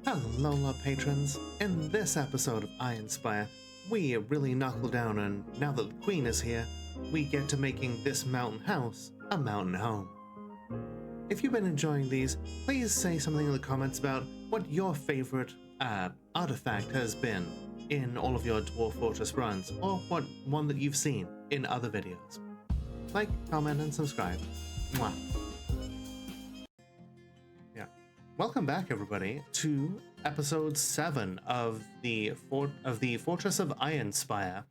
Hello, love patrons. In this episode of Ironspire, we really knuckle down, and now that the Queen is here, we get to making this mountain house a mountain home. If you've been enjoying these, please say something in the comments about what your favorite artifact has been in all of your Dwarf Fortress runs, or what one that you've seen in other videos. Like, comment, and subscribe. Mwah. Welcome back, everybody, to episode 7 of the Fortress of Ironspire.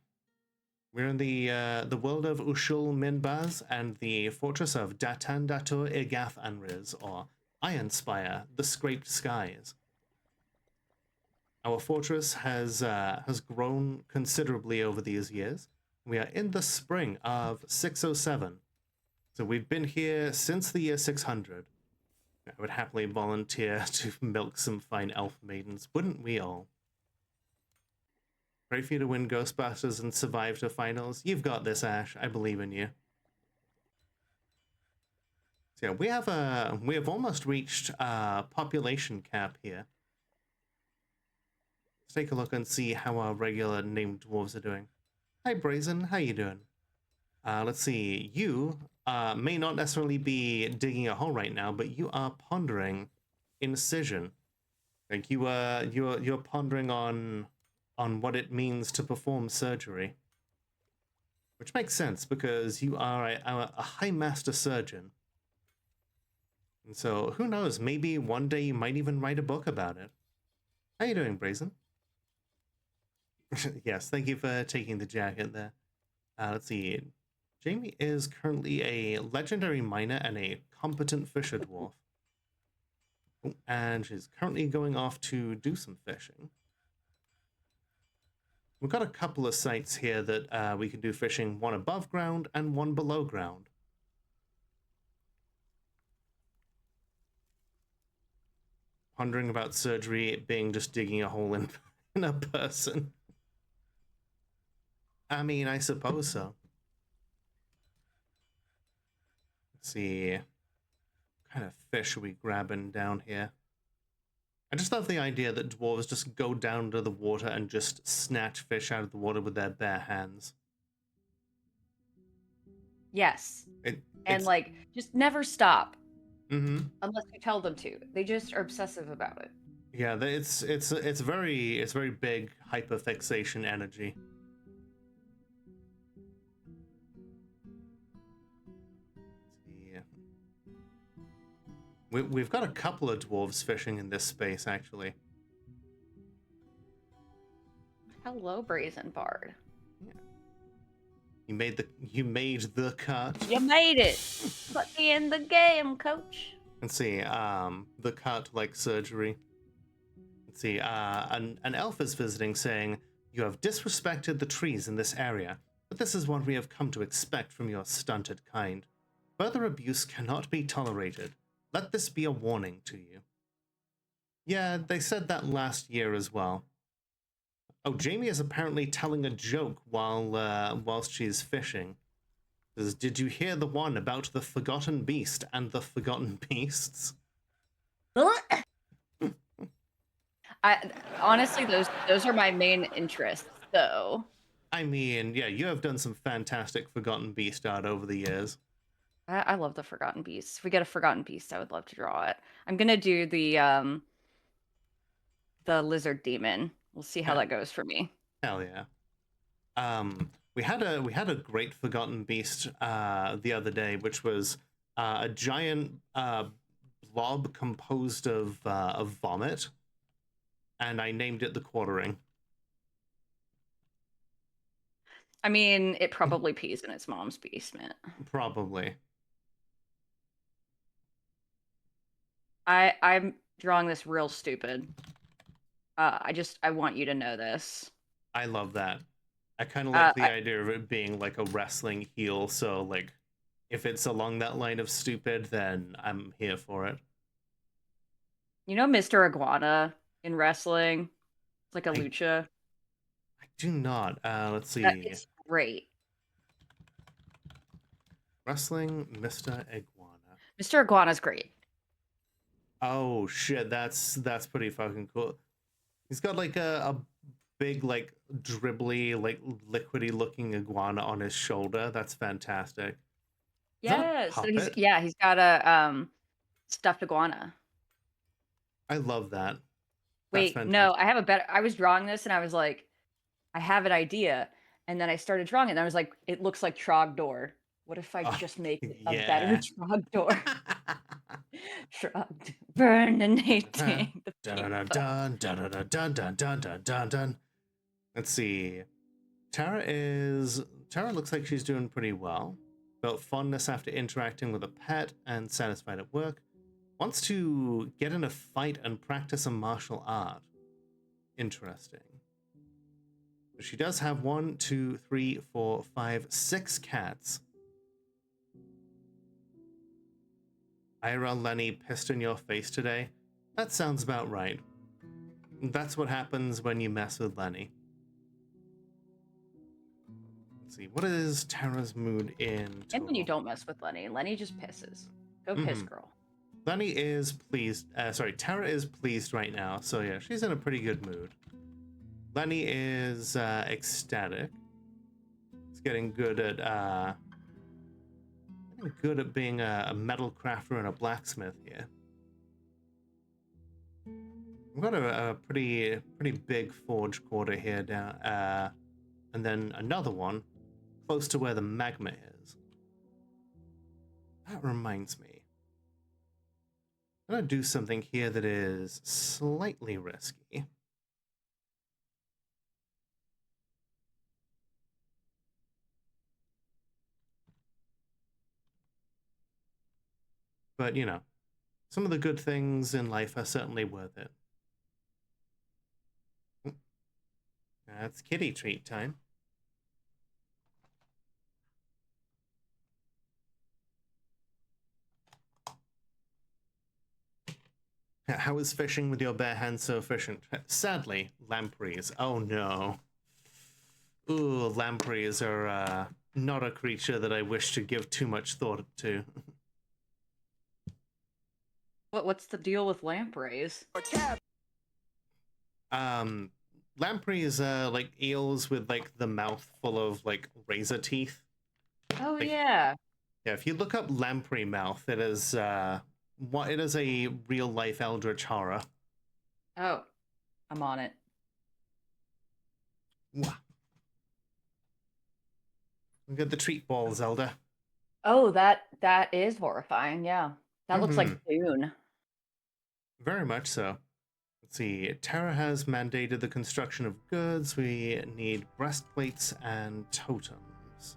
We're in the world of Ushul Minbaz and the Fortress of Datan Datur Igath Anriz, or Ironspire, the Scraped Skies. Our fortress has grown considerably over these years. We are in the spring of 607, so we've been here since the year 600. I would happily volunteer to milk some fine elf maidens, wouldn't we all? Pray for you to win Ghostbusters and survive to finals. You've got this, Ash. I believe in you. So yeah, we have almost reached population cap here. Let's take a look and see how our regular named dwarves are doing. Hi, Brazen. How you doing? Let's see. You may not necessarily be digging a hole right now, but you are pondering incision. Like you're pondering on what it means to perform surgery, which makes sense because you are a high master surgeon, and so who knows? Maybe one day you might even write a book about it. How you doing, Brazen? Yes, thank you for taking the jacket there. Let's see. Jamie is currently a legendary miner and a competent fisher dwarf. Oh, and she's currently going off to do some fishing. We've got a couple of sites here that we can do fishing, one above ground and one below ground. Pondering about surgery being just digging a hole in a person. I mean, I suppose so. See, what kind of fish are we grabbing down here? I just love the idea that dwarves just go down to the water and just snatch fish out of the water with their bare hands. Yes. And just never stop. Mm-hmm. Unless you tell them to. They just are obsessive about it. Yeah, it's very big hyperfixation energy. We've got a couple of dwarves fishing in this space, actually. Hello, Brazen Bard. Yeah. You made the cut. You made it. Put me in the game, coach. Let's see. The cut like surgery. Let's see. An elf is visiting, saying, "You have disrespected the trees in this area, but this is what we have come to expect from your stunted kind. Further abuse cannot be tolerated. Let this be a warning to you." Yeah, they said that last year as well. Oh, Jamie is apparently telling a joke whilst she's fishing. Says, "Did you hear the one about the forgotten beast and the forgotten beasts?" Honestly, those are my main interests, though. I mean, yeah, you have done some fantastic forgotten beast art over the years. I love the Forgotten Beast. If we get a Forgotten Beast, I would love to draw it. I'm gonna do the Lizard Demon. We'll see how that goes for me. Hell yeah. We had a great Forgotten Beast the other day, which was a giant blob composed of vomit, and I named it the Quartering. I mean, it probably pees in its mom's basement. Probably. I'm drawing this real stupid. I want you to know this. I love that. I kind of like the idea of it being like a wrestling heel, so like if it's along that line of stupid, then I'm here for it. You know Mr. Iguana in wrestling? It's like a lucha. I do not. Let's see. It's great. Wrestling Mr. Iguana. Mr. Iguana's great. Oh shit, that's pretty fucking cool. He's got like a big like dribbly like liquidy looking iguana on his shoulder. That's fantastic. Is that a Yeah, so puppet? he's got a stuffed iguana. I love that. That's Wait, no, fantastic. I have a better. I was drawing this and I was like, I have an idea, and then I started drawing it and I was like, it looks like Trogdor. What if I Oh, just make it a better yeah. Trogdor? Trogdor burninating the Dun pink dun bug. dun dun dun dun dun dun dun dun dun. Let's see. Tara looks like she's doing pretty well. Felt fondness after interacting with a pet and satisfied at work. Wants to get in a fight and practice a martial art. Interesting. But she does have 1, 2, 3, 4, 5, 6 cats. Ira Lenny pissed in your face today? That sounds about right. That's what happens when you mess with Lenny. Let's see, what is Tara's mood in And when you total? don't mess with Lenny, Lenny just pisses. Go piss, girl. Lenny is pleased. Tara is pleased right now. So yeah, she's in a pretty good mood. Lenny is ecstatic. He's getting good at being a metal crafter and a blacksmith here. We've got a pretty big forge quarter here down, and then another one close to where the magma is. That reminds me. I'm gonna do something here that is slightly risky. But you know, some of the good things in life are certainly worth it. It's kitty treat time. How is fishing with your bare hands so efficient? Sadly, lampreys. Oh no. Ooh, lampreys are not a creature that I wish to give too much thought to. What's the deal with lampreys? um, lampreys are like eels with like the mouth full of like razor teeth. Oh Like, yeah. yeah, if you look up lamprey mouth, it is it is a real life eldritch horror. Oh, I'm on it. Wah. Look at the treat ball, Zelda. Oh, that is horrifying. Yeah, that looks like Dune. Very much so. Let's see. Terra has mandated the construction of goods. We need breastplates and totems.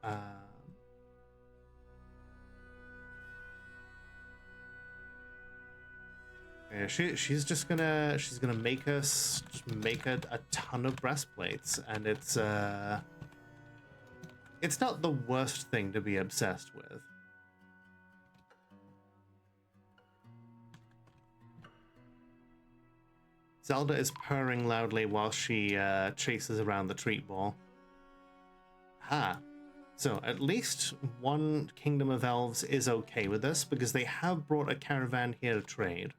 Uh, yeah, she's gonna make us make a ton of breastplates, and it's not the worst thing to be obsessed with. Zelda is purring loudly while she chases around the treat ball. Ha! So at least one Kingdom of Elves is okay with this because they have brought a caravan here to trade.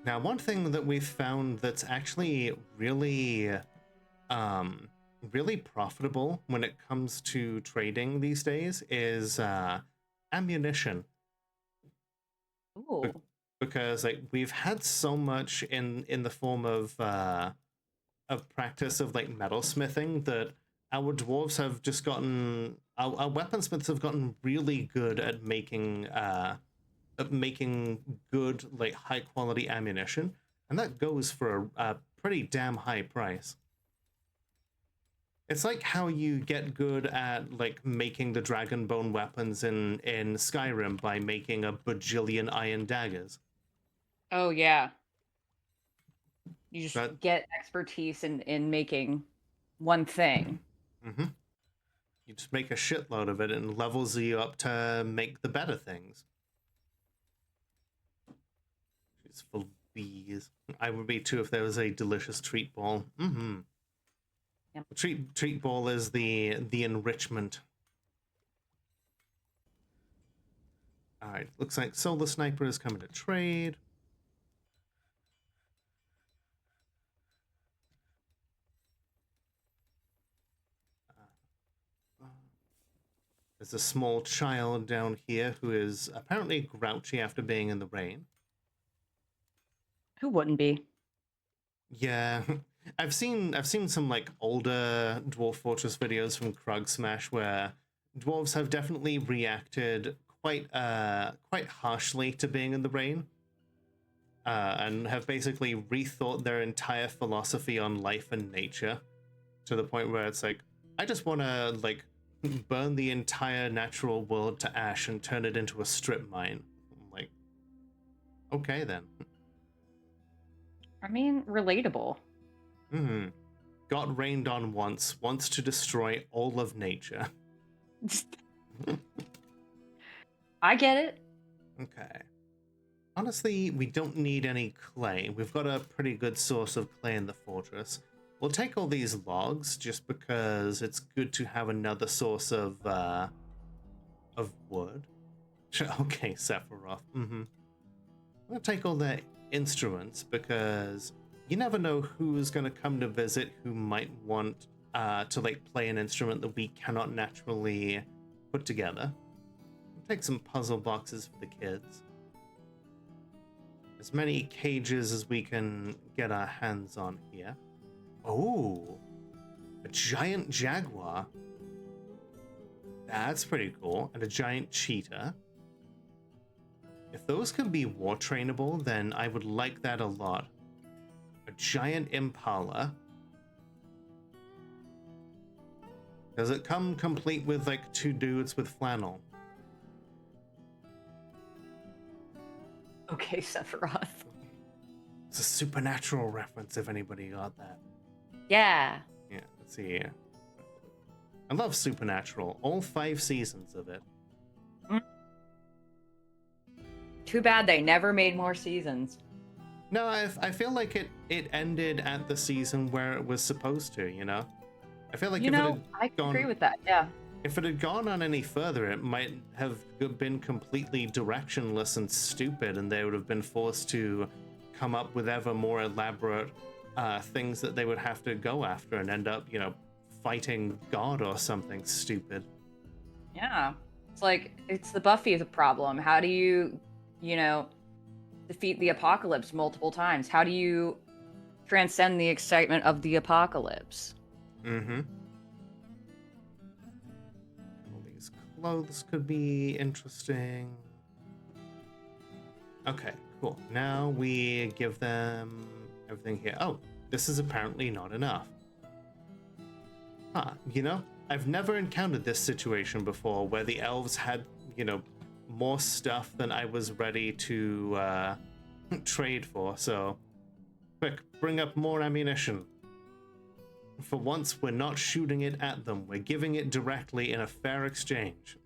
Now, one thing that we've found that's actually really profitable when it comes to trading these days is ammunition. Ooh. Because like we've had so much in the form of practice of like metalsmithing that our dwarves have just gotten our weaponsmiths have gotten really good at making good like high quality ammunition, and that goes for a pretty damn high price. It's like how you get good at like making the dragonbone weapons in Skyrim by making a bajillion iron daggers. Oh yeah. You just That get expertise in making one thing. mm-hmm. You just make a shitload of it and levels you up to make the better things. She's full of bees. I would be too if there was a delicious treat ball. Mm-hmm. Yep. Treat ball is the enrichment. All right, looks like Solar Sniper is coming to trade. There's a small child down here who is apparently grouchy after being in the rain. Who wouldn't be? Yeah, I've seen some like older Dwarf Fortress videos from Krug Smash where dwarves have definitely reacted quite harshly to being in the rain, and have basically rethought their entire philosophy on life and nature to the point where it's like, I just want to like burn the entire natural world to ash and turn it into a strip mine. I'm like, okay then. I mean, relatable. Hmm. Got rained on once, wants to destroy all of nature. I get it. Okay. Honestly, we don't need any clay. We've got a pretty good source of clay in the fortress. We'll take all these logs just because it's good to have another source of wood. Okay, Sephiroth. We'll take all their instruments because you never know who's going to come to visit who might want to like play an instrument that we cannot naturally put together. We'll take some puzzle boxes for the kids. As many cages as we can get our hands on here. Oh, a giant jaguar. That's pretty cool. And a giant cheetah. If those can be war trainable, then I would like that a lot. A giant impala. Does it come complete with like 2 dudes with flannel? Okay, Sephiroth. It's a Supernatural reference if anybody got that. Yeah. Yeah, let's see here. I love Supernatural. All 5 seasons of it. Too bad they never made more seasons. No, I feel like it ended at the season where it was supposed to, you know? I feel like I agree with that, yeah. If it had gone on any further, it might have been completely directionless and stupid, and they would have been forced to come up with ever more elaborate things that they would have to go after and end up, you know, fighting God or something stupid. Yeah. It's like, it's the Buffy the problem. How do you defeat the apocalypse multiple times? How do you transcend the excitement of the apocalypse? Mm-hmm. Clothes could be interesting. Okay, cool. Now we give them everything here. Oh, this is apparently not enough. Huh, you know, I've never encountered this situation before where the elves had, you know, more stuff than I was ready to trade for, so quick, bring up more ammunition. For once, we're not shooting it at them. We're giving it directly in a fair exchange.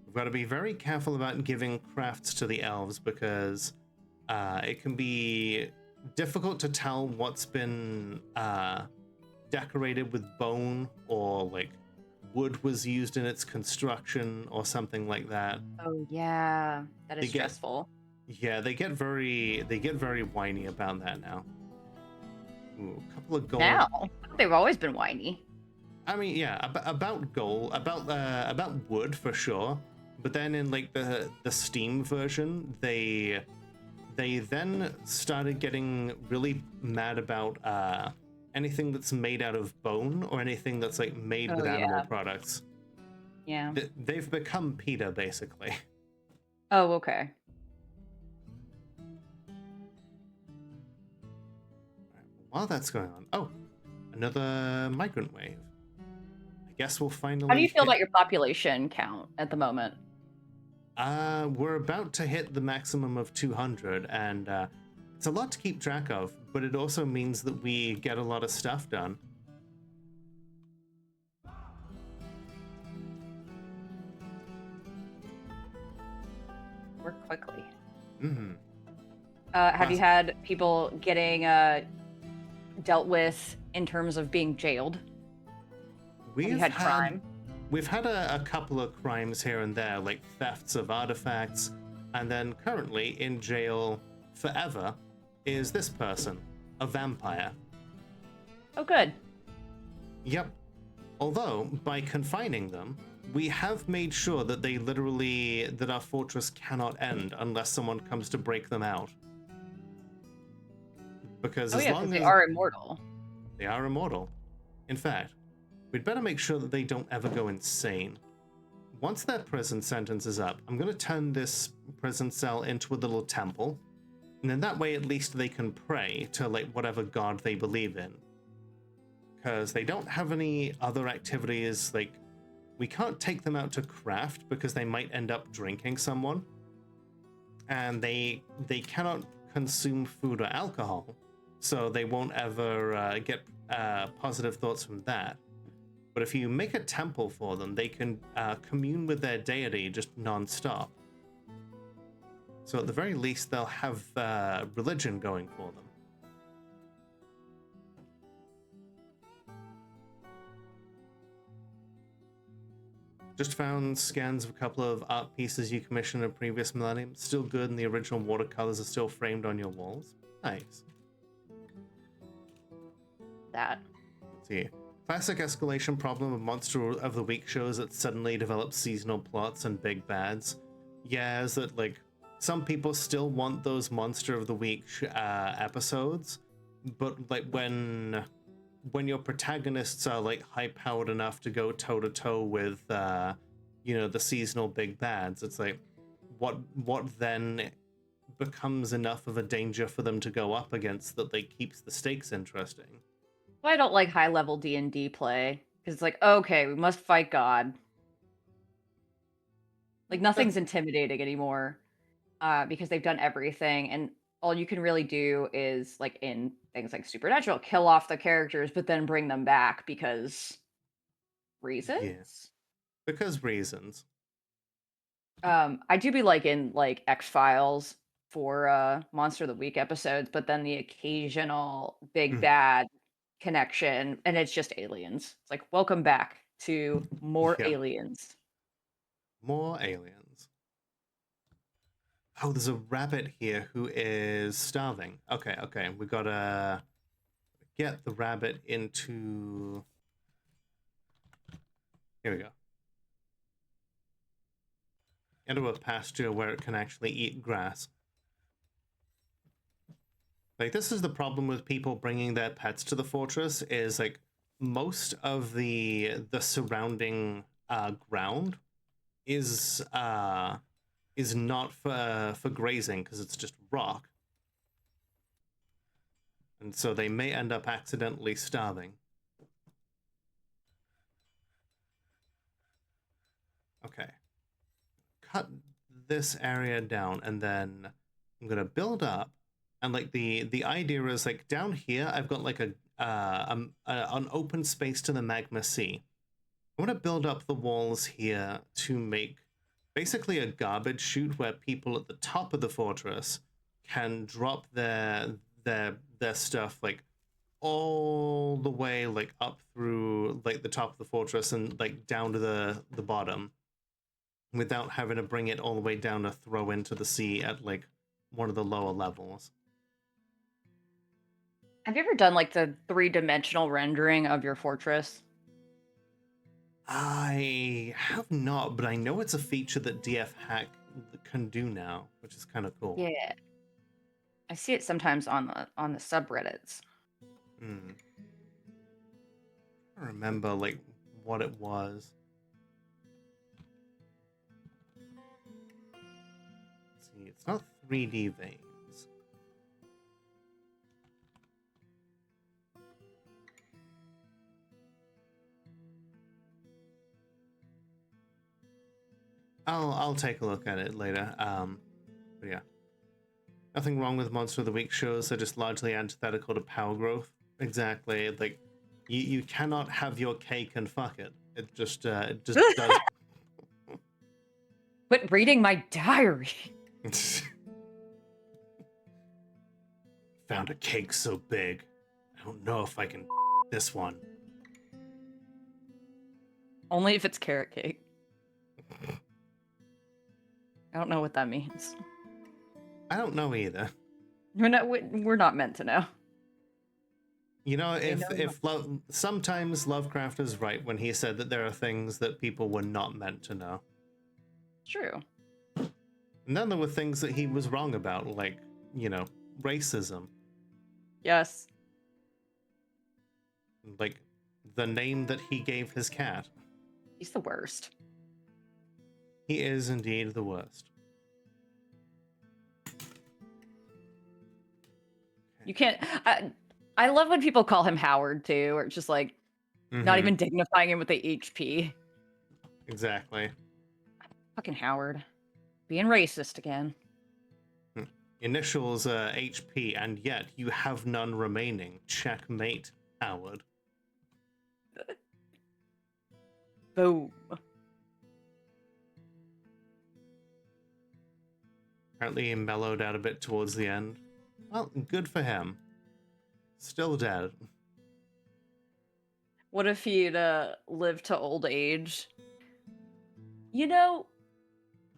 We've got to be very careful about giving crafts to the elves because it can be difficult to tell what's been decorated with bone or like wood was used in its construction or something like that. Oh yeah, that is stressful. Yeah, they get very whiny about that now. Ooh, a couple of gold. Now they've always been whiny. I mean, yeah, about gold, about wood for sure. But then in like the Steam version, they then started getting really mad about anything that's made out of bone or anything that's like made with animal products. Yeah. They've become PETA basically. Oh, okay. While that's going on, oh, another migrant wave. I guess we'll finally. How do you feel about your population count at the moment? We're about to hit the maximum of 200, and it's a lot to keep track of, but it also means that we get a lot of stuff done. Work quickly. Mm-hmm. Have you had people getting dealt with in terms of being jailed? Have you had crime? We've had a couple of crimes here and there, like thefts of artifacts, and then currently in jail forever is this person, a vampire. Oh, good. Yep. Although, by confining them, we have made sure that that our fortress cannot end unless someone comes to break them out. Because as long as they are immortal. they are immortal. In fact, we'd better make sure that they don't ever go insane. Once their prison sentence is up, I'm going to turn this prison cell into a little temple, and then that way at least they can pray to like whatever god they believe in. Because they don't have any other activities, like we can't take them out to craft because they might end up drinking someone, and they cannot consume food or alcohol, so they won't ever get positive thoughts from that. But if you make a temple for them, they can commune with their deity just non-stop. So at the very least, they'll have religion going for them. Just found scans of a couple of art pieces you commissioned in a previous millennium. Still good, and the original watercolors are still framed on your walls. Nice. That. Let's see. Classic escalation problem of Monster of the Week shows that suddenly develop seasonal plots and big bads. Yeah, is that like some people still want those Monster of the Week episodes, but like when your protagonists are like high powered enough to go toe to toe with the seasonal big bads, it's like what then becomes enough of a danger for them to go up against that like keeps the stakes interesting. Well, I don't like high level D&D play because it's like, okay, we must fight God. Like nothing's intimidating anymore because they've done everything, and all you can really do is like in things like Supernatural, kill off the characters, but then bring them back because reasons. Yeah. Because reasons. I do be like in like X-Files for Monster of the Week episodes, but then the occasional big bad connection, and it's just aliens. It's like, welcome back to more aliens. More aliens. Oh, there's a rabbit here who is starving. Okay, we gotta get the rabbit into... Here we go. Into a pasture where it can actually eat grass. Like, this is the problem with people bringing their pets to the fortress, is like most of the surrounding ground is not for grazing because it's just rock, and so they may end up accidentally starving. Okay, cut this area down, and then I'm gonna build up. And like the idea is like down here, I've got like an open space to the magma sea. I want to build up the walls here to make basically a garbage chute where people at the top of the fortress can drop their stuff like all the way like up through like the top of the fortress and like down to the bottom without having to bring it all the way down to throw into the sea at like one of the lower levels. Have you ever done like the 3-dimensional rendering of your fortress? I have not, but I know it's a feature that DF Hack can do now, which is kind of cool. Yeah, I see it sometimes on the subreddits. I don't remember like what it was. Let's see, it's not 3D veins. I'll take a look at it later. But yeah. Nothing wrong with Monster of the Week shows, they're just largely antithetical to power growth. Exactly. Like you cannot have your cake and fuck it. It just does. Quit reading my diary. found a cake so big. I don't know if I can this one. Only if it's carrot cake. I don't know what that means. I don't know either. We're not meant to know. You know, They know sometimes Lovecraft is right when he said that there are things that people were not meant to know. True. And then there were things that he was wrong about, like, you know, racism. Yes. Like, the name that he gave his cat. He's the worst. He is indeed the worst. You can't... I love when people call him Howard, too, or just, like, not even dignifying him with the HP. Exactly. Fucking Howard. Being racist again. Initials are HP, and yet you have none remaining. Checkmate, Howard. Boom. Apparently he mellowed out a bit towards the end. Well, good for him. Still dead. What if he'd lived to old age? You know,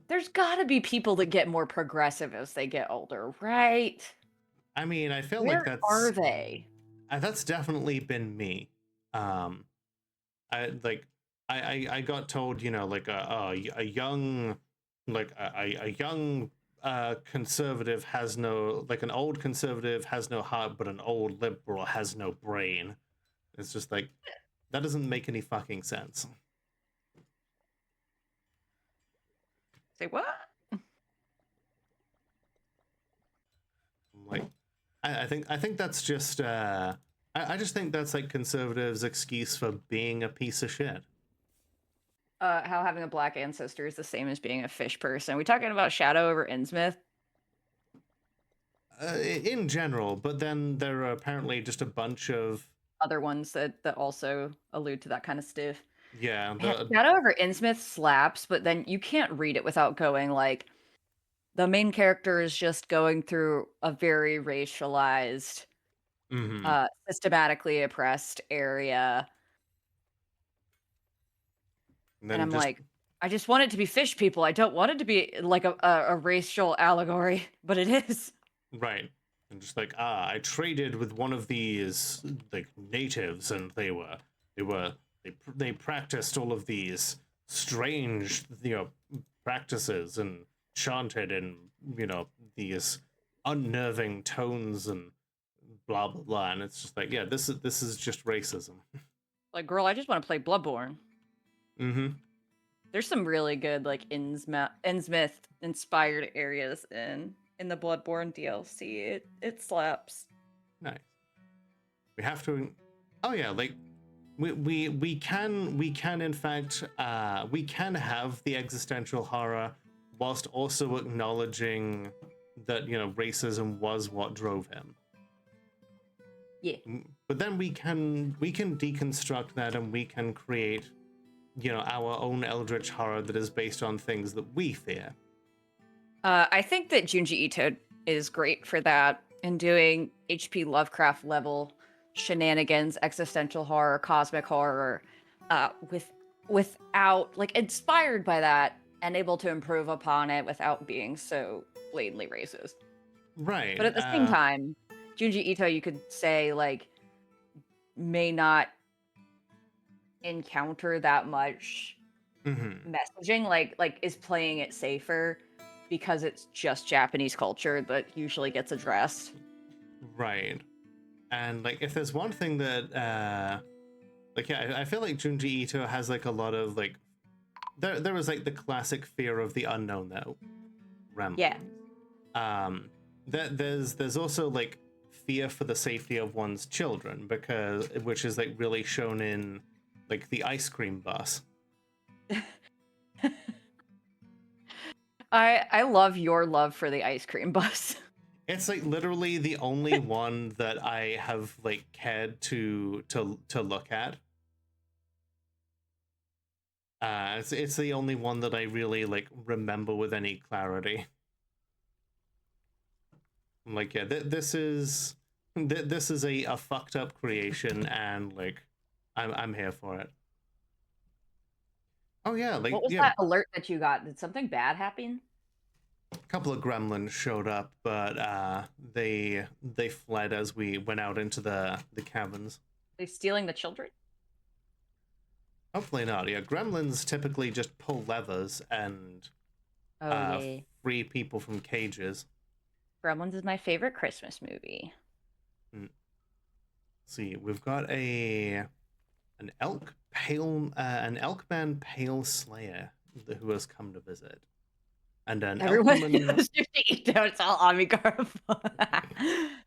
there's gotta be people that get more progressive as they get older, right? I mean, I feel Where like that's... are they? That's definitely been me. I got told, you know, like a young, like a young conservative has no, like an old conservative has no heart, but an old liberal has no brain. It's just like, that doesn't make any fucking sense. Say what? Like, I think that's just I just think that's like conservatives' excuse for being a piece of shit. How having a black ancestor is the same as being a fish person. We talking about Shadow over Innsmouth? In general, but then there are apparently just a bunch of Other ones that also allude to that kind of stuff. yeah. Shadow over Innsmouth slaps, but then you can't read it without going like, the main character is just going through a very racialized, systematically oppressed area. And I'm like, I just want it to be fish people. I don't want it to be like a racial allegory, but it is. Right. And just like, I traded with one of these like natives, and they practiced all of these strange, you know, practices and chanted in, you know, these unnerving tones and blah blah blah. And it's just like, yeah, this is just racism. Like, girl, I just want to play Bloodborne. There's some really good like Innsmouth inspired areas in the Bloodborne DLC. It slaps. Nice. We have to. Oh yeah, like we can in fact we can have the existential horror whilst also acknowledging that, you know, racism was what drove him. Yeah. But then we can deconstruct that, and we can create, you know, our own eldritch horror that is based on things that we fear. I think that Junji Ito is great for that, in doing HP Lovecraft level shenanigans, existential horror, cosmic horror, without, like, inspired by that and able to improve upon it without being so blatantly racist. Right. But at the same time, Junji Ito, you could say, like, may not encounter that much messaging, like is playing it safer because it's just Japanese culture that usually gets addressed. Right. And like, if there's one thing that like, yeah, I feel like Junji Ito has like a lot of like, there was like the classic fear of the unknown though. Yeah. There's also like fear for the safety of one's children, because which is like really shown in like the ice cream bus. I love your love for the ice cream bus. It's like literally the only one that I have like cared to look at. It's the only one that I really like remember with any clarity. I'm like, yeah, this is This is a fucked up creation, and like, I'm here for it. Oh yeah, like What was yeah, that alert that you got? Did something bad happen? a couple of gremlins showed up, but they fled as we went out into the caverns. They stealing the children? Hopefully not. Yeah, gremlins typically just pull levers and Oh yeah. free people from cages. Gremlins is my favorite Christmas movie. Mm. See, we've got an elkman pale slayer who has come to visit, and an Everyone elkman. goes to eat out. It's all Amigara fault.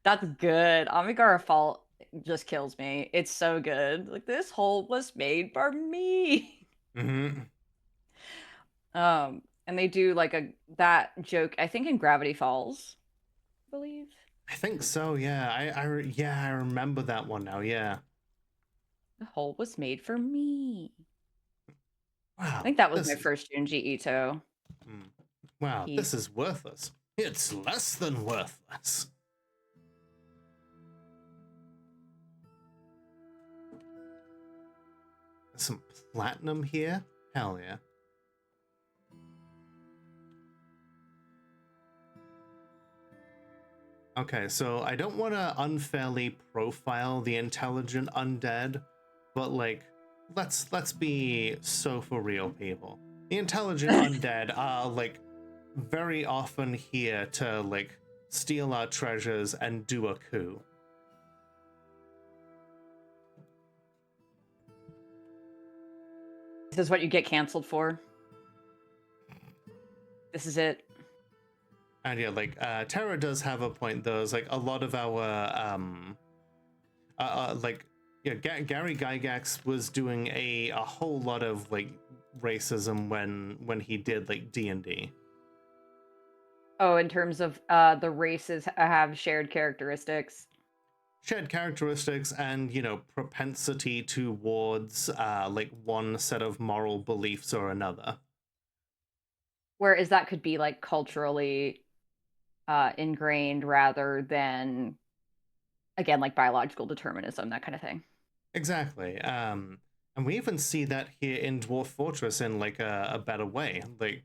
That's good. Amigara fault just kills me. It's so good. Like this hole was made for me. Mm-hmm. And they do like that joke. I think in Gravity Falls, I believe. I think so. Yeah, I remember that one now. Yeah. The hole was made for me. Wow. I think that was my first Junji Ito. Wow, piece. this is worthless. It's less than worthless. Some platinum here? Hell yeah. Okay, so I don't want to unfairly profile the intelligent undead, but like, let's be so for real, people. The intelligent undead are like very often here to like steal our treasures and do a coup. This is what you get canceled for. This is it. And yeah, like Terra does have a point though. It's like a lot of our like yeah, Gary Gygax was doing a whole lot of like racism when he did like D&D. Oh, in terms of the races have shared characteristics. Shared characteristics and, you know, propensity towards like one set of moral beliefs or another. Whereas that could be like culturally ingrained rather than, again, like biological determinism, that kind of thing. Exactly. And we even see that here in Dwarf Fortress in like a better way. Like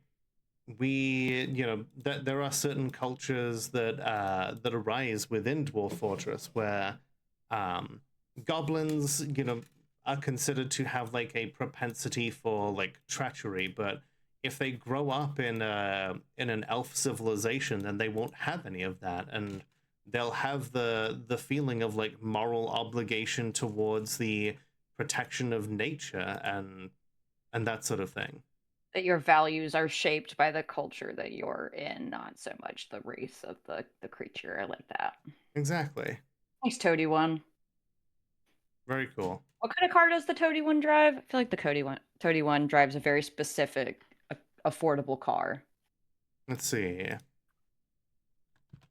we, you know, that there are certain cultures that that arise within Dwarf Fortress where goblins, you know, are considered to have like a propensity for like treachery, but if they grow up in an elf civilization, then they won't have any of that, and they'll have the feeling of like moral obligation towards the protection of nature and that sort of thing. That your values are shaped by the culture that you're in, not so much the race of the creature. I like that. Exactly. Nice Toady one. Very cool. What kind of car does the Toady one drive? I feel like the Toady one drives a very specific, affordable car. Let's see.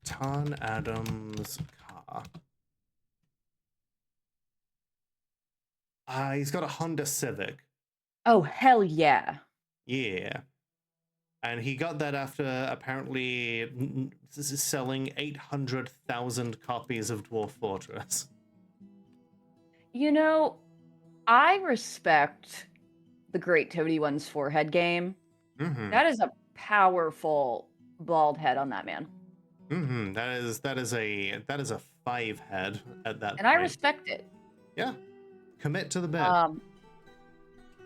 Ton Adams car. He's got a Honda Civic. Oh, hell yeah. Yeah. And he got that after apparently selling 800,000 copies of Dwarf Fortress. You know, I respect the Great Toady One's forehead game. Mm-hmm. That is a powerful bald head on that man. Mm-hmm. That is a 5 head at that And point. I respect it. Yeah. Commit to the bit.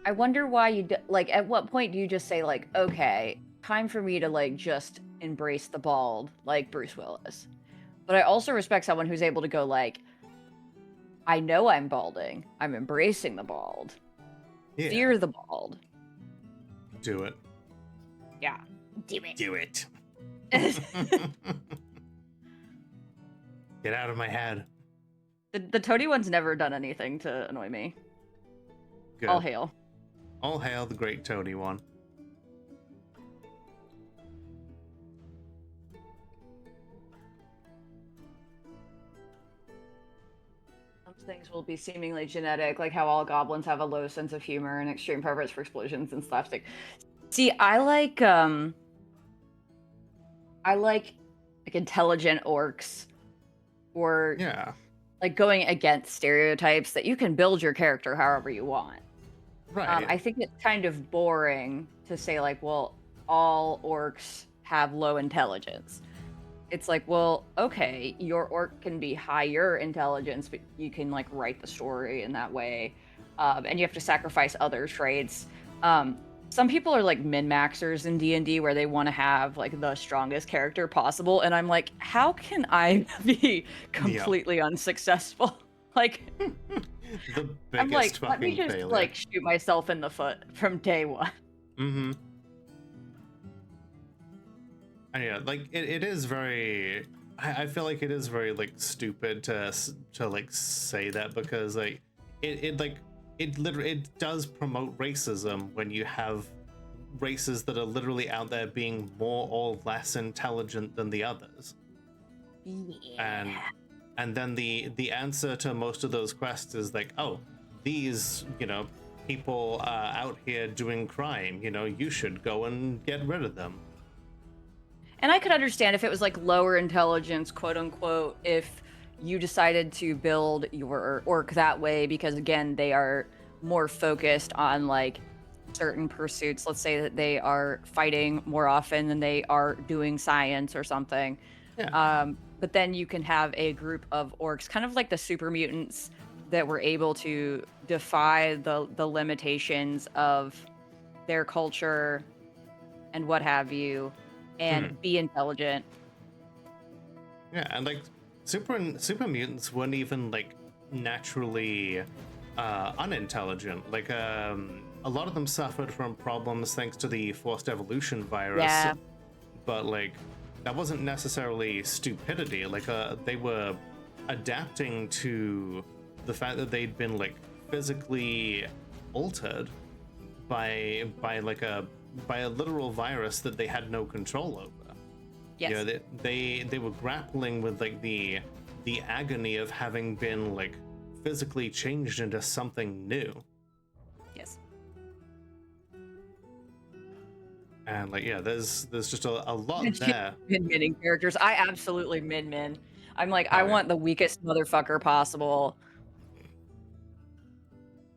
I wonder why you like. At what point do you just say like, okay, time for me to like just embrace the bald, like Bruce Willis? But I also respect someone who's able to go like, I know I'm balding. I'm embracing the bald. Yeah. Fear the bald. Do it. Yeah. Do it. Do it. Get out of my head. The Toady One's never done anything to annoy me. Good. All hail. All hail the great Toady One. Some things will be seemingly genetic, like how all goblins have a low sense of humor and extreme preference for explosions and slapstick. See, I like intelligent orcs or Yeah. like going against stereotypes that you can build your character however you want. Right. I think it's kind of boring to say like, well, all orcs have low intelligence. It's like, well, okay, your orc can be higher intelligence, but you can like write the story in that way, and you have to sacrifice other traits. Some people are like min-maxers in D&D where they want to have like the strongest character possible, and I'm like, how can I be Yeah. completely unsuccessful? Like, The I'm like, biggest let me fucking just failure. like shoot myself in the foot from day one. Mm-hmm. And yeah, like it is very. I feel like it is very like stupid to like say that, because like it like it literally it does promote racism when you have races that are literally out there being more or less intelligent than the others. Yeah. And then the answer to most of those quests is like, oh, these people are out here doing crime, you should go and get rid of them. And I could understand if it was like lower intelligence, quote unquote, if you decided to build your orc that way, because again, they are more focused on like certain pursuits. Let's say that they are fighting more often than they are doing science or something. Yeah. But then you can have a group of orcs, kind of like the super mutants, that were able to defy the limitations of their culture and what have you, and be intelligent. Yeah, and like super mutants weren't even like naturally unintelligent. Like a lot of them suffered from problems thanks to the forced evolution virus. Yeah. But like that wasn't necessarily stupidity. Like they were adapting to the fact that they'd been like physically altered by a literal virus that they had no control over. Yes. They were grappling with like the agony of having been like physically changed into something new. Yes. And like there's just a lot there. Min-minning characters. I absolutely min-min. I'm like, I Oh, yeah. want the weakest motherfucker possible.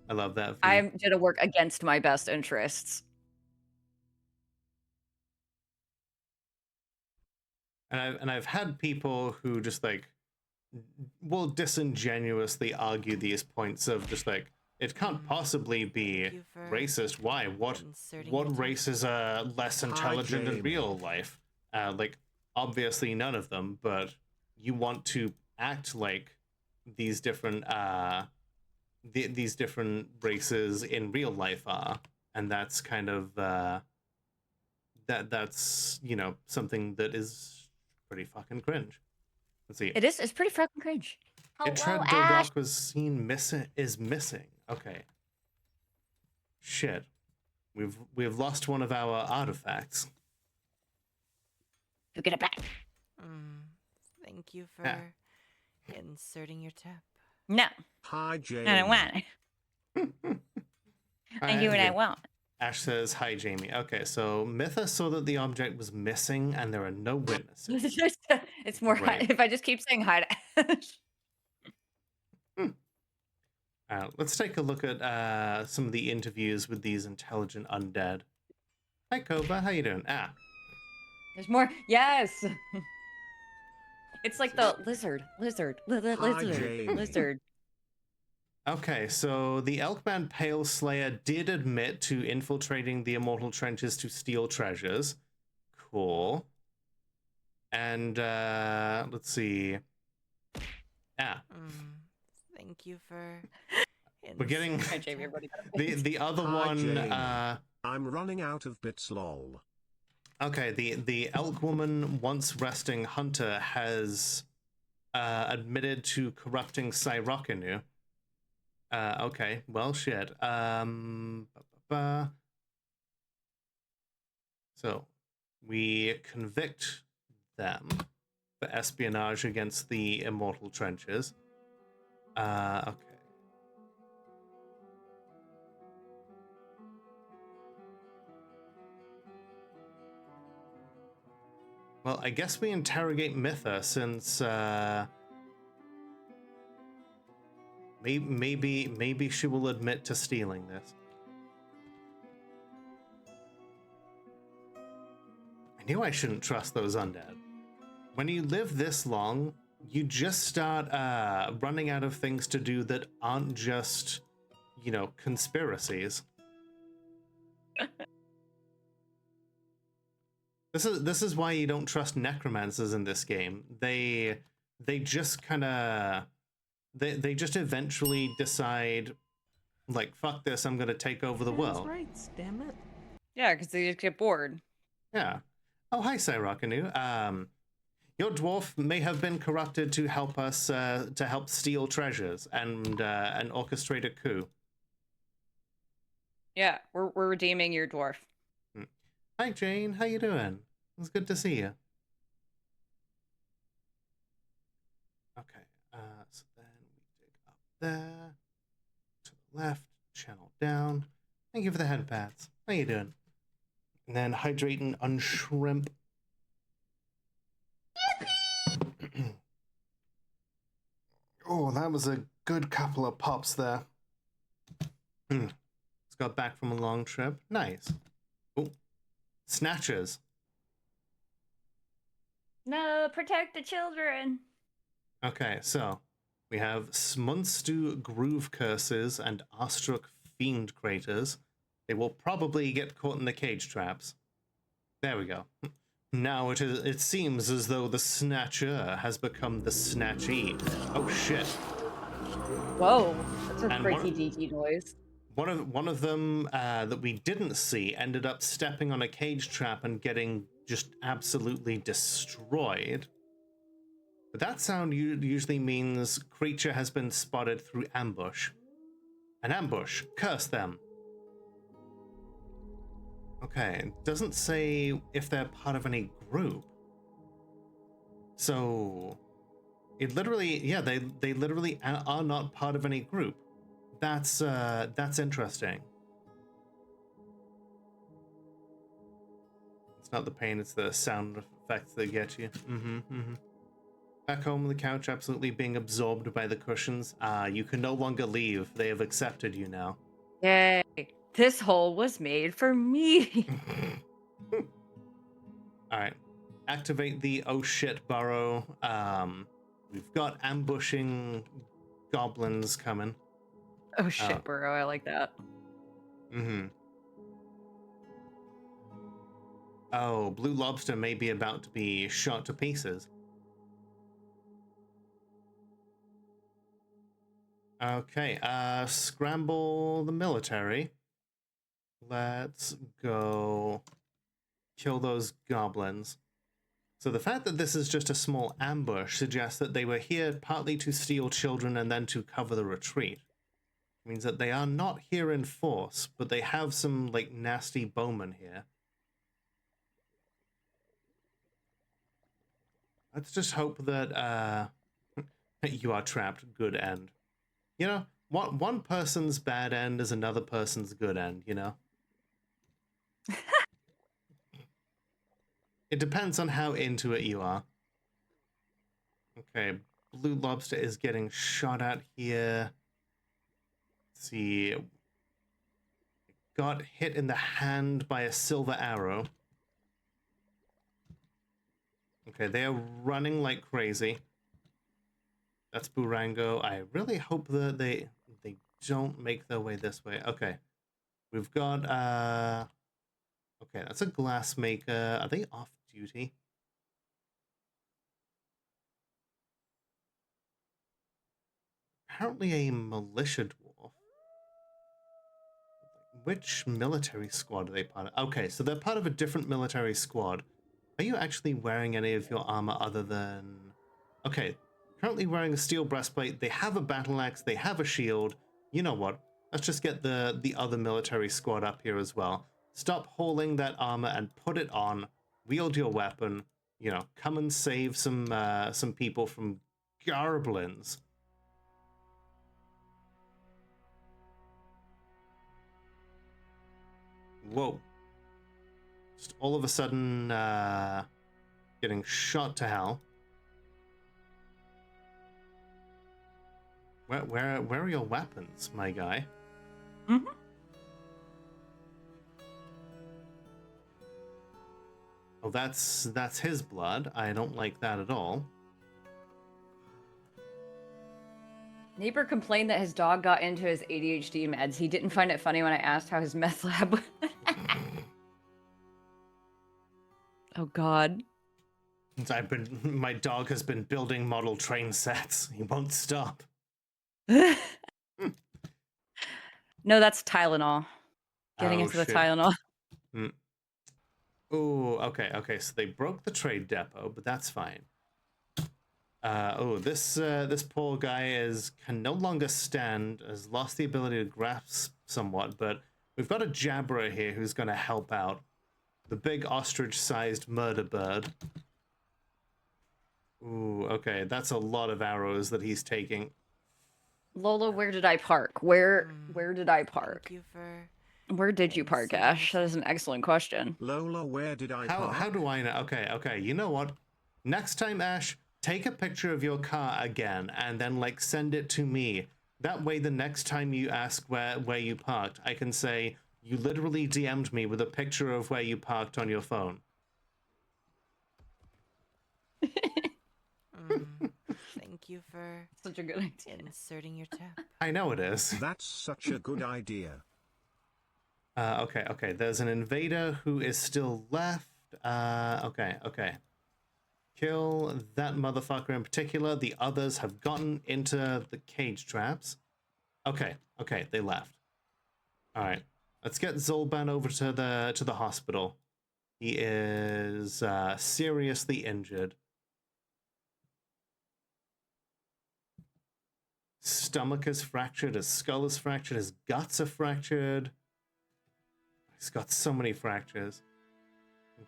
I love that. I'm gonna work against my best interests. And I've had people who just like will disingenuously argue these points of just like, it can't possibly be racist. Why? What races are less intelligent in real life? Like obviously none of them, but you want to act like these different these different races in real life are, and that's kind of that's something that is pretty fucking cringe. Let's see. It is. It's pretty fucking cringe. Itred Dodok was seen missing. Okay. Shit. We've lost one of our artifacts. You get it back. Thank you for inserting your tip. No. Hi, Jamie. I don't want it. I do what I want. Ash says, hi, Jamie. Okay, so Mytha saw that the object was missing and there are no witnesses. It's more Right. if I just keep saying hi to Ash. Let's take a look at some of the interviews with these intelligent undead. Hi, Koba. How you doing? There's more. Yes. It's like the lizard. Jamie. Lizard. Okay, so the Elkman Pale Slayer did admit to infiltrating the Immortal Trenches to steal treasures. Cool. And let's see. Thank you for. We're getting Hi, Jamie, everybody. the other Hi, one. Jamie. I'm running out of bits, lol. Okay, the elk woman, once resting hunter, has admitted to corrupting Cyrokinu. Okay, well, shit. So we convict them for espionage against the Immortal Trenches. Okay. Well, I guess we interrogate Mytha since Maybe she will admit to stealing this. I knew I shouldn't trust those undead. When you live this long, you just start running out of things to do that aren't just, you know, conspiracies. This is why you don't trust necromancers in this game. They just kind of they just eventually decide, like, fuck this, I'm gonna take over the world. Right, damn it. Yeah, because they just get bored. Yeah. Oh, hi, Cyrakanu. Your dwarf may have been corrupted to help us to help steal treasures and orchestrate a coup. Yeah, we're redeeming your dwarf. Hi, Jane. How you doing? It's good to see you. Okay. So then we dig up there, to the left, channel down. Thank you for the head pats. How you doing? And then hydrate and unshrimp. Oh, that was a good couple of pops there. Just got back from a long trip. Nice. Oh, snatchers. No, protect the children. Okay, so we have Smunstu Groove Curses and Astruck Fiend Craters. They will probably get caught in the cage traps. There we go. Now it seems as though the Snatcher has become the Snatchee. Oh shit. Whoa, that's a And freaky deaky noise. One of them that we didn't see ended up stepping on a cage trap and getting just absolutely destroyed. But that sound usually means creature has been spotted through ambush. An ambush. Curse them. Okay, it doesn't say if they're part of any group. So it literally, yeah, they literally are not part of any group. That's interesting. It's not the pain, it's the sound effects that get you. Back home on the couch, absolutely being absorbed by the cushions. You can no longer leave. They have accepted you now. Yay. This hole was made for me. Alright. Activate the oh shit burrow. We've got ambushing goblins coming. Oh shit, burrow, I like that. Oh, Blue Lobster may be about to be shot to pieces. Okay, scramble the military. Let's go kill those goblins. So the fact that this is just a small ambush suggests that they were here partly to steal children and then to cover the retreat. It means that they are not here in force, but they have some, like, nasty bowmen here. Let's just hope that you are trapped. Good end. You know, one person's bad end is another person's good end, you know? It depends on how into it you are. Okay, Blue Lobster is getting shot at here. Let's see. Got hit in the hand by a silver arrow. Okay, they are running like crazy. That's Burango. I really hope that they don't make their way this way. Okay. We've got okay, that's a glass maker. Are they off duty? Apparently a militia dwarf. Which military squad are they part of? Okay, so they're part of a different military squad. Are you actually wearing any of your armor other than... Okay, currently wearing a steel breastplate. They have a battle axe. They have a shield. You know what? Let's just get the other military squad up here as well. Stop hauling that armor and put it on. Wield your weapon. You know, come and save some people from goblins. Whoa. Just all of a sudden, getting shot to hell. Where are your weapons, my guy? Mm-hmm. Oh, that's his blood. I don't like that at all. Neighbor complained that his dog got into his ADHD meds. He didn't find it funny when I asked how his meth lab went. Oh, God. My dog has been building model train sets. He won't stop. No, that's Tylenol. Getting Oh, into the shit. Tylenol. Oh, okay. So they broke the trade depot, but that's fine. This poor guy can no longer stand, has lost the ability to grasp somewhat, but we've got a jabberer here who's going to help out. The big ostrich-sized murder bird. Ooh, okay, that's a lot of arrows that he's taking. Lola, where did I park? Where did I park? Thank you for Where did you park, Ash? That is an excellent question. Lola, where did I park? How do I know? Okay, you know what? Next time, Ash, take a picture of your car again and then like send it to me. That way the next time you ask where you parked, I can say you literally DM'd me with a picture of where you parked on your phone. Thank you for Such a good idea. inserting your tip. I know it is. That's such a good idea. Okay. There's an invader who is still left. Okay. Kill that motherfucker in particular. The others have gotten into the cage traps. Okay, they left. All right, let's get Zolban over to the hospital. He is seriously injured. Stomach is fractured. His skull is fractured. His guts are fractured. He's got so many fractures.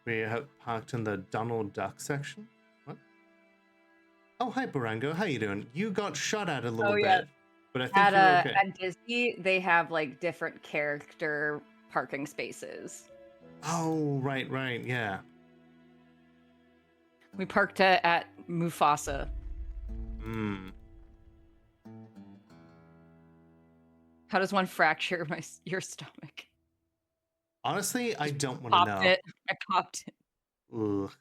We have parked in the Donald Duck section. What? Oh, hi, Barango. How you doing? You got shot at a little bit, but I think you're okay. At Disney, they have like different character parking spaces. Oh, right, yeah. We parked at Mufasa. How does one fracture your stomach? Honestly, I don't want to know. I popped it. Ugh.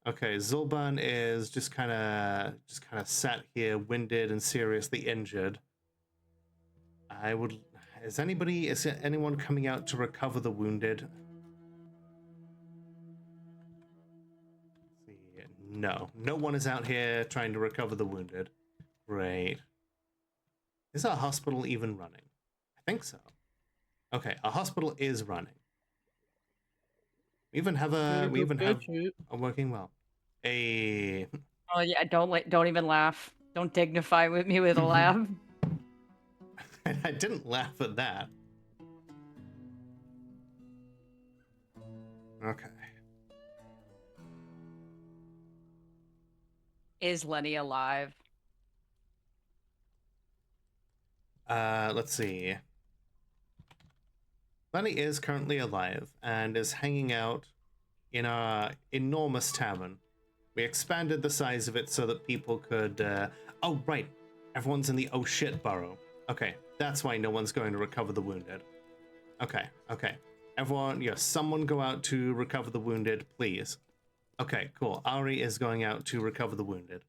Okay, Zolban is just kind of sat here, winded and seriously injured. Is anyone coming out to recover the wounded? Let's see. No one is out here trying to recover the wounded. Great. Is our hospital even running? I think so. Okay, our hospital is running. We even have a working well. Oh yeah, don't even laugh. Don't dignify with me with a laugh. I didn't laugh at that. Okay. Is Lenny alive? Let's see. Lenny is currently alive and is hanging out in our enormous tavern. We expanded the size of it so that people could... Oh, right. Everyone's in the oh shit burrow. Okay, that's why no one's going to recover the wounded. Okay. Everyone, someone go out to recover the wounded, please. Okay, cool. Ari is going out to recover the wounded.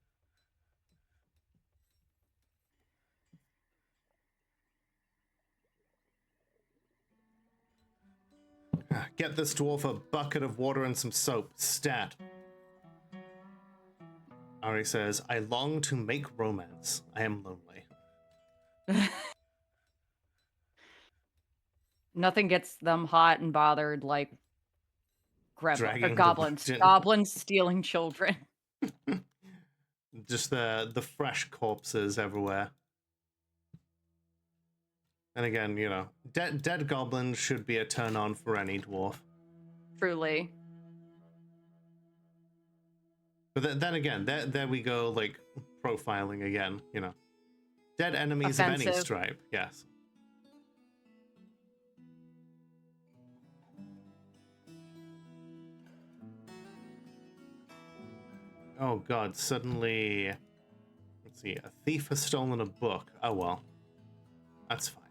Get this dwarf a bucket of water and some soap. Stat. Ari says, I long to make romance. I am lonely. Nothing gets them hot and bothered like goblins. Goblins stealing children. Just the fresh corpses everywhere. And again, dead goblins should be a turn on for any dwarf. Truly. But then again, there we go, like, profiling again, Dead enemies Offensive. Of any stripe, yes. Oh god, suddenly... Let's see, a thief has stolen a book. Oh well, that's fine.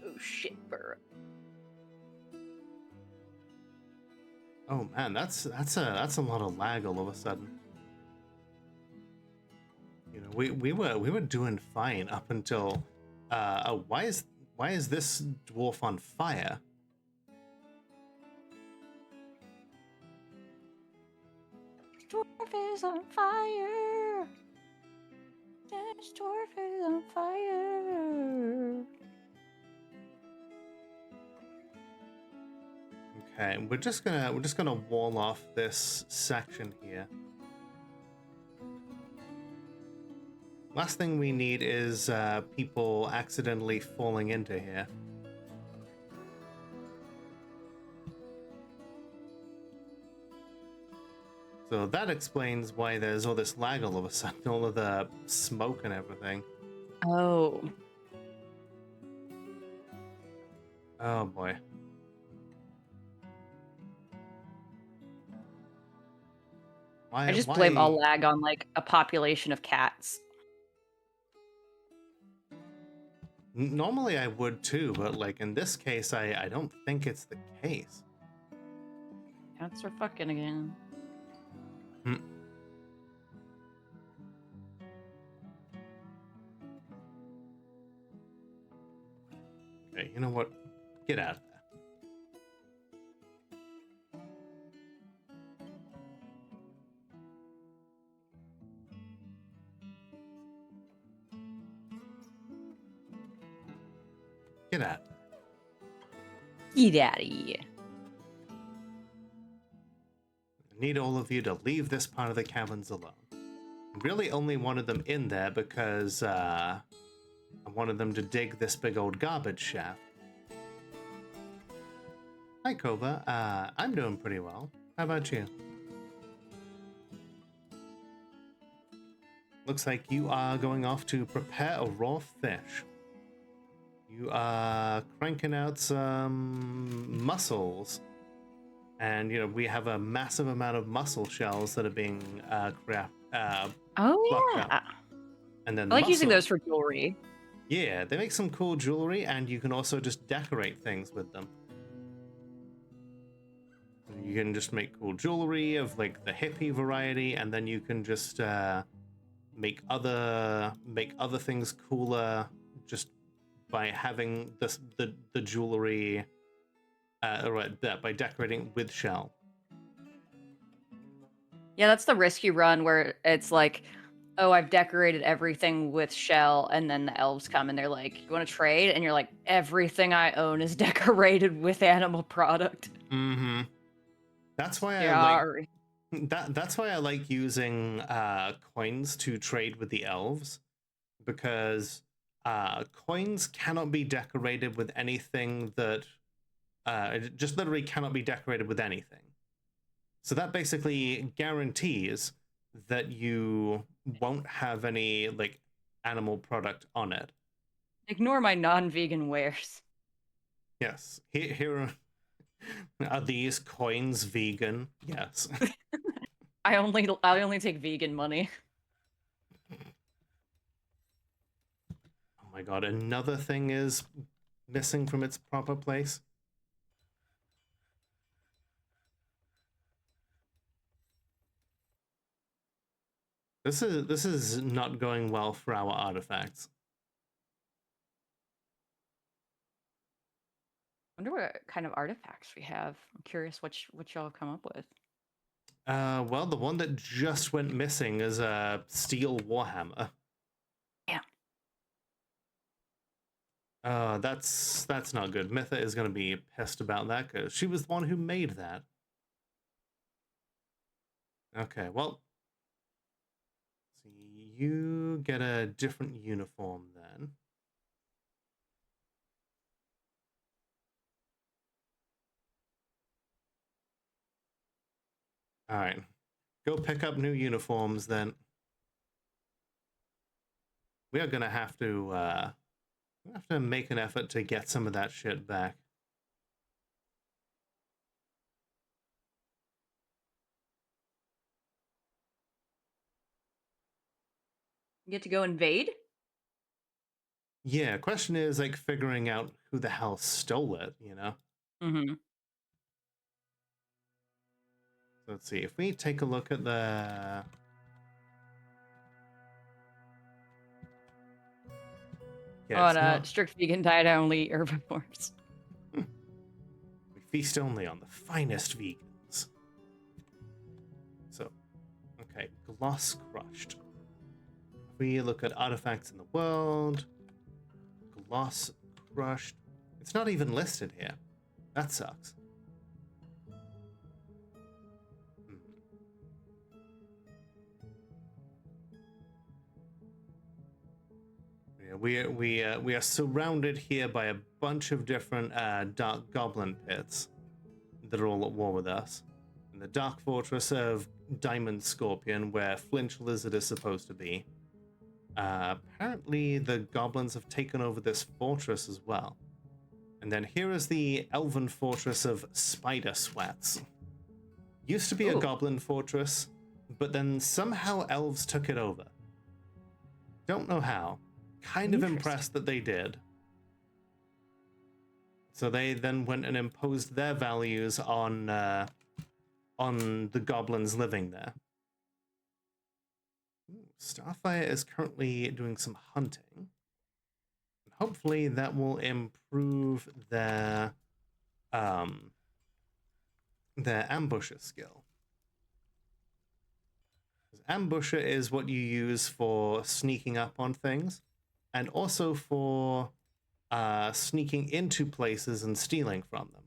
Oh shit, bro. Oh man, that's a lot of lag all of a sudden. You know, we were doing fine up until oh, why is this dwarf on fire? Dwarf is on fire. This dwarf is on fire. Okay, we're just gonna wall off this section here. Last thing we need is people accidentally falling into here. So that explains why there's all this lag all of a sudden, all of the smoke and everything. Oh. Oh boy. I just blame all lag on like a population of cats. Normally I would too, but like in this case, I don't think it's the case. Cats are fucking again. Hmm. Okay, you know what? Get out of there. Get out. Get out of here. I need all of you to leave this part of the caverns alone. I really only wanted them in there because I wanted them to dig this big old garbage shaft. Hi, Kova. I'm doing pretty well. How about you? Looks like you are going off to prepare a raw fish. You are cranking out some mussels. And, you know, we have a massive amount of mussel shells that are being plucked Oh, out. yeah. And then I like using mussel- those for jewelry. Yeah, they make some cool jewelry, and you can also just decorate things with them. You can just make cool jewelry of like the hippie variety, and then you can just make other things cooler just by having the jewelry by decorating with shell. Yeah, that's the risk you run where it's like, oh, I've decorated everything with shell, and then the elves come and they're like, you want to trade? And you're like, everything I own is decorated with animal product. Mm-hmm. That's why Sorry. that's why I like using coins to trade with the elves, because coins cannot be decorated with anything that it just literally cannot be decorated with anything. So that basically guarantees that you won't have any like animal product on it. Ignore my non-vegan wares. Yes. Here are these coins vegan? Yes. I only take vegan money. Oh my god, another thing is missing from its proper place. This is not going well for our artifacts. Wonder what kind of artifacts we have. I'm curious what y'all have come up with. Well, the one that just went missing is a steel warhammer. Yeah. That's not good. Mytha is going to be pissed about that because she was the one who made that. Okay, well, see, you get a different uniform then. All right, go pick up new uniforms then. We are gonna have to make an effort to get some of that shit back. You get to go invade? Yeah, question is like figuring out who the hell stole it, you know? Mm-hmm. So let's see, if we take a look at the... Yeah, On it's a not... strict vegan diet only herbivores. We feast only on the finest vegans. So, okay, gloss crushed. If we look at artifacts in the world, gloss crushed. It's not even listed here. That sucks. Hmm. Yeah, we are surrounded here by a bunch of different dark goblin pits that are all at war with us. In the dark fortress of Diamond Scorpion, where Flinch Lizard is supposed to be. Apparently, the goblins have taken over this fortress as well. And then here is the elven fortress of Spider Sweats. Used to be a Ooh. goblin fortress, but then somehow elves took it over. Don't know how. Kind of Interesting. impressed that they did. So they then went and imposed their values on the goblins living there. Ooh, Starfire is currently doing some hunting. Hopefully that will improve their ambusher skill. Ambusher is what you use for sneaking up on things, and also for sneaking into places and stealing from them.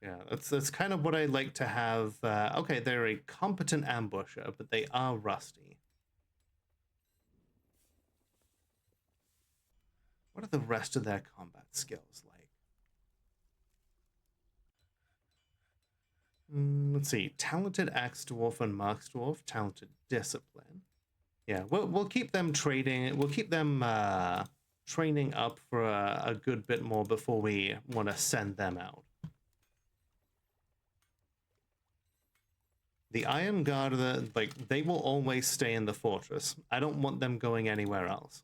Yeah, that's kind of what I like to have. Okay, they're a competent ambusher, but they are rusty. What are the rest of their combat skills like? Let's see. Talented Axe Dwarf and Marks Dwarf. Talented Discipline. Yeah, we'll keep them trading. We'll keep them training up for a good bit more before we want to send them out. The Iron Guard, they will always stay in the fortress. I don't want them going anywhere else.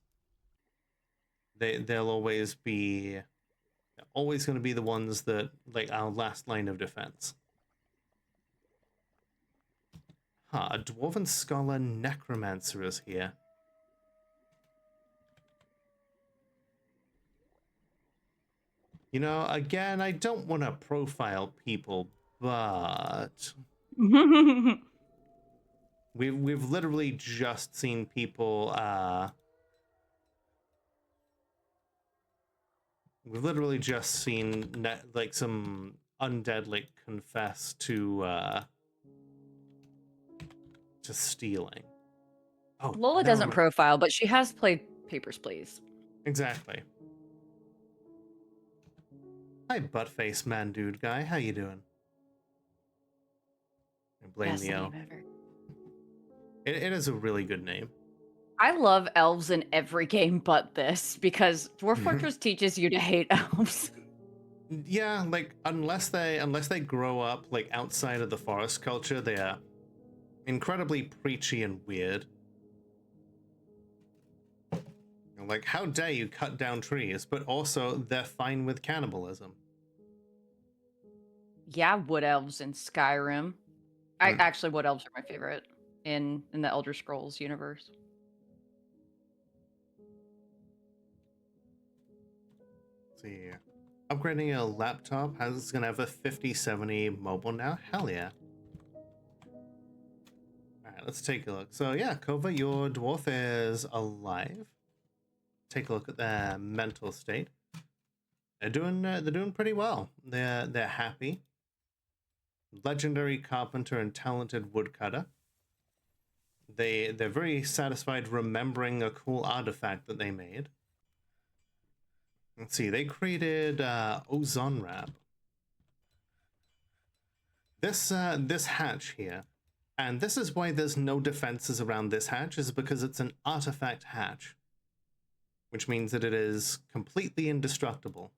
They'll always be going to be the ones that like our last line of defense. Huh, a Dwarven Scholar Necromancer is here. You know, again, I don't want to profile people, but we've literally just seen people we've literally just seen like some undead like confess to stealing. Oh, Lola doesn't profile, but she has played Papers, Please. Exactly. Hi, buttface man dude guy. How you doing? I blame Best Leo. name ever. It is a really good name. I love elves in every game but this, because Dwarf Fortress teaches you to hate elves. Yeah, like unless they grow up like outside of the forest culture, they are incredibly preachy and weird. Like, how dare you cut down trees? But also, they're fine with cannibalism. Yeah, wood elves in Skyrim. Actually, wood elves are my favorite in the Elder Scrolls universe. Let's see. Upgrading a laptop. How's it's gonna have a 5070 mobile now? Hell yeah. Alright, let's take a look. So yeah, Kova, your dwarf is alive. Take a look at their mental state. They're doing pretty well. They're happy. Legendary carpenter and talented woodcutter. They're very satisfied remembering a cool artifact that they made. Let's see, they created ozone wrap. This hatch here, and this is why there's no defenses around this hatch, is because it's an artifact hatch, which means that it is completely indestructible.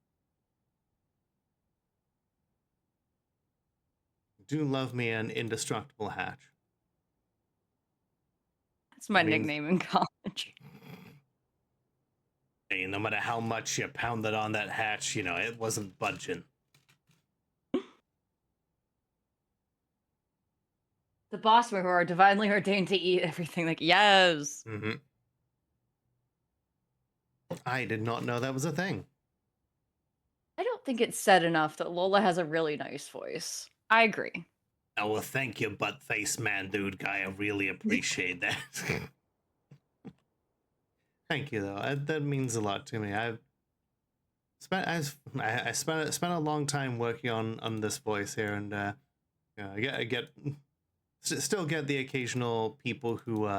Do love me an indestructible hatch. That's my It means- nickname in college. Hey, no matter how much you pounded on that hatch, it wasn't budging. The boss who are divinely ordained to eat everything. Like, yes. Mm-hmm. I did not know that was a thing. I don't think it's said enough that Lola has a really nice voice. I agree. Oh, well, thank you, butt face man, dude guy. I really appreciate that. Thank you, though. That means a lot to me. I spent a long time working on this voice here, and still get the occasional people who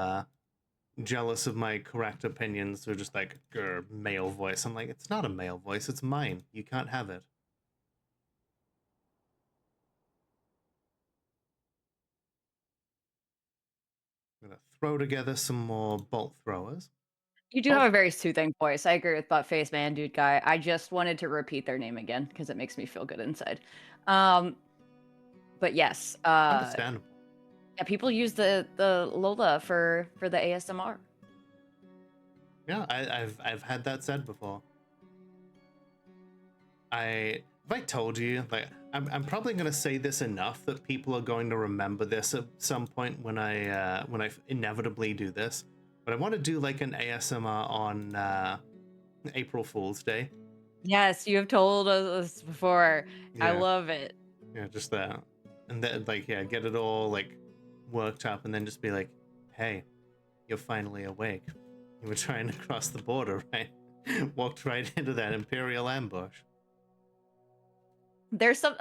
jealous of my correct opinions who are just like, "Grr, male voice." I'm like, it's not a male voice, it's mine. You can't have it. I'm gonna throw together some more bolt throwers. You do have a very soothing voice. I agree with butt face man, dude guy. I just wanted to repeat their name again because it makes me feel good inside. But yes, Understandable. yeah, people use the Lola for the ASMR. Yeah, I've had that said before. Have I told you, like, I'm probably gonna say this enough that people are going to remember this at some point when I inevitably do this. But I want to do like an ASMR on April Fool's Day. Yes, you have told us this before. I Yeah. love it. Yeah, just that, and then like get it all like worked up, and then just be like, "Hey, you're finally awake. You were trying to cross the border, right? Walked right into that Imperial ambush." There's some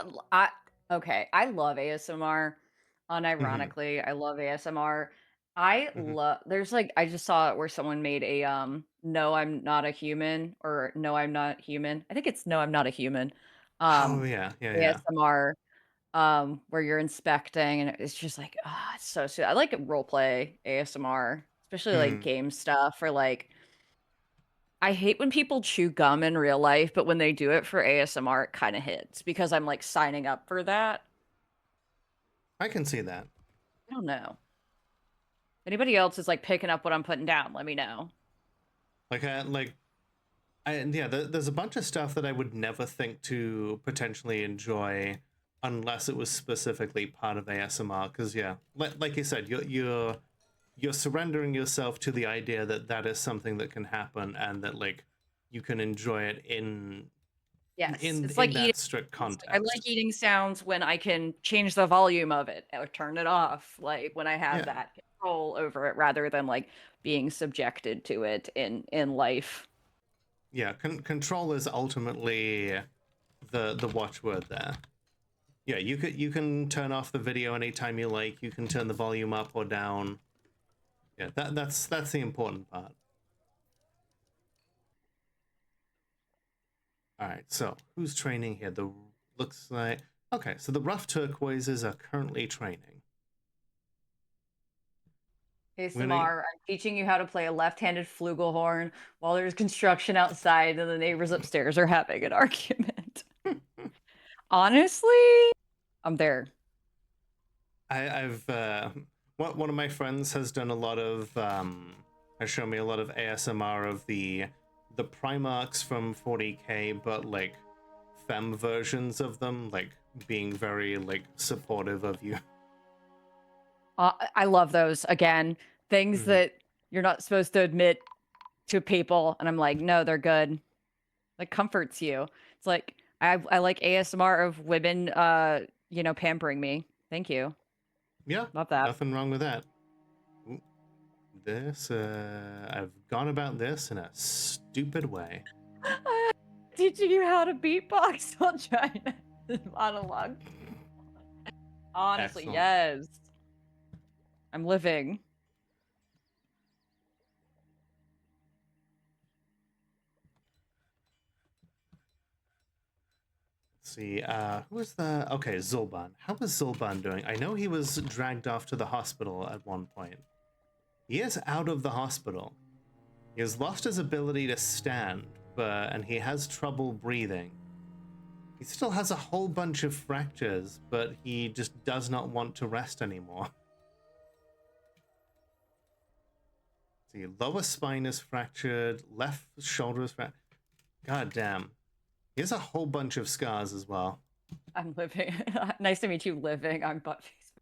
okay, I love ASMR. Unironically, I love ASMR. I Mhm. love there's like I just saw it where someone made a no I'm not a human or no I'm not human. I think it's no I'm not a human. Oh Um yeah. ASMR where you're inspecting and it's just like it's so sweet. I like role play ASMR, especially like Mm. game stuff or like I hate when people chew gum in real life, but when they do it for ASMR, it kind of hits because I'm like signing up for that. I can see that. I don't know. Anybody else is like picking up what I'm putting down? Let me know. There's a bunch of stuff that I would never think to potentially enjoy unless it was specifically part of ASMR. Because yeah, like you said, you're surrendering yourself to the idea that that is something that can happen and that like you can enjoy it in Yes, in it's in like eating. that strict It's like, I context. like eating sounds when I can change the volume of it or turn it off. Like when I have Yeah, that control over it, rather than like being subjected to it in life. yeah. Control is ultimately the watchword there. Yeah, you can turn off the video anytime you like. You can turn the volume up or down. Yeah, that's the important part. All right, so who's training here? The looks like okay. So the rough turquoises are currently training. We're gonna ASMR, I'm teaching you how to play a left-handed flugelhorn while there's construction outside and the neighbors upstairs are having an argument. Honestly, I'm there. I've one of my friends has done a lot of has shown me a lot of ASMR of the Primarchs from 40K, but like femme versions of them, like being very like supportive of you. I love those. Again, things Mhm. that you're not supposed to admit to people, and I'm like, no, they're good. Like comforts you. It's like I like ASMR of women, pampering me. Thank you. Yeah, Love that. nothing wrong with that. Ooh, this I've gone about this in a stupid way. Teaching you how to beatbox while trying to monologue. Honestly, Excellent. yes. I'm living. Let's see, who was the... Okay, Zulban. How was Zulban doing? I know he was dragged off to the hospital at one point. He is out of the hospital. He has lost his ability to stand, and he has trouble breathing. He still has a whole bunch of fractures, but he just does not want to rest anymore. The lower spine is fractured, left shoulder is fractured. God damn. He has a whole bunch of scars as well. I'm living. Nice to meet you, living on butt face.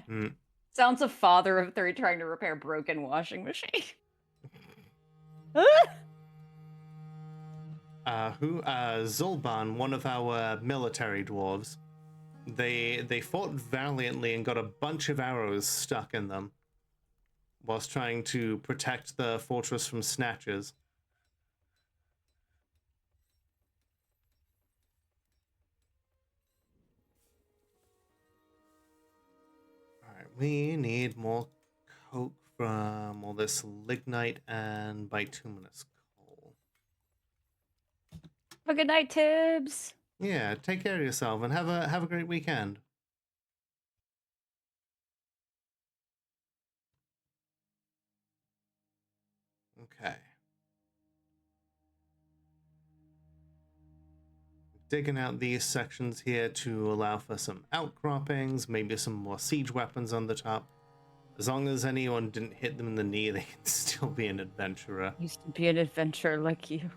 Mm. Sounds a father of three trying to repair broken washing machine. Zulban, one of our military dwarves, they fought valiantly and got a bunch of arrows stuck in them whilst trying to protect the fortress from snatchers. Alright, we need more coke from all this lignite and bituminous coal. Have a good night, Tibbs. Yeah, take care of yourself and have a great weekend. Okay. Digging out these sections here to allow for some outcroppings, maybe some more siege weapons on the top. As long as anyone didn't hit them in the knee, they can still be an adventurer. Used to be an adventurer like you.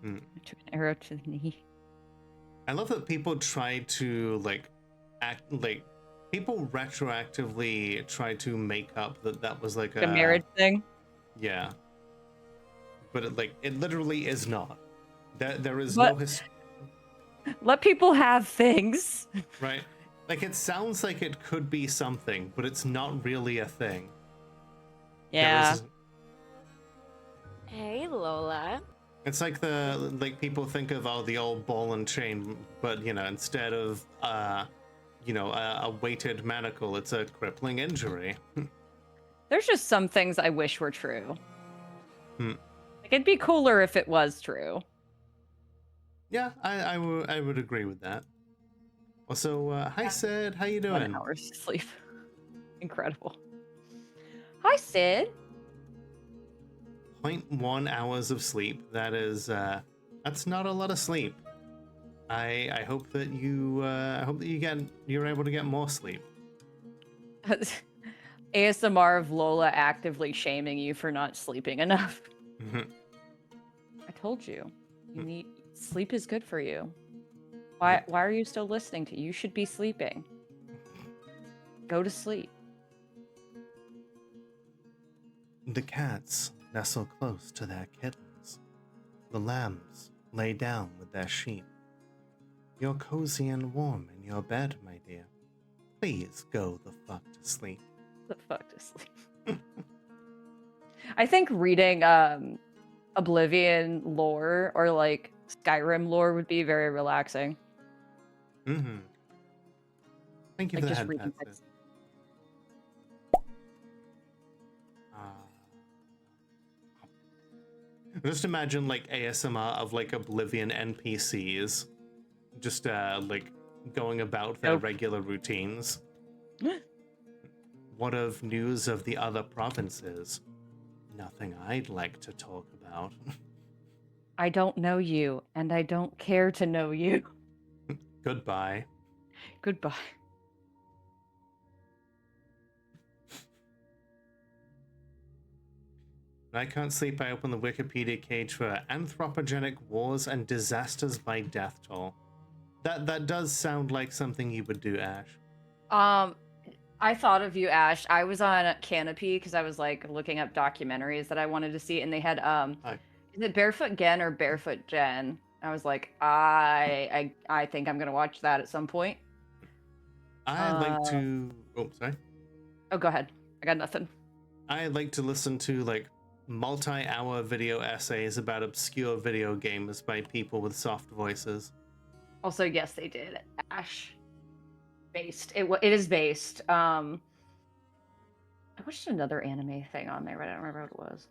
Hmm. I took an arrow to the knee. I love that people try to people retroactively try to make up that was like A marriage thing. Yeah. But it literally is not. There is But- no history. Let people have things. Right? Like, it sounds like it could be something, but it's not really a thing. Yeah. Hey, Lola. It's like people think of the old ball and chain, but instead of a weighted manacle, it's a crippling injury. There's just some things I wish were true. Hmm. Like, it'd be cooler if it was true. Yeah, I would agree with that. Also, hi Sid, how you doing? 1 hour sleep. Incredible. Hi, Sid. 0.1 hours of sleep. That is that's not a lot of sleep. I hope that you're able to get more sleep. ASMR of Lola actively shaming you for not sleeping enough. I told you. Sleep is good for you. Why are you still listening to you? You should be sleeping. Go to sleep. The cats nestle close to their kittens. The lambs lay down with their sheep. You're cozy and warm in your bed, my dear. Please go the fuck to sleep. The fuck to sleep. I think reading Oblivion lore or like Skyrim lore would be very relaxing. Mm-hmm. Thank you Like for the just head reading pat, books. Sid. Just imagine like ASMR of like Oblivion NPCs just like going about their Nope. regular routines. What of news of the other provinces? Nothing I'd like to talk about. I don't know you, and I don't care to know you. Goodbye. Goodbye. When I can't sleep, I open the Wikipedia page for anthropogenic wars and disasters by death toll. That does sound like something you would do, Ash. I thought of you, Ash. I was on Canopy because I was like looking up documentaries that I wanted to see, and they had is it Barefoot Gen or Barefoot Jen? I was like, I think I'm gonna watch that at some point. I'd like to. Oh, sorry. Oh, go ahead. I got nothing. I like to listen to like multi-hour video essays about obscure video games by people with soft voices. Also, yes, they did. Ash based. It is based. I watched another anime thing on there, but I don't remember what it was.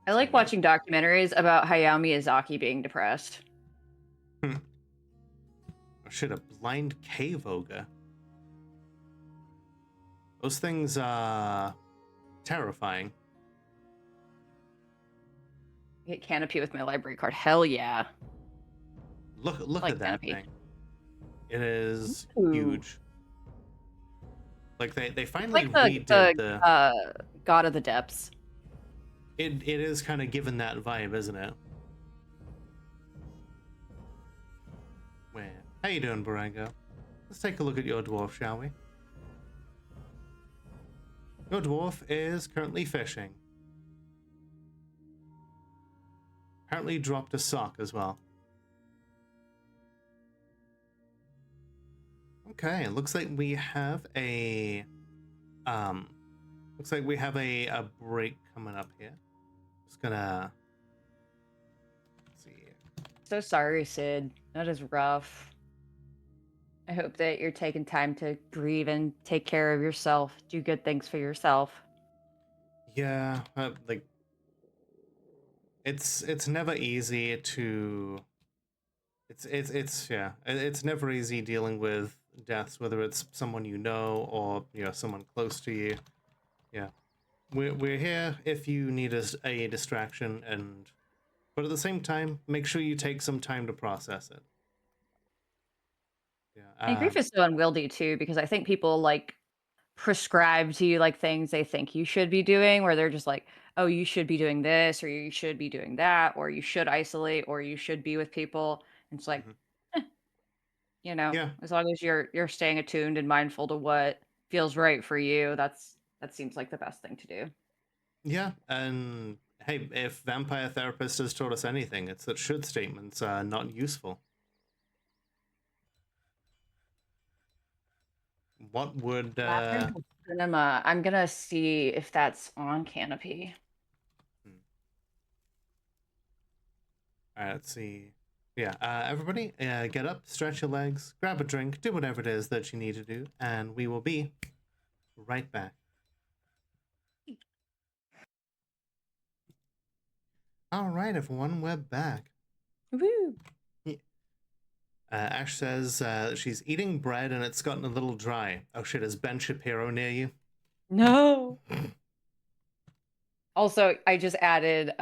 I like watching documentaries about Hayao Miyazaki being depressed. Oh shit, a blind cave ogre. Those things are terrifying. Get Canopy with my library card. Hell yeah. Look Like at that canopy. thing. It is Ooh. huge. Like they It's finally like redid the. God of the Depths. It is kind of given that vibe, isn't it? Where? How you doing, Barango? Let's take a look at your dwarf, shall we? Your dwarf is currently fishing. Apparently dropped a sock as well. Okay, it looks like we have a a break coming up here. Just gonna let's see. So sorry, Sid. That is rough. I hope that you're taking time to grieve and take care of yourself. Do good things for yourself. Yeah, like it's never easy to it's yeah, it's never easy dealing with deaths, whether it's someone you know or someone close to you. Yeah, we're here if you need a distraction, but at the same time, make sure you take some time to process it. And Yeah. grief is so unwieldy too, because I think people like prescribe to you like things they think you should be doing, where they're just like, oh, you should be doing this, or you should be doing that, or you should isolate, or you should be with people. And it's like, Mhm. eh, Yeah, as long as you're staying attuned and mindful to what feels right for you, that seems like the best thing to do. yeah, and hey, if Vampire Therapist has taught us anything, it's that should statements are not useful. What would Labyrinth of Cinema. I'm gonna see if that's on Canopy. All right, let's see. Yeah, everybody, get up, stretch your legs, grab a drink, do whatever it is that you need to do, and we will be right back. All right, everyone, we're back. Woo! Ash says she's eating bread and it's gotten a little dry. Oh shit, is Ben Shapiro near you? No. Also, I just added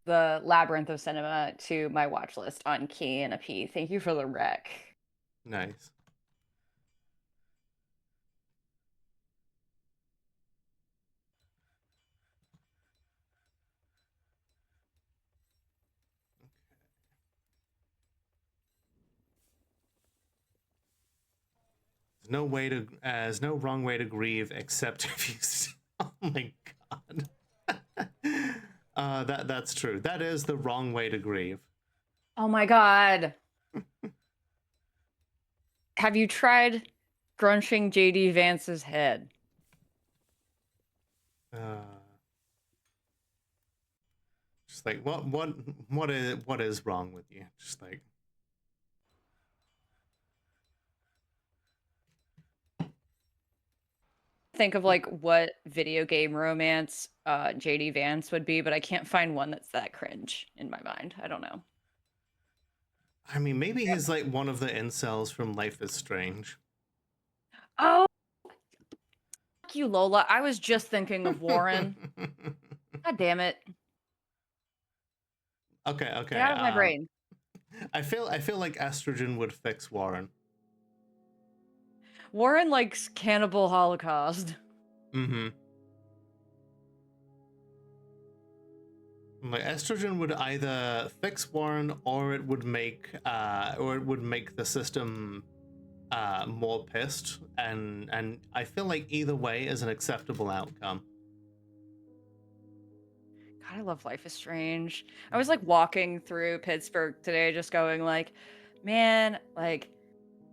the Labyrinth of Cinema to my watch list on Canopy. Thank you for the rec. Nice. There's no wrong way to grieve except if you. Oh my god. That's true. That is the wrong way to grieve. Oh my god. Have you tried grunching JD Vance's head? Just like what is wrong with you? Just like. Think of like what video game romance JD Vance would be, but I can't find one that's that cringe in my mind. I don't know. I mean, maybe he's like one of the incels from Life is Strange. Oh, fuck you, Lola. I was just thinking of Warren. God damn it. Okay. Get out of my brain. I feel like estrogen would fix Warren. Warren likes Cannibal Holocaust. Mm-hmm. Like estrogen would either fix Warren or it would make the system more pissed, and I feel like either way is an acceptable outcome. God, I love Life is Strange. I was like walking through Pittsburgh today just going like, man, like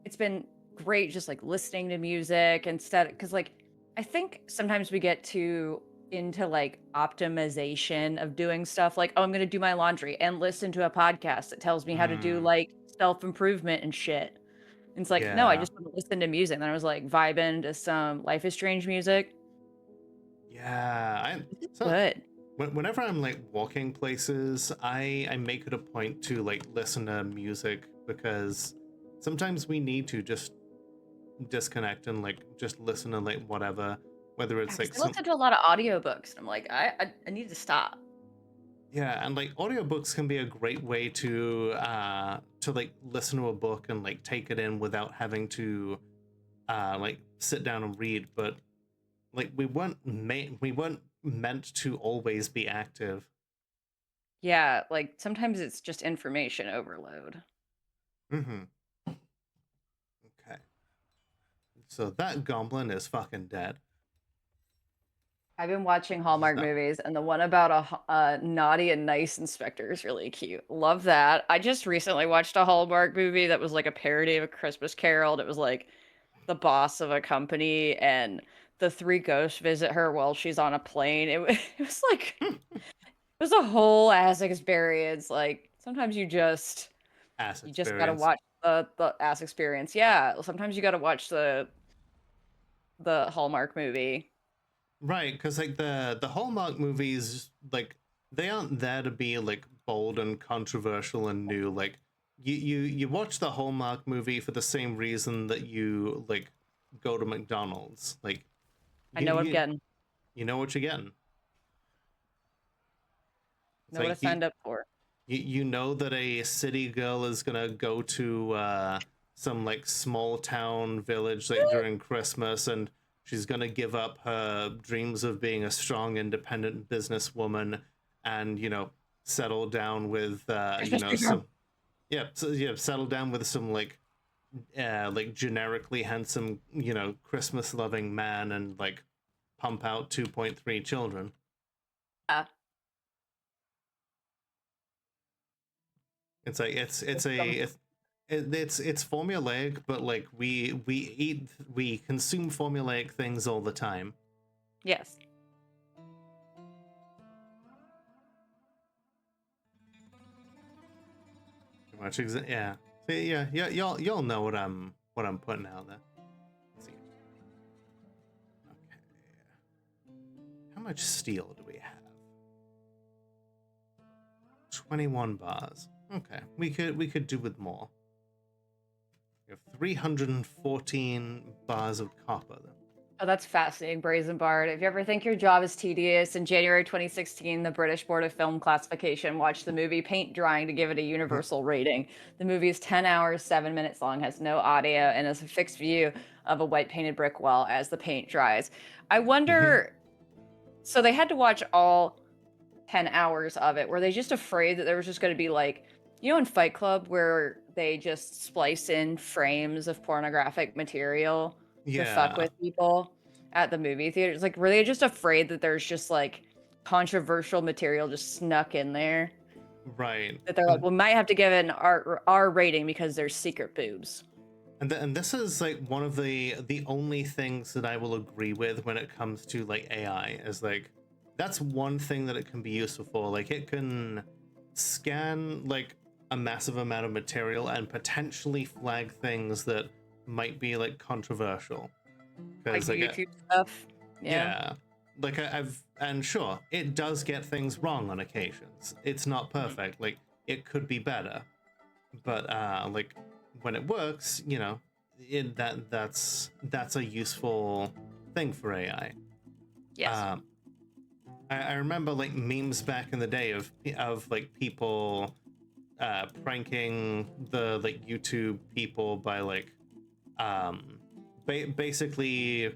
it's been great just like listening to music instead, because like I think sometimes we get too into like optimization of doing stuff like, oh, I'm gonna do my laundry and listen to a podcast that tells me how to do like self-improvement and shit. And it's like, no, I Yeah. just want to listen to music. And then I was like vibing to some Life is Strange music. Yeah, Good. whenever I'm like walking places, I make it a point to like listen to music, because sometimes we need to just disconnect and like just listen to like whatever, whether it's like I listen to a lot of audiobooks and I'm like, I need to stop. Yeah, and like audiobooks can be a great way to like listen to a book and like take it in without having to like sit down and read, but like we weren't meant to always be active. Yeah, like sometimes it's just information overload. Mm-hmm. Okay. So that goblin is fucking dead. I've been watching What is Hallmark that? movies, and the one about a naughty and nice inspector is really cute. Love that. I just recently watched a Hallmark movie that was like a parody of A Christmas Carol. It was like the boss of a company, and the three ghosts visit her while she's on a plane. It was like it was a whole ass experience. Like sometimes Ass you just gotta experience. watch the ass experience. Yeah, sometimes you gotta watch the Hallmark movie. Right, because like the Hallmark movies, like they aren't there to be like bold and controversial and new. Like you watch the Hallmark movie for the same reason that you like go to McDonald's. Like I you know what I'm you getting. you know what you're getting. It's Know what I like signed up for. you know that a city girl is gonna go to some like small town village like during Christmas, and she's gonna give up her dreams of being a strong, independent businesswoman, and settle down with Christmas tree farm. some settle down with some like generically handsome Christmas loving man, and like pump out 2.3 children. Yeah. It's like it's formulaic, but like we consume formulaic things all the time. Yes. Pretty much, yeah. See, yeah, y'all know what I'm putting out there. Let's see. Okay. How much steel do we have? 21 bars. Okay, we could do with more. We have 314 bars of copper then. Oh, that's fascinating, Brazen Bard. If you ever think your job is tedious, in January 2016, the British Board of Film Classification watched the movie Paint Drying to give it a universal rating. The movie is 10 hours, 7 minutes long, has no audio, and is a fixed view of a white painted brick wall as the paint dries. I wonder, so they had to watch all 10 hours of it. Were they just afraid that there was just going to be like, in Fight Club where they just splice in frames of pornographic material to fuck Yeah, with people at the movie theaters? Like, were they just afraid that there's just like controversial material just snuck in there? right. That they're like, we might have to give it an R rating because there's secret boobs. And this is like one of the only things that I will agree with when it comes to like AI is like that's one thing that it can be useful for. Like it can scan like a massive amount of material and potentially flag things that might be like controversial. Like Because the YouTube stuff. Yeah. yeah, like I've and sure it does get things wrong on occasions. It's not Mhm. perfect. Like it could be better, but like when it works, that's a useful thing for AI. Yes. Um, I remember like memes back in the day of like people pranking the like YouTube people by like basically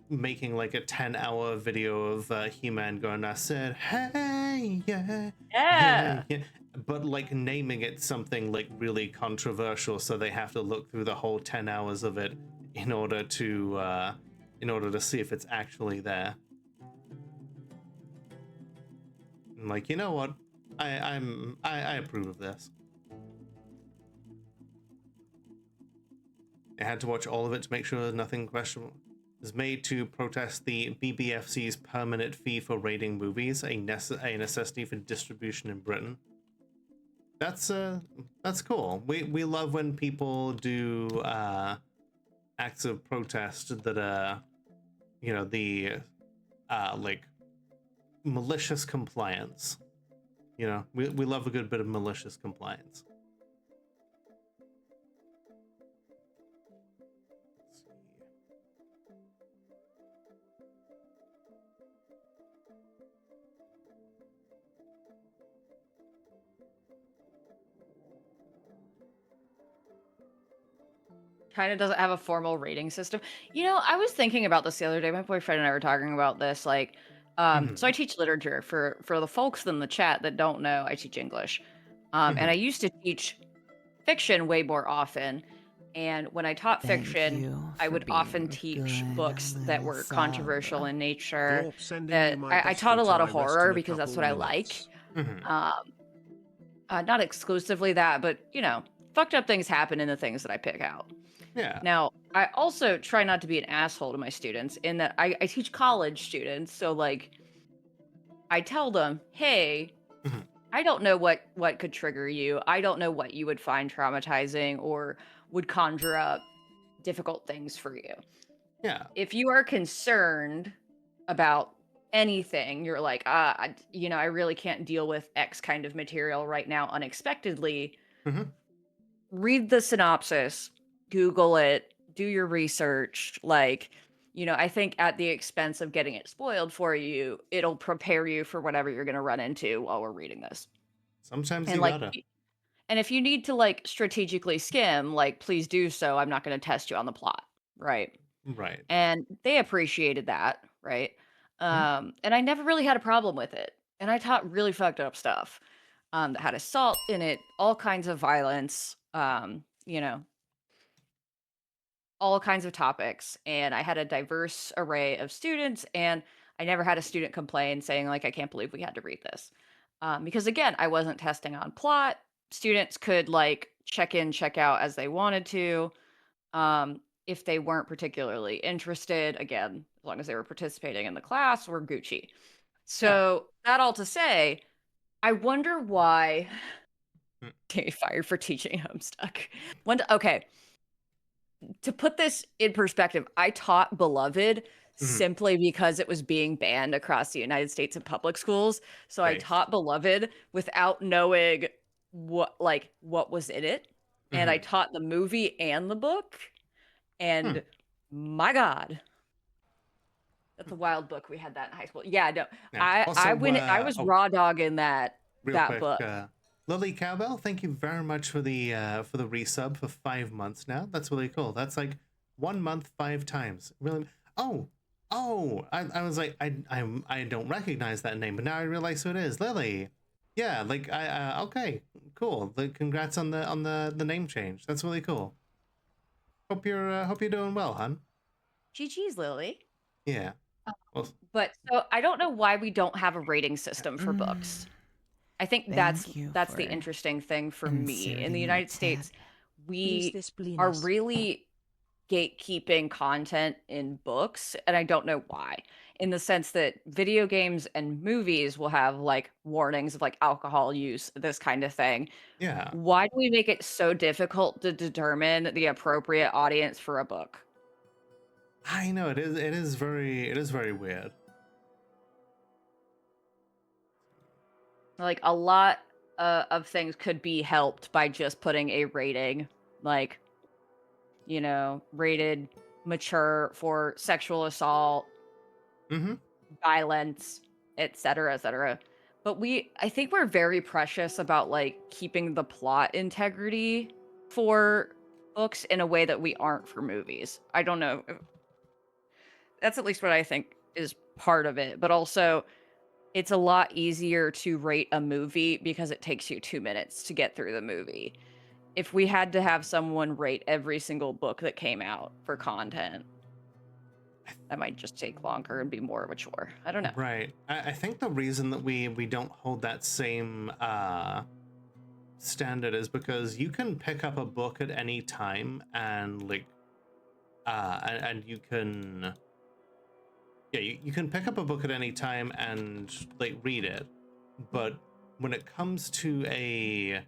making like a 10-hour video of He-Man going, I said, hey, yeah, yeah, Yeah. yeah. But like naming it something like really controversial, so they have to look through the whole 10 hours of it in order to see if it's actually there. I'm like, you know what? I approve of this. I had to watch all of it to make sure nothing questionable is made to protest the BBFC's permanent fee for rating movies, a necessity for distribution in Britain. That's cool. We love when people do acts of protest that are the like malicious compliance. We love a good bit of malicious compliance. kind of doesn't have a formal rating system. I was thinking about this the other day. My boyfriend and I were talking about this. Like, so I teach literature for the folks in the chat that don't know. I teach English, and I used to teach fiction way more often. And when I taught Thank fiction, you I for would being often a teach good books that little were sub. controversial in nature. Dwarf sending you That my I best taught a lot of until I rest horror in a because that's couple what I like. minutes. Um, not exclusively that, but fucked up things happen in the things that I pick out. Yeah. Now, I also try not to be an asshole to my students in that I teach college students. So, like, I tell them, hey, Mhm. I don't know what could trigger you. I don't know what you would find traumatizing or would conjure up difficult things for you. Yeah. If you are concerned about anything, you're like, I really can't deal with X kind of material right now unexpectedly. Mhm. Read the synopsis, Google it, do your research. Like, I think at the expense of getting it spoiled for you, it'll prepare you for whatever you're going to run into while we're reading this. Sometimes And you like, gotta. and if you need to like strategically skim, like, please do so. I'm not going to test you on the plot. Right. Right. And they appreciated that. Right. Mhm. And I never really had a problem with it. And I taught really fucked up stuff that had assault in it, all kinds of violence, all kinds of topics. And I had a diverse array of students, and I never had a student complain saying, like, I can't believe we had to read this. Because again, I wasn't testing on plot. Students could like check in, check out as they wanted to. If they weren't particularly interested, again, as long as they were participating in the class, we're Gucci. So that all to say, I wonder why Mm. get fired for teaching Homestuck. Okay, to put this in perspective, I taught Beloved Mhm. simply because it was being banned across the United States in public schools. So I Right. taught Beloved without knowing what was in it. And I Mhm. taught the movie and the book. Hmm. And my God, that's a wild book. We had that in high school. Yeah, no. Yeah. I Also, went I was raw dog in that real that quick, book. Lily Cowbell, thank you very much for the resub for 5 months now. That's really cool. That's like 1 month 5 times. Really? Oh! I was like, I don't recognize that name, but now I realize who it is. Lily. Yeah, like okay, cool. Like, congrats on the name change. That's really cool. Hope you're doing well, hon. GG's, Lily. Yeah. Well, But so I don't know why we don't have a rating system for books. I think that's Thank you the for interesting thing for me. In the inserting your United tip. States, Is we this Blinus? are really gatekeeping content in books, and I don't know why. In the sense that video games and movies will have like warnings of like alcohol use, this kind of thing. yeah. Why do we make it so difficult to determine the appropriate audience for a book? I know it is very weird. Like a lot of things could be helped by just putting a rating, like, rated mature for sexual assault, Mhm. violence, etc., etc. But I think we're very precious about like keeping the plot integrity for books in a way that we aren't for movies. I don't know. That's at least what I think is part of it. But also, it's a lot easier to rate a movie because it takes you 2 minutes to get through the movie. If we had to have someone rate every single book that came out for content, that might just take longer and be more of a chore. I don't know. Right. I think the reason that we don't hold that same standard is because you can pick up a book at any time and like and you can you can pick up a book at any time and like read it, but when it comes to a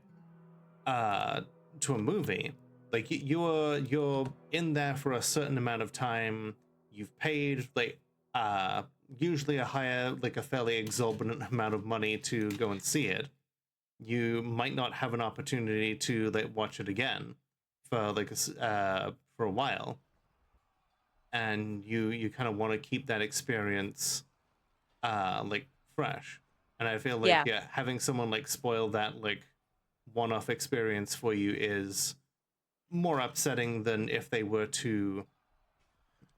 movie, like you're in there for a certain amount of time. You've paid like usually a fairly exorbitant amount of money to go and see it. You might not have an opportunity to like watch it again for for a while, and you kind of want to keep that experience like fresh. And I feel like Yeah. having someone like spoil that like one-off experience for you more upsetting than if they were to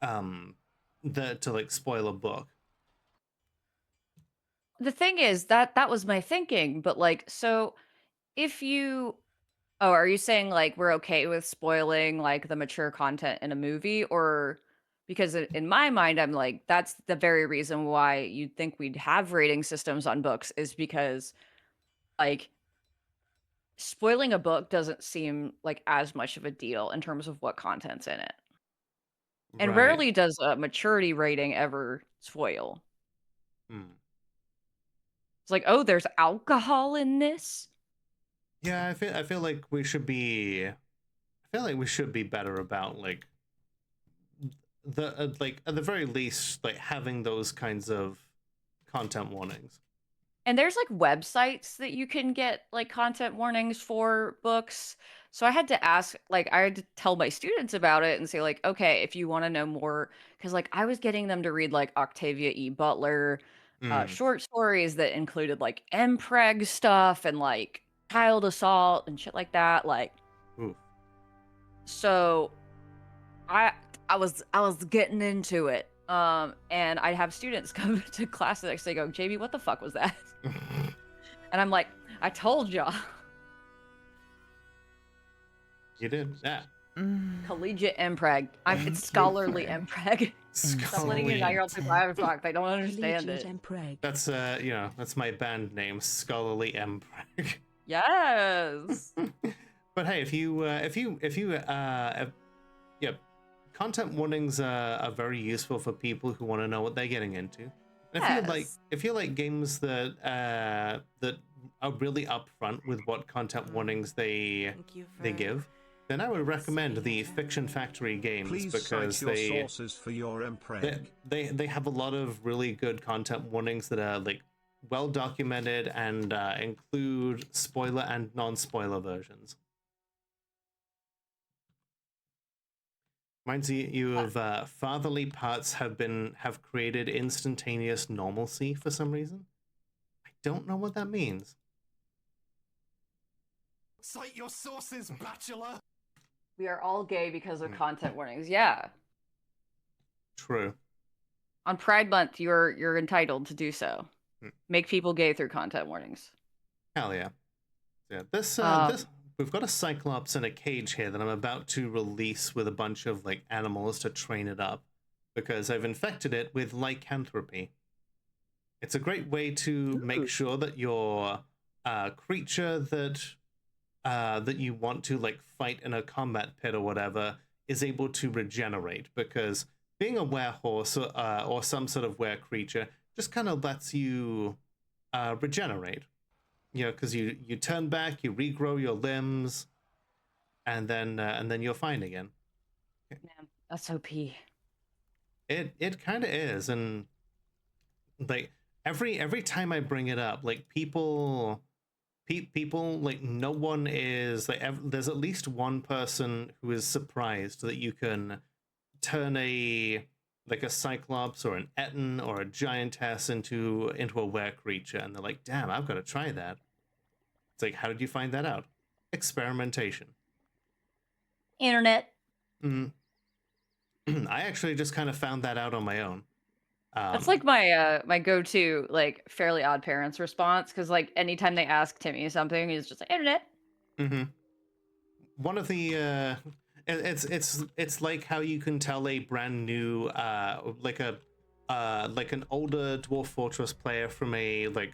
like spoil a book. The thing is that was my thinking, but like, so if you, oh, are you saying like we're okay with spoiling like the mature content in a movie, or because in my mind I'm like that's the very reason why you'd think we'd have rating systems on books is because like spoiling a book doesn't seem like as much of a deal in terms of what content's in it. And Right. rarely does a maturity rating ever spoil. Hmm. It's like, oh, there's alcohol in this. Yeah, I feel like we should be. I feel like we should be better about like the like at the very least like having those kinds of content warnings. And there's like websites that you can get like content warnings for books. So I had to ask, like, I had to tell my students about it and say, like, okay, if you want to know more, because like I was getting them to read like Octavia E. Butler Mm. short stories that included like MPreg stuff and like child assault and shit like that. Like, Oof. so I I was getting into it. And I'd have students come to class the next day go, JB, what the fuck was that? And I'm like, I told y'all. You did, yeah. Collegiate MPreg. It's scholarly MPreg. Stop letting your 9-year-olds say private fuck. They don't understand it. That's you know, that's my band name, Scholarly Empreg. Yes. But hey, if you yeah, content warnings are very useful for people who want to know what they're getting into. And if you like games that that are really upfront with what content warnings they give, then I would recommend the Fiction Factory games. Please because cite your sources for your MPreg. they have a lot of really good content warnings that are like well documented and include spoiler and non-spoiler versions. Reminds you of fatherly parts have created instantaneous normalcy for some reason. I don't know what that means. Cite your sources, bachelor. We are all gay because of content warnings. Yeah. True. On Pride Month, you're entitled to do so. Make people gay through content warnings. Hell yeah. Yeah. This we've got a cyclops in a cage here that I'm about to release with a bunch of like animals to train it up because I've infected it with lycanthropy. It's a great way to make sure that your creature that you want to like fight in a combat pit or whatever is able to regenerate, because being a werehorse or some sort of were creature just kind of lets you regenerate. You know, because you turn back, you regrow your limbs, and then you're fine again. Man, that's OP. It kind of is, and like every time I bring it up, like people like no one is like there's at least one person who is surprised that you can turn a cyclops or an etin or a giantess into a were creature, and they're like, damn, I've got to try that. It's like, how did you find that out? Experimentation. Internet. I actually just kind of found that out on my own. That's like my my go-to like Fairly Odd Parents response, because like anytime they ask Timmy something, he's just like internet. One of the it's like how you can tell a brand new like an older Dwarf Fortress player from a like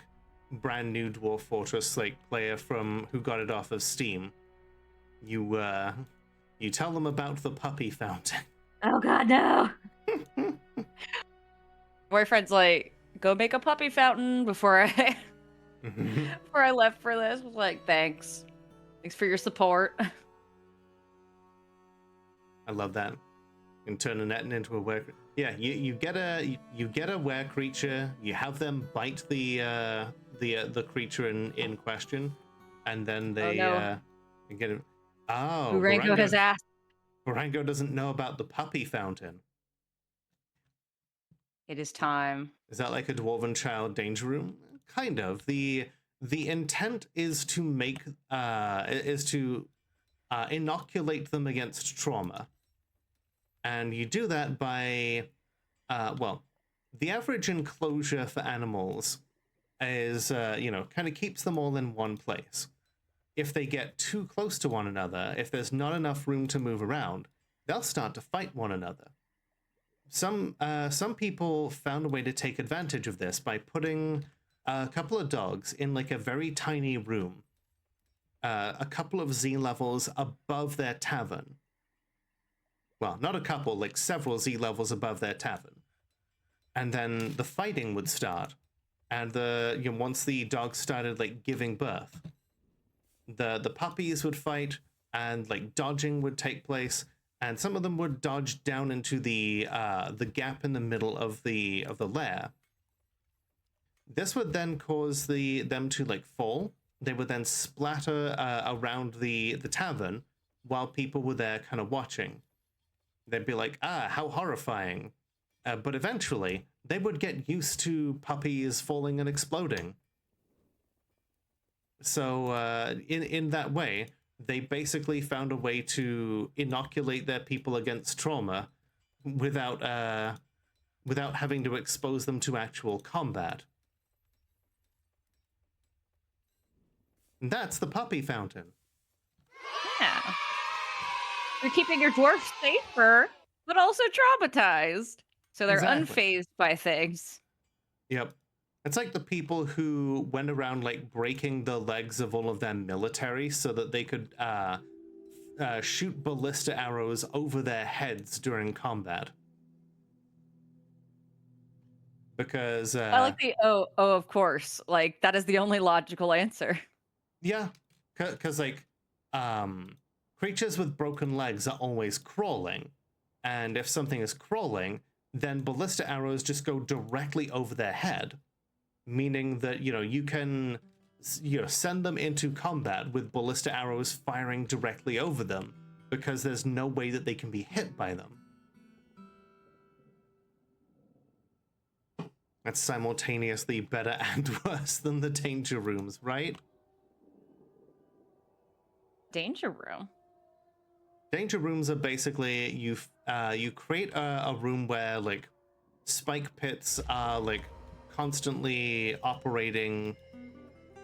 brand new Dwarf Fortress like player from who got it off of Steam. You tell them about the puppy fountain. Oh god, no. Boyfriend's like, go make a puppy fountain before I before I left for this. I was like, thanks for your support. I love that. You can turn a etin into a were. Yeah, you get a were creature. You have them bite the creature in question, and then they get it. Oh, Barango has asked. Barango doesn't know about the puppy fountain. It is time. Is that like a dwarven child danger room? Kind of. The intent is to make inoculate them against trauma. And you do that by, well, the average enclosure for animals is, kind of keeps them all in one place. If they get too close to one another, if there's not enough room to move around, they'll start to fight one another. Some people found a way to take advantage of this by putting a couple of dogs in like a very tiny room, a couple of Z levels above their tavern. Well, not a couple, like several Z levels above their tavern. And then the fighting would start. And once the dogs started like giving birth, the puppies would fight, and like dodging would take place, and some of them would dodge down into the gap in the middle of the lair. This would then cause them to like fall. They would then splatter around the tavern while people were there kind of watching. They'd be like, how horrifying. But eventually, they would get used to puppies falling and exploding. So in that way, they basically found a way to inoculate their people against trauma without having to expose them to actual combat. And that's the puppy fountain. Yeah. You're keeping your dwarf safer, but also traumatized. So they're Exactly. unfazed by things. Yep. It's like the people who went around like breaking the legs of all of their military so that they could shoot ballista arrows over their heads during combat. Because I like the of course. Like that is the only logical answer. yeah, because like creatures with broken legs are always crawling, and if something is crawling, then ballista arrows just go directly over their head, meaning that you can send them into combat with ballista arrows firing directly over them because there's no way that they can be hit by them. That's simultaneously better and worse than the danger rooms, right? Danger room. Danger rooms are basically you create a room where like spike pits are like constantly operating,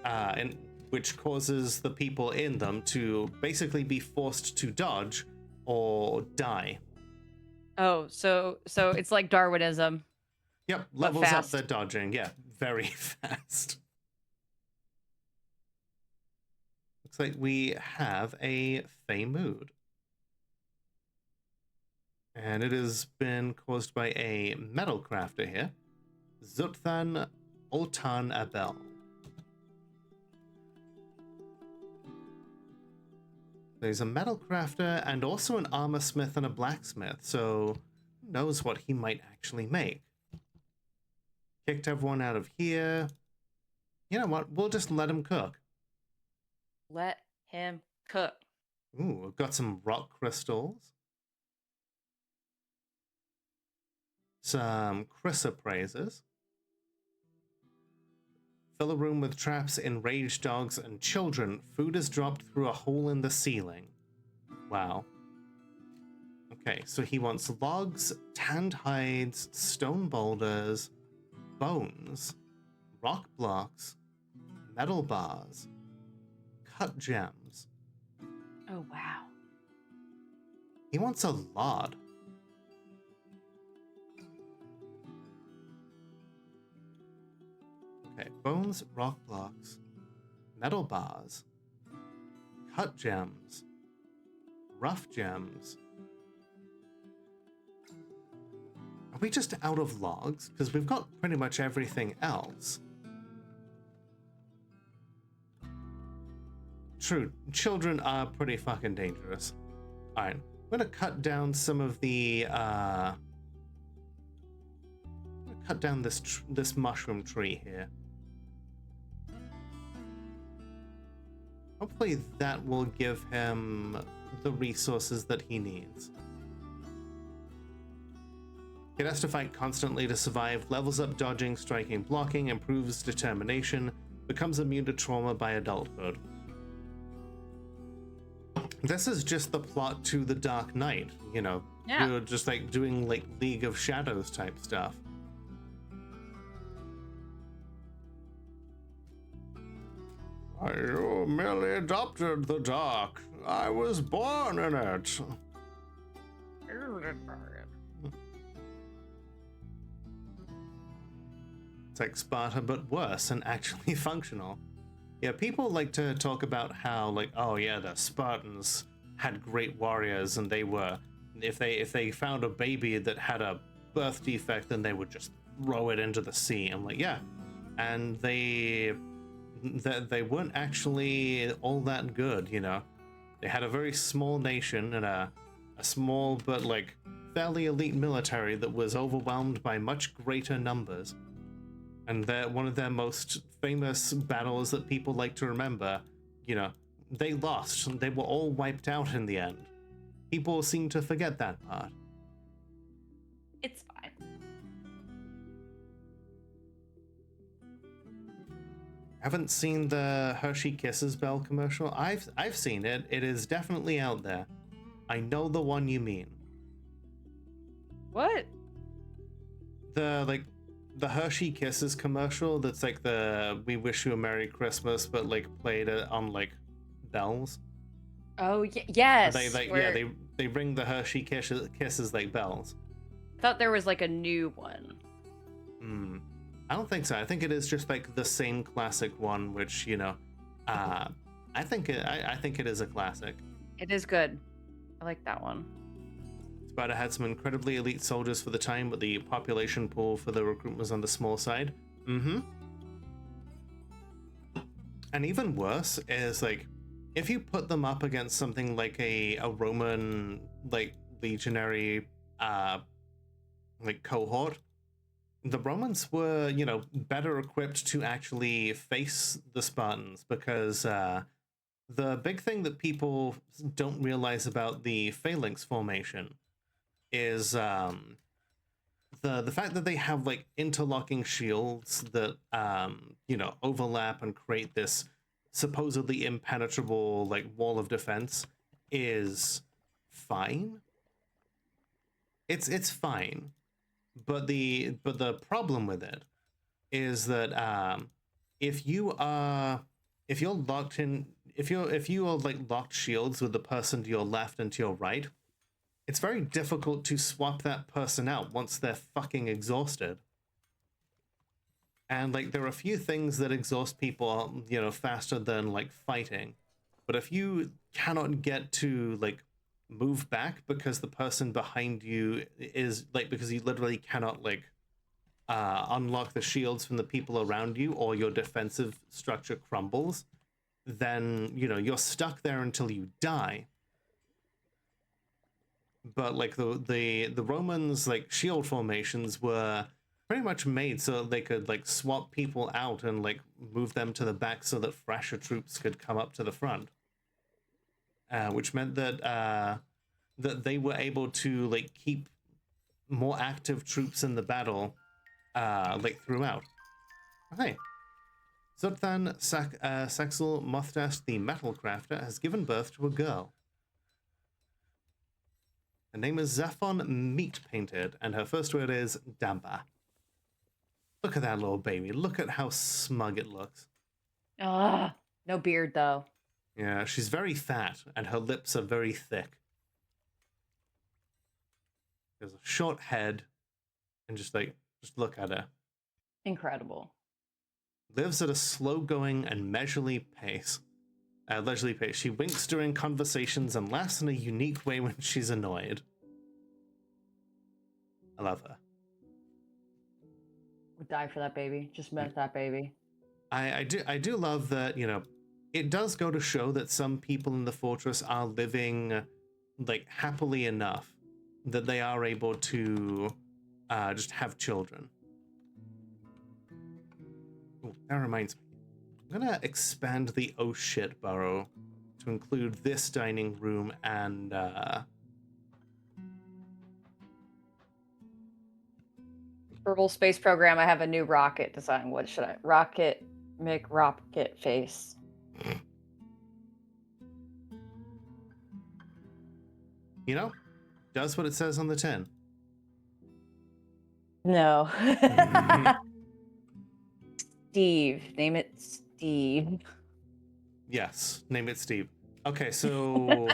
and which causes the people in them to basically be forced to dodge or die. Oh, so it's like Darwinism. Yep, levels up fast. their dodging. Yeah, very fast. Looks like we have a Fey mood. And it has been caused by a metal crafter here, Zuthan Oltan Abel. There's a metal crafter and also an armor smith and a blacksmith, so who knows what he might actually make. Kicked everyone out of here. You know what? We'll just let him cook. Let him cook. Ooh, we've got some rock crystals. Some chrysoprases. Fill a room with traps, enraged dogs, and children. Food is dropped through a hole in the ceiling. Wow. Okay, so he wants logs, tanned hides, stone boulders, bones, rock blocks, metal bars, cut gems. Oh, wow. He wants a lot. Okay, bones, rock blocks, metal bars, cut gems, rough gems. Are we just out of logs? Because we've got pretty much everything else. True, children are pretty fucking dangerous. Alright, I'm gonna cut down some of the, cut down this mushroom tree here. Hopefully that will give him the resources that he needs. It has to fight constantly to survive, levels up dodging, striking, blocking, improves determination, becomes immune to trauma by adulthood. This is just the plot to The Dark Knight, you know. Yeah. You're just like doing like League of Shadows type stuff. You merely adopted the dark. I was born in it. It's like Sparta, but worse and actually functional. Yeah, people like to talk about how, like, oh yeah, the Spartans had great warriors, and they were, if they found a baby that had a birth defect, then they would just throw it into the sea. I'm like, yeah, and they weren't actually all that good, you know. They had a very small nation and a small but like fairly elite military that was overwhelmed by much greater numbers. And one of their most famous battles that people like to remember, you know, they lost. They were all wiped out in the end. People seem to forget that part. It's fine. Haven't seen the Hershey Kisses Bell commercial? I've seen it. It is definitely out there. I know the one you mean. What? The Hershey Kisses commercial that's like the "We Wish You a Merry Christmas" but like played on like bells. Oh yes. They ring the Hershey Kisses like bells. I thought there was like a new one. I don't think so. I think it is just like the same classic one, which, you know, I think it is a classic. It is good. I like that one. Sparta had some incredibly elite soldiers for the time, but the population pool for the recruitment was on the small side. And even worse is, like, if you put them up against something like a Roman, like, legionary, like, cohort, the Romans were, you know, better equipped to actually face the Spartans, because the big thing that people don't realize about the phalanx formation is the fact that they have like interlocking shields that you know, overlap and create this supposedly impenetrable like wall of defense is fine. It's fine, but the problem with it is that if you are locked in, if you are like locked shields with the person to your left and to your right, it's very difficult to swap that person out once they're fucking exhausted. And like, there are a few things that exhaust people, you know, faster than like fighting. But if you cannot get to like move back because the person behind you is like, because you literally cannot like unlock the shields from the people around you, or your defensive structure crumbles, then, you know, you're stuck there until you die. But like the Romans, like, shield formations were pretty much made so they could like swap people out and like move them to the back so that fresher troops could come up to the front, which meant that that they were able to like keep more active troops in the battle like throughout. Hey, Zuthan Saxel Mothdast, the metal crafter, has given birth to a girl. Her name is Zephon Meat Painted, and her first word is Damba. Look at that little baby. Look at how smug it looks. Ah, no beard though. Yeah, she's very fat, and her lips are very thick. There's a short head, and just look at her. Incredible. Lives at a slow-going and leisurely pace. She winks during conversations and laughs in a unique way when she's annoyed. I love her. Would die for that baby. Just met that baby. I do love that, you know, it does go to show that some people in the fortress are living like happily enough that they are able to just have children. Ooh, that reminds me. I'm gonna expand the oh shit burrow to include this dining room and Herbal space program. I have a new rocket design. What should I? Rocket, make rocket face. You know, does what it says on the tin. No. Steve. Name it Steve. Yes, name it Steve. Okay, so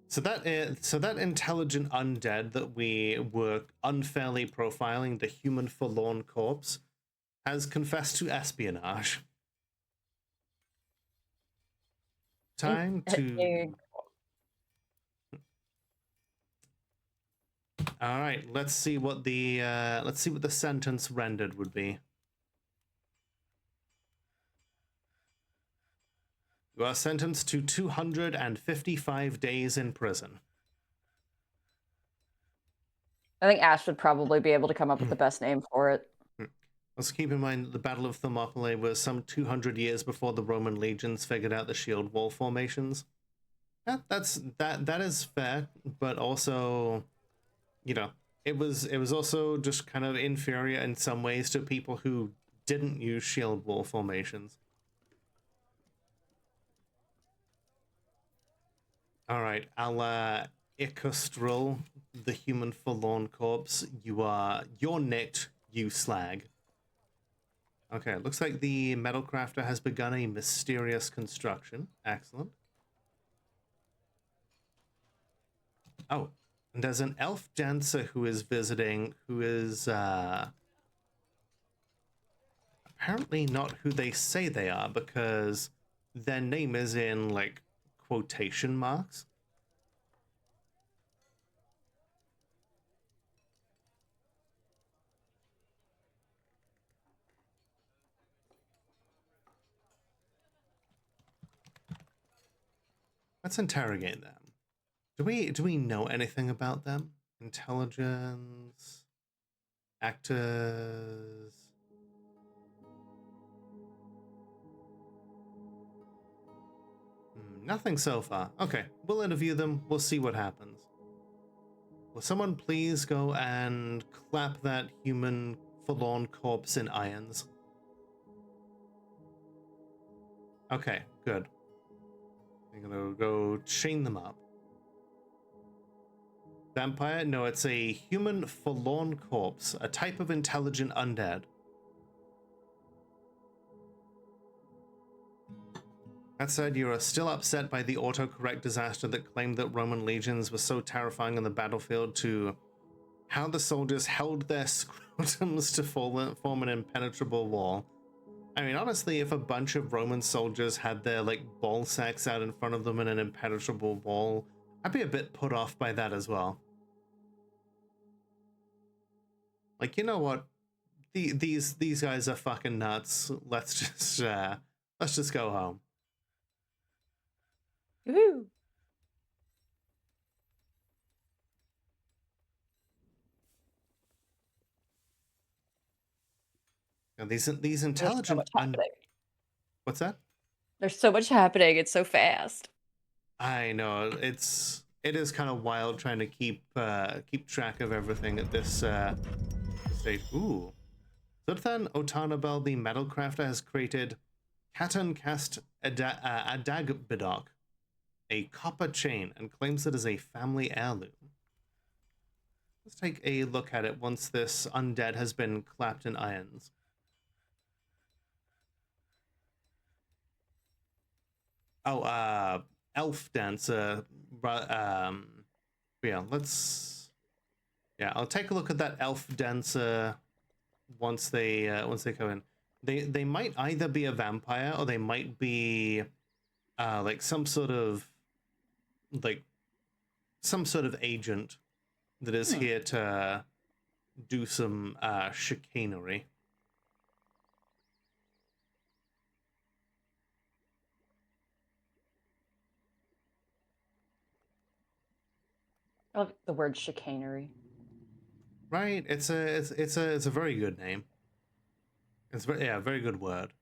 so that intelligent undead that we were unfairly profiling, the human forlorn corpse, has confessed to espionage. Time to. All right, let's see what the sentence rendered would be. You are sentenced to 255 days in prison. I think Ash would probably be able to come up with the best name for it. Let's keep in mind that the Battle of Thermopylae was some 200 years before the Roman legions figured out the shield wall formations. Yeah, that is fair, but also, you know, it was also just kind of inferior in some ways to people who didn't use shield wall formations. All right, I'll Icostrel, the human forlorn corpse. You're nicked, you slag. Okay, looks like the metal crafter has begun a mysterious construction. Excellent. Oh, and there's an elf dancer who is visiting, who is apparently not who they say they are, because their name is in, like, quotation marks. Let's interrogate them. Do we know anything about them? Intelligence, actors. Nothing so far. Okay, we'll interview them. We'll see what happens. Will someone please go and clap that human forlorn corpse in irons? Okay, good. I'm gonna go chain them up. Vampire? No, it's a human forlorn corpse, a type of intelligent undead. That said, you are still upset by the autocorrect disaster that claimed that Roman legions were so terrifying on the battlefield to how the soldiers held their scrotums to form an impenetrable wall. I mean, honestly, if a bunch of Roman soldiers had their, like, ball sacks out in front of them in an impenetrable wall, I'd be a bit put off by that as well. Like, you know what? These guys are fucking nuts. Let's just go home. Woohoo! Now, these intelligent There's so much happening. What's that? There's so much happening. It's so fast. I know it is kind of wild trying to keep track of everything at this stage. Ooh, Zuthan Otanabel, the metal crafter, has created Katan Cast Adagbidok, a copper chain, and claims it is a family heirloom. Let's take a look at it once this undead has been clapped in irons. Oh, elf dancer. Yeah, I'll take a look at that elf dancer once they come in. They might either be a vampire or they might be like some sort of agent that is here to do some chicanery. I love the word chicanery. Right? It's a very good name. It's a very good word.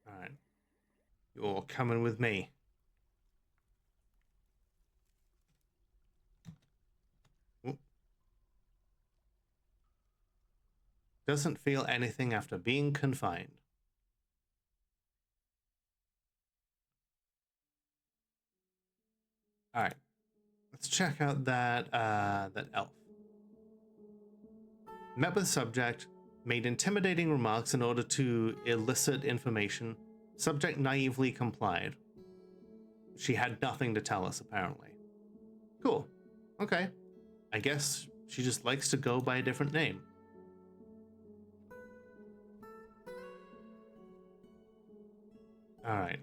All right, you're coming with me. Oop. Doesn't feel anything after being confined. All right, let's check out that elf. Met with subject, made intimidating remarks in order to elicit information. Subject naively complied. She had nothing to tell us, apparently. Cool. Okay. I guess she just likes to go by a different name. All right.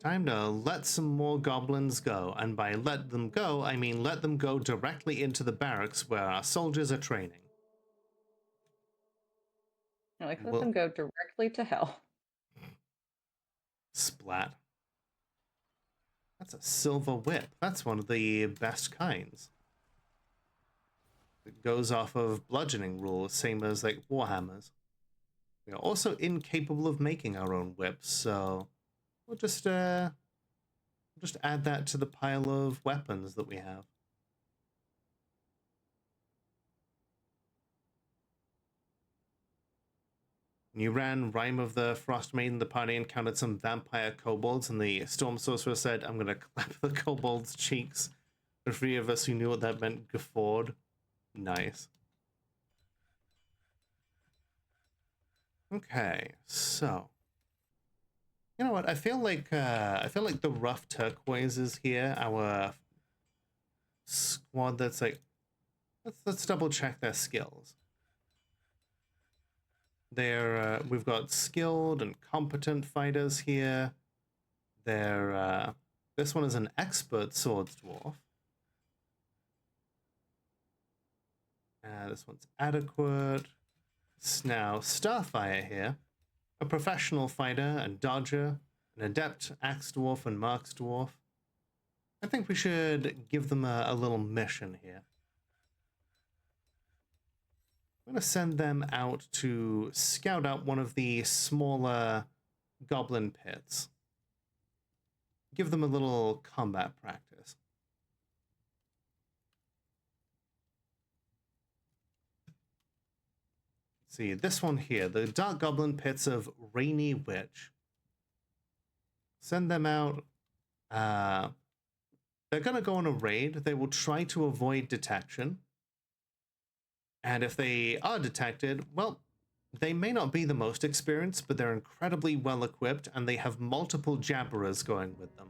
Time to let some more goblins go, and by let them go, I mean let them go directly into the barracks where our soldiers are training. Like, let Well, them go directly to hell. splat. That's a silver whip. That's one of the best kinds. It goes off of bludgeoning rules, same as like warhammers. We are also incapable of making our own whips, so we'll just add that to the pile of weapons that we have. When you ran Rime of the Frost Maiden, the party encountered some vampire kobolds, and the Storm Sorcerer said, "I'm gonna clap the kobolds' cheeks." The three of us who knew what that meant guffawed. Nice. Okay, so you know what? I feel like the rough turquoises here, our squad. That's like, let's double check their skills. They're we've got skilled and competent fighters here. They're this one is an expert swords dwarf. This one's adequate. Now Starfire here, a professional fighter and dodger, an adept axe dwarf and marks dwarf. I think we should give them a little mission here. I'm going to send them out to scout out one of the smaller goblin pits. Give them a little combat practice. Let's see, this one here, the Dark Goblin Pits of Rainy Witch. Send them out. They're going to go on a raid. They will try to avoid detection. And if they are detected, well, they may not be the most experienced, but they're incredibly well equipped, and they have multiple jabberers going with them.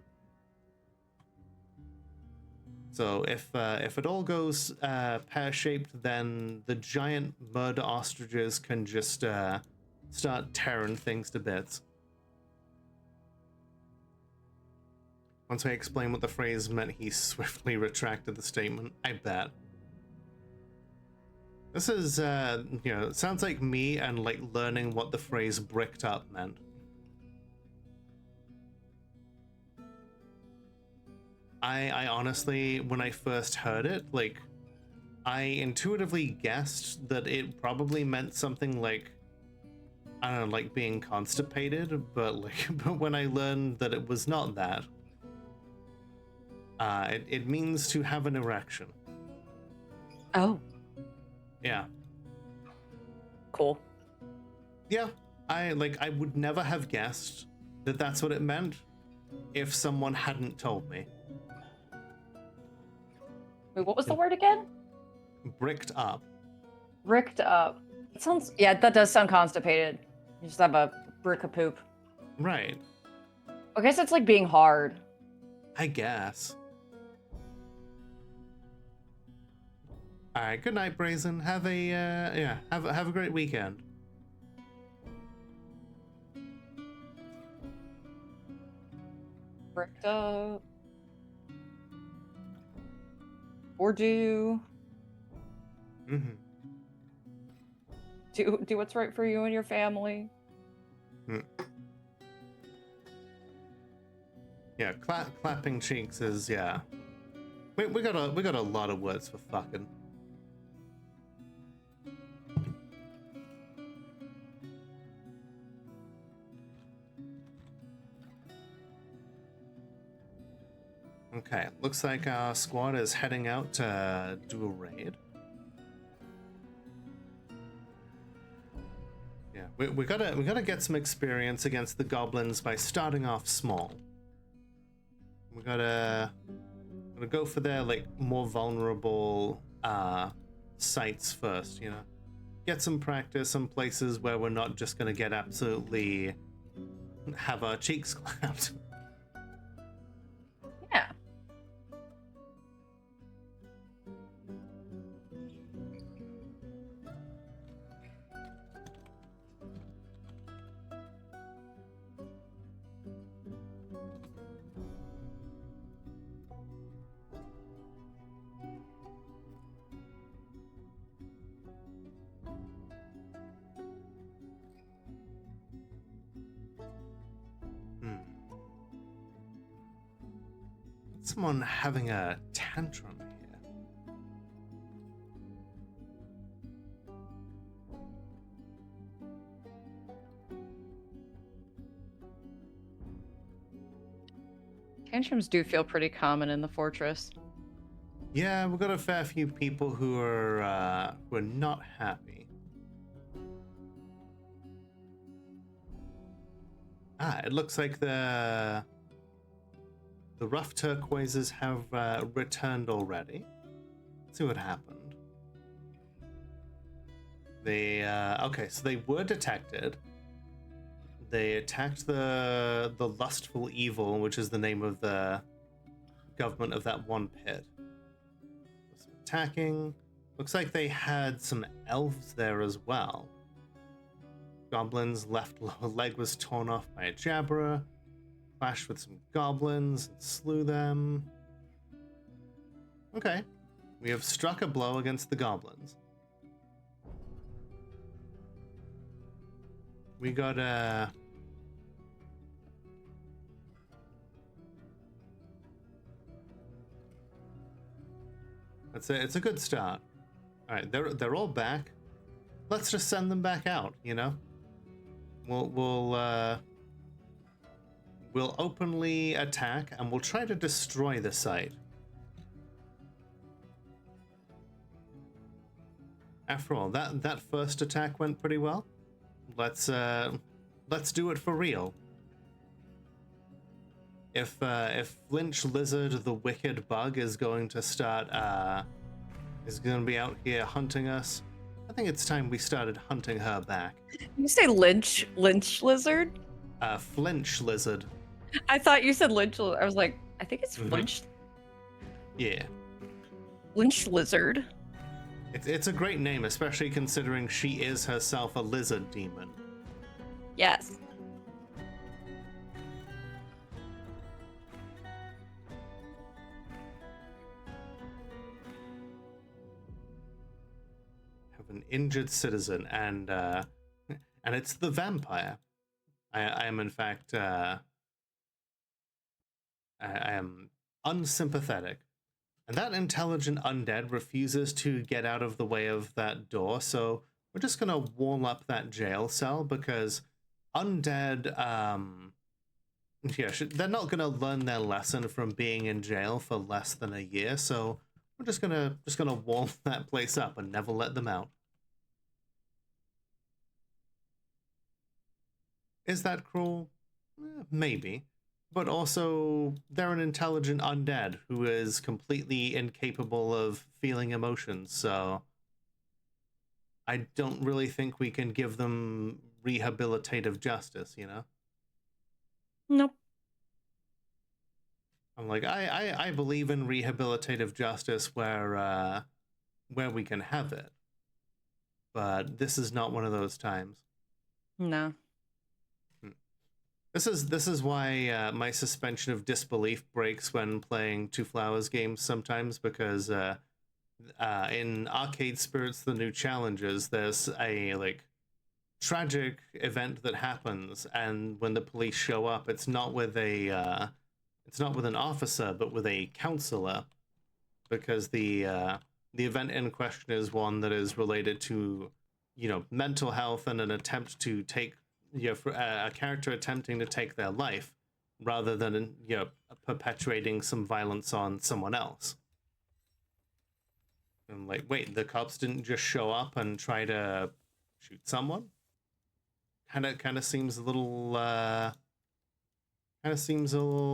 So if it all goes pear-shaped, then the giant murder ostriches can just start tearing things to bits. Once I explained what the phrase meant, he swiftly retracted the statement. I bet. This is, you know, it sounds like me and like learning what the phrase bricked up meant. I honestly, when I first heard it, like, I intuitively guessed that it probably meant something like, I don't know, like being constipated, but when I learned that it was not that, it means to have an erection. Oh, Yeah. cool. Yeah, I would never have guessed that that's what it meant if someone hadn't told me. Wait, what was the word again? Bricked up. Bricked up. It sounds, yeah, that does sound constipated. You just have a brick of poop. Right. I guess it's like being hard. I guess. All right. Good night, Brazen. Have a have a great weekend. Bricked up. Or do Mm-hmm. do what's right for you and your family. Yeah, clapping cheeks is, yeah. We got a lot of words for fucking. Okay, looks like our squad is heading out to do a raid. We gotta get some experience against the goblins by starting off small. We gotta go for their like more vulnerable sites first, you know. Get some practice, some places where we're not just gonna get absolutely have our cheeks clapped. Yeah. Someone having a tantrum here. Tantrums do feel pretty common in the fortress. Yeah, we've got a fair few people who are not happy. It looks like the rough turquoises have returned already. Let's see what happened. They okay, so they were detected. They attacked the lustful evil, which is the name of the government of that one pit. Some attacking. Looks like they had some elves there as well. Goblins' left lower leg was torn off by a jabberer. Clashed with some goblins and slew them. Okay. We have struck a blow against the goblins. We got a... It's a good start. Alright, they're all back. Let's just send them back out, you know? We'll openly attack and we'll try to destroy the site. After all, that first attack went pretty well. Let's do it for real. If Flinch Lizard the Wicked Bug is going to start is going to be out here hunting us, I think it's time we started hunting her back. You say lynch lizard? Flinch Lizard. I thought you said lynch. I was like, I think it's flinch. Yeah. Lynch lizard. It's a great name, especially considering she is herself a lizard demon. Yes. Have an injured citizen, and it's the vampire. I am in fact I am unsympathetic. And that intelligent undead refuses to get out of the way of that door, so we're just gonna wall up that jail cell because undead, they're not gonna learn their lesson from being in jail for less than a year, so we're just gonna wall that place up and never let them out. Is that cruel? Maybe. But also, they're an intelligent undead who is completely incapable of feeling emotions, so I don't really think we can give them rehabilitative justice, you know? Nope. I'm like, I believe in rehabilitative justice where we can have it. But this is not one of those times. No. This is why my suspension of disbelief breaks when playing Two Flowers games sometimes, because in Arcade Spirits The New Challenges, there's a like tragic event that happens, and when the police show up, it's not with an officer, but with a counselor, because the event in question is one that is related to, you know, mental health and an attempt to take, you know, for a character attempting to take their life rather than, you know, perpetuating some violence on someone else. And like, wait, the cops didn't just show up and try to shoot someone? kind of seems a little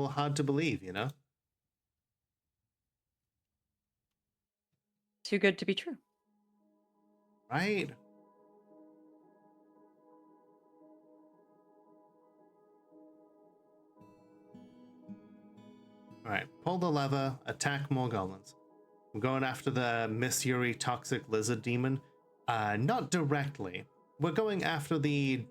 hard to believe, you know? Too good to be true. Right? Alright, pull the lever, attack more goblins. I'm going after the Miss Yuri toxic lizard demon. Not directly. We're going after the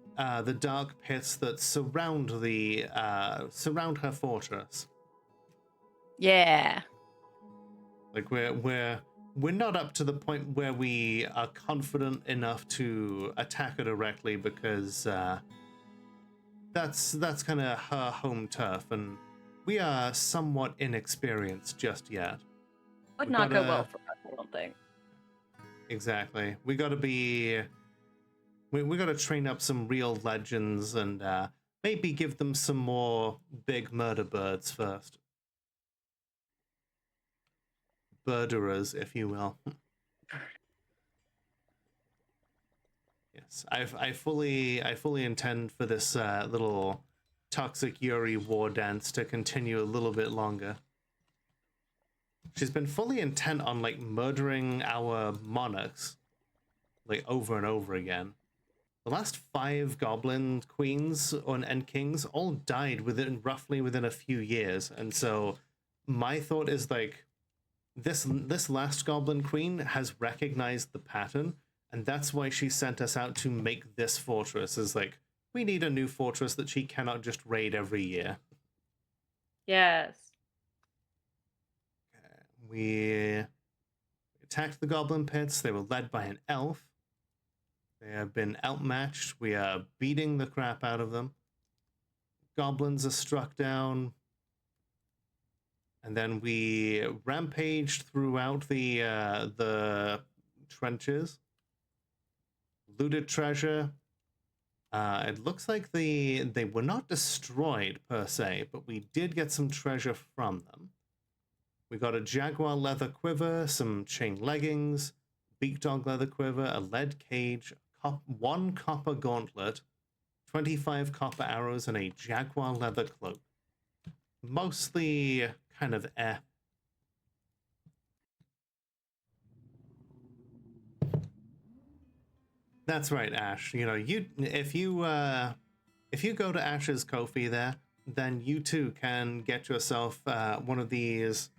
dark pits that surround her fortress. Yeah. Like we're not up to the point where we are confident enough to attack her directly, because that's kind of her home turf, and we are somewhat inexperienced just yet. Would We not go gotta- well for us, I don't think. Exactly. We gotta train up some real legends, and maybe give them some more big murder birds first. Birderers, if you will. Yes, I fully intend for this little toxic Yuri war dance to continue a little bit longer. She's been fully intent on like murdering our monarchs, like over and over again. The last 5 goblin queens and kings all died roughly within a few years, and so my thought is like this last goblin queen has recognized the pattern, and that's why she sent us out to make this fortress. Is like, we need a new fortress that she cannot just raid every year. Yes. We attacked the goblin pits. They were led by an elf. They have been outmatched. We are beating the crap out of them. Goblins are struck down. And then we rampaged throughout the trenches. Looted treasure. It looks like they were not destroyed per se, but we did get some treasure from them. We got a jaguar leather quiver, some chain leggings, beak dog leather quiver, a lead cage, 1 copper gauntlet, 25 copper arrows, and a jaguar leather cloak. Mostly kind of eh. That's right, Ash. You know, if you go to Ash's Ko-fi there, then you too can get yourself one of these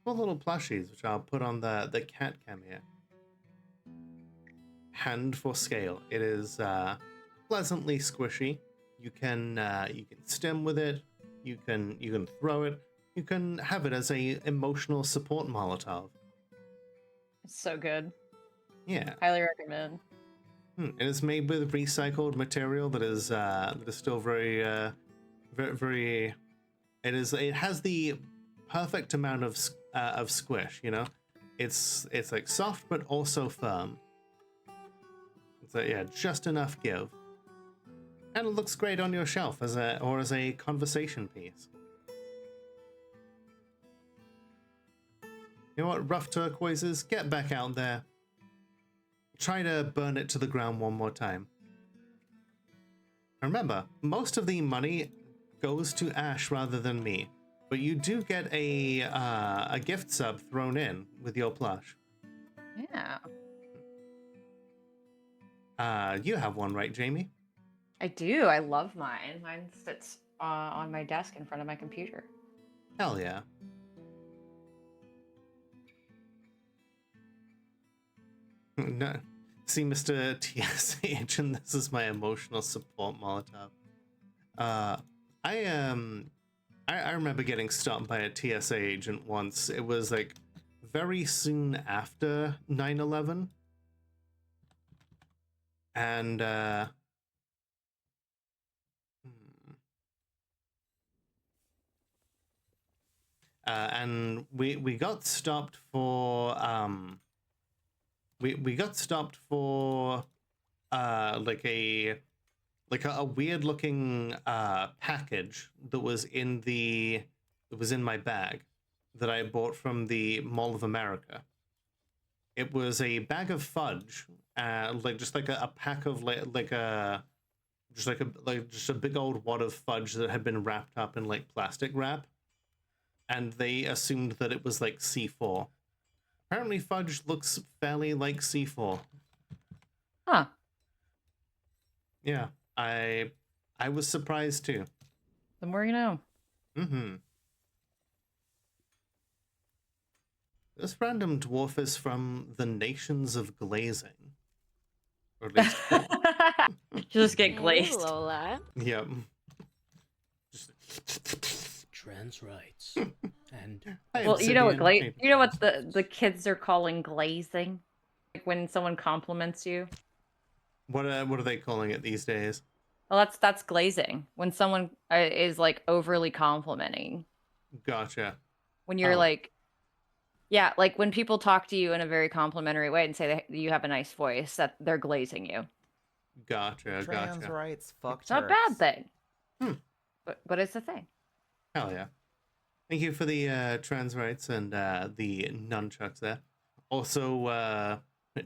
little plushies, which I'll put on the cat cam here. Hand for scale. It is pleasantly squishy. You can stim with it. You can throw it. You can have it as a emotional support Molotov. It's so good. Yeah. Highly recommend. It is made with recycled material that is still very, very. It has the perfect amount of squish. You know, it's like soft but also firm. So yeah, just enough give, and it looks great on your shelf as a conversation piece. You know what, rough turquoises, get back out there. Try to burn it to the ground one more time. And remember, most of the money goes to Ash rather than me, but you do get a gift sub thrown in with your plush. Yeah. You have one, right, Jamie? I do. I love mine. Mine sits on my desk in front of my computer. Hell yeah. No. See, Mr. TS Agent, this is my emotional support Molotov. I remember getting stopped by a TSA agent once. It was like very soon after 9/11. And and we got stopped for we got stopped for like a weird looking package that was in my bag that I bought from the Mall of America. It was a bag of fudge, like just like a pack of like a just a big old wad of fudge that had been wrapped up in like plastic wrap, and they assumed that it was like C4. Apparently, fudge looks fairly like C4. Huh. Yeah, I was surprised too. The more you know. Mm-hmm. This random dwarf is from the nations of glazing. Or at least four. Just get Hey, glazed. Lola. Yep. Trans rights. And Hi, Well, you know what Obsidian. you know what the kids are calling glazing? Like when someone compliments you. What are they calling it these days? Well, that's glazing. When someone is like overly complimenting. Gotcha. When you're Oh. like, yeah, like when people talk to you in a very complimentary way and say that you have a nice voice, that they're glazing you. Gotcha. Trans Gotcha. rights, fuck It's not a bad turfs. thing. Hmm. But it's a thing. Hell yeah. Thank you for the trans rights and the nunchucks there. Also,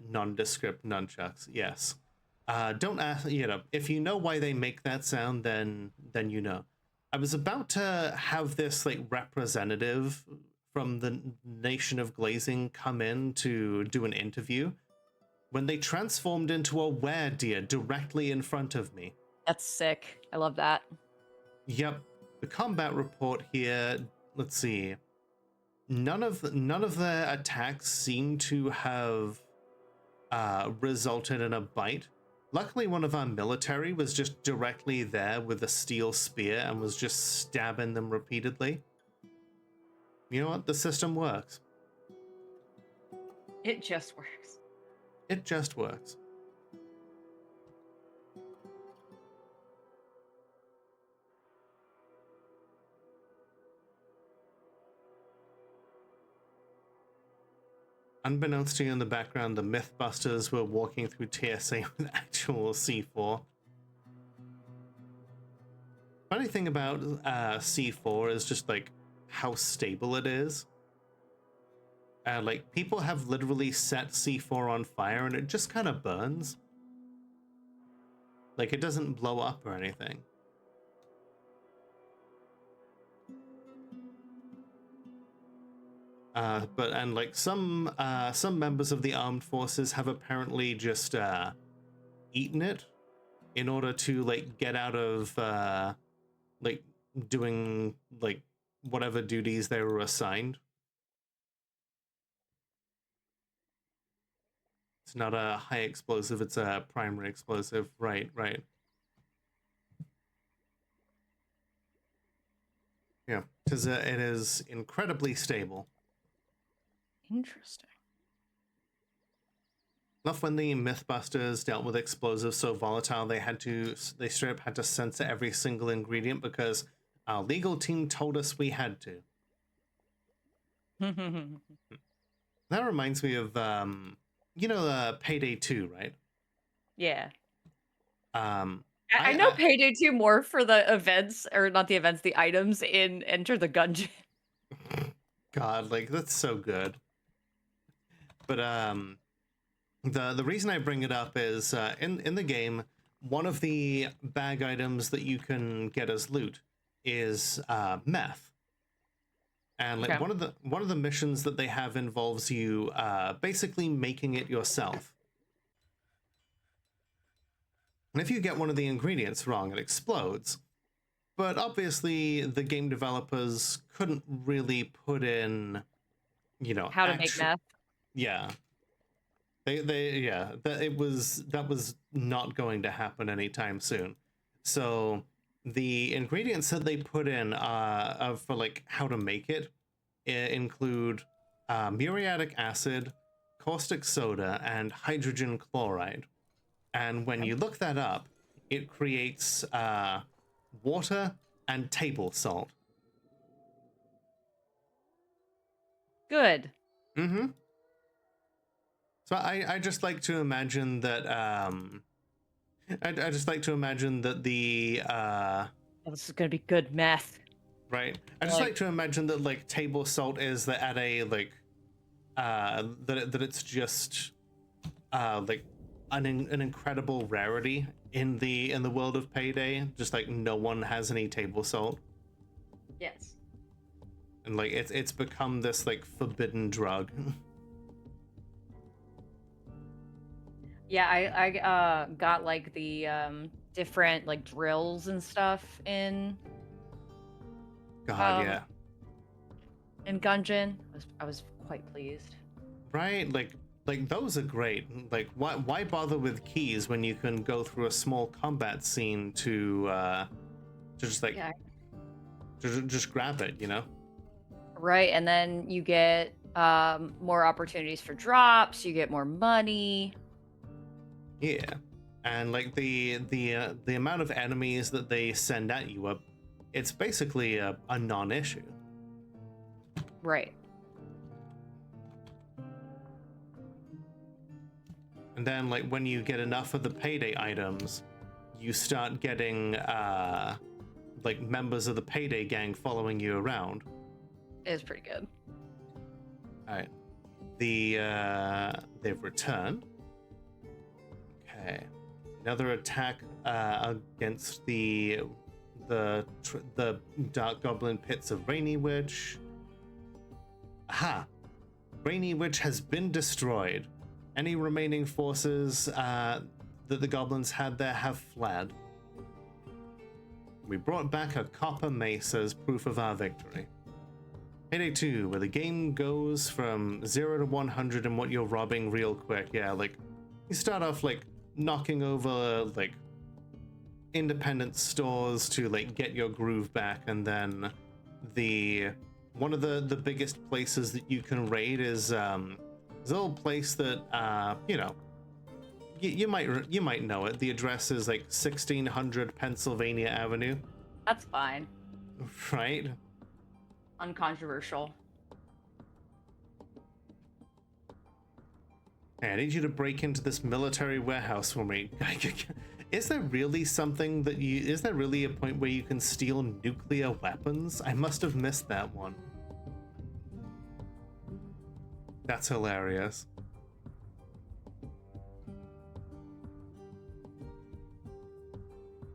nondescript nunchucks. Yes. Don't ask. If you know why they make that sound, then you know. I was about to have this like representative from the nation of glazing come in to do an interview when they transformed into a weredeer directly in front of me. That's sick. I love that. Yep. The combat report here, let's see. None of their attacks seem to have resulted in a bite. Luckily, one of our military was just directly there with a steel spear and was just stabbing them repeatedly. You know what? The system works. It just works. It just works. Unbeknownst to you in the background, the Mythbusters were walking through TSA with actual C4. Funny thing about C4 is just like how stable it is. Like people have literally set C4 on fire and it just kind of burns. Like it doesn't blow up or anything. But like some members of the armed forces have apparently just eaten it in order to like get out of like doing like whatever duties they were assigned. It's not a high explosive, it's a primary explosive. Right. Yeah, because it is incredibly stable. Interesting. Enough when the Mythbusters dealt with explosives so volatile they straight up had to censor every single ingredient because our legal team told us we had to. That reminds me of Payday 2, right? Yeah. I I know Payday 2 more for the events, or not the events, the items in Enter the Gungeon. God, like that's so good. But the reason I bring it up is in the game, one of the bag items that you can get as loot is meth. And like Okay. one of the missions that they have involves you basically making it yourself. And if you get one of the ingredients wrong, it explodes. But obviously, the game developers couldn't really put in, How to make meth. Yeah, that was not going to happen anytime soon. So the ingredients that they put in for like how to make it include muriatic acid, caustic soda, and hydrogen chloride. And when you look that up, it creates water and table salt. Good. Mm-hmm. So I just like to imagine that I just like to imagine that the This is gonna be good meth. right. I just like to imagine that like table salt is that at a like that it's just like an incredible rarity in the world of Payday, just like no one has any table salt, Yes. and like it's become this like forbidden drug. Yeah, I got like the different like drills and stuff God, Um, yeah. in Gungeon. I was quite pleased. Right? Like those are great. Like why bother with keys when you can go through a small combat scene to just like Yeah. just grab it, you know? Right, and then you get more opportunities for drops, you get more money. Yeah. And like the amount of enemies that they send at you up, it's basically a non-issue. Right. And then like when you get enough of the Payday items, you start getting like members of the Payday gang following you around. It is pretty good. Alright. They've returned. Okay. Another attack against the Dark Goblin Pits of Rainy Witch. Aha! Rainy Witch has been destroyed. Any remaining forces that the goblins had there have fled. We brought back a copper mace as proof of our victory. Payday 2, where the game goes from 0 to 100 and what you're robbing real quick. Yeah, like, you start off, like, knocking over, like, independent stores to, like, get your groove back, and then one of the biggest places that you can raid is, there's a little place that, you know, you might know it. The address is, like, 1600 Pennsylvania Avenue. That's fine. Right? Uncontroversial. Hey, I need you to break into this military warehouse for me. Is there really something that is there really a point where you can steal nuclear weapons? I must have missed that one. That's hilarious.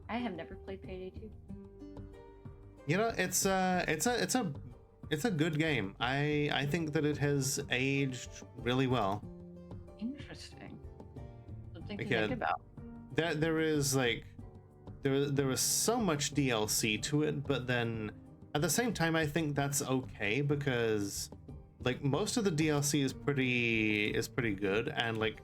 I have never played Payday 2. You know, it's a good game. I think that it has aged really well. Interesting. Something to Again, think about. There is like there is so much DLC to it, but then at the same time I think that's okay because like most of the DLC is pretty good, and like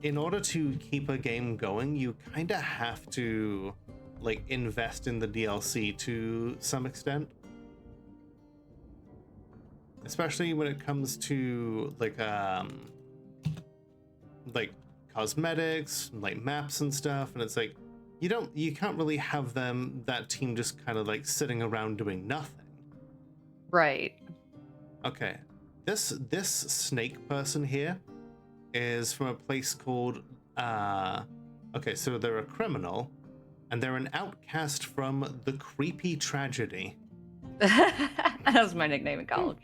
in order to keep a game going you kind of have to like invest in the DLC to some extent, especially when it comes to like cosmetics, like maps and stuff, and it's like you can't really have that team just kind of like sitting around doing nothing. Right. Okay, this snake person here is from a place called okay, so they're a criminal and they're an outcast from the Creepy Tragedy. That was my nickname in college.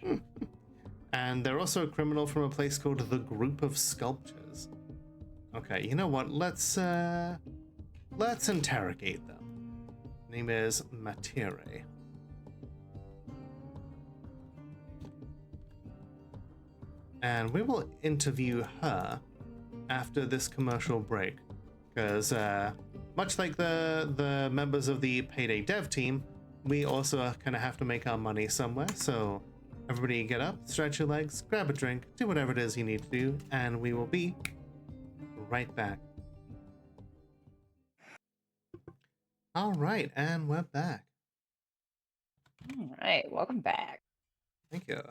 And they're also a criminal from a place called the Group of Sculptors. Okay, you know what? Let's interrogate them. Name is Matire. And we will interview her after this commercial break, because much like the members of the Payday dev team, we also kind of have to make our money somewhere. So everybody get up, stretch your legs, grab a drink, do whatever it is you need to do, and we will be right back. All right, and we're back. All right, welcome back. Thank you.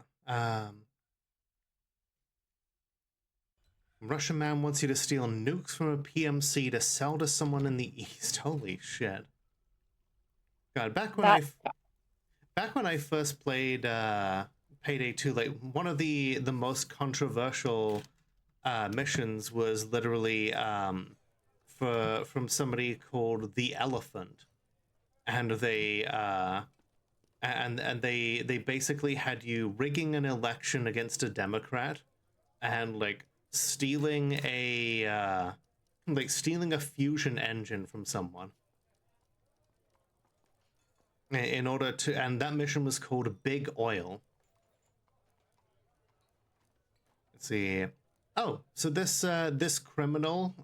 Russian man wants you to steal nukes from a PMC to sell to someone in the East. Holy shit. God, back when I first played Payday 2, like one of the most controversial missions was literally from somebody called the Elephant, and they they basically had you rigging an election against a Democrat and like stealing a like stealing a fusion engine from someone. In order to, and that mission was called Big Oil. Let's see. Oh, so this criminal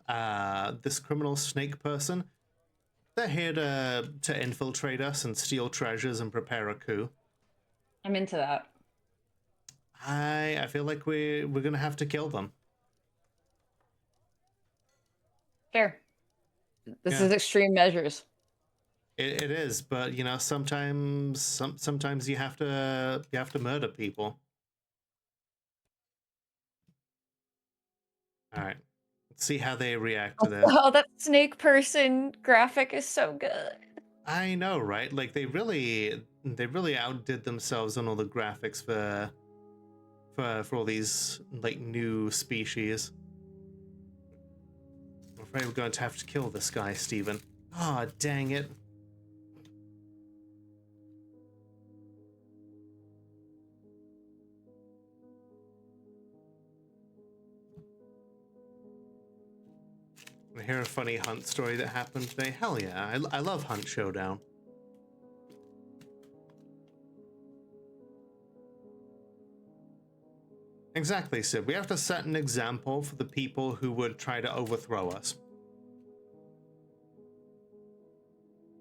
snake person, they're here to infiltrate us and steal treasures and prepare a coup. I'm into that. I feel like we're gonna have to kill them. Fair. This Yeah. is extreme measures. It is, but you know, sometimes you have to murder people. All right, let's see how they react to this. Oh, that snake person graphic is so good. I know, right? Like they really outdid themselves on all the graphics for all these like new species. I'm afraid we're going to have to kill this guy, Steven. Ah, dang it. I hear a funny hunt story that happened today. Hell yeah, I love Hunt Showdown. Exactly, Sid. We have to set an example for the people who would try to overthrow us.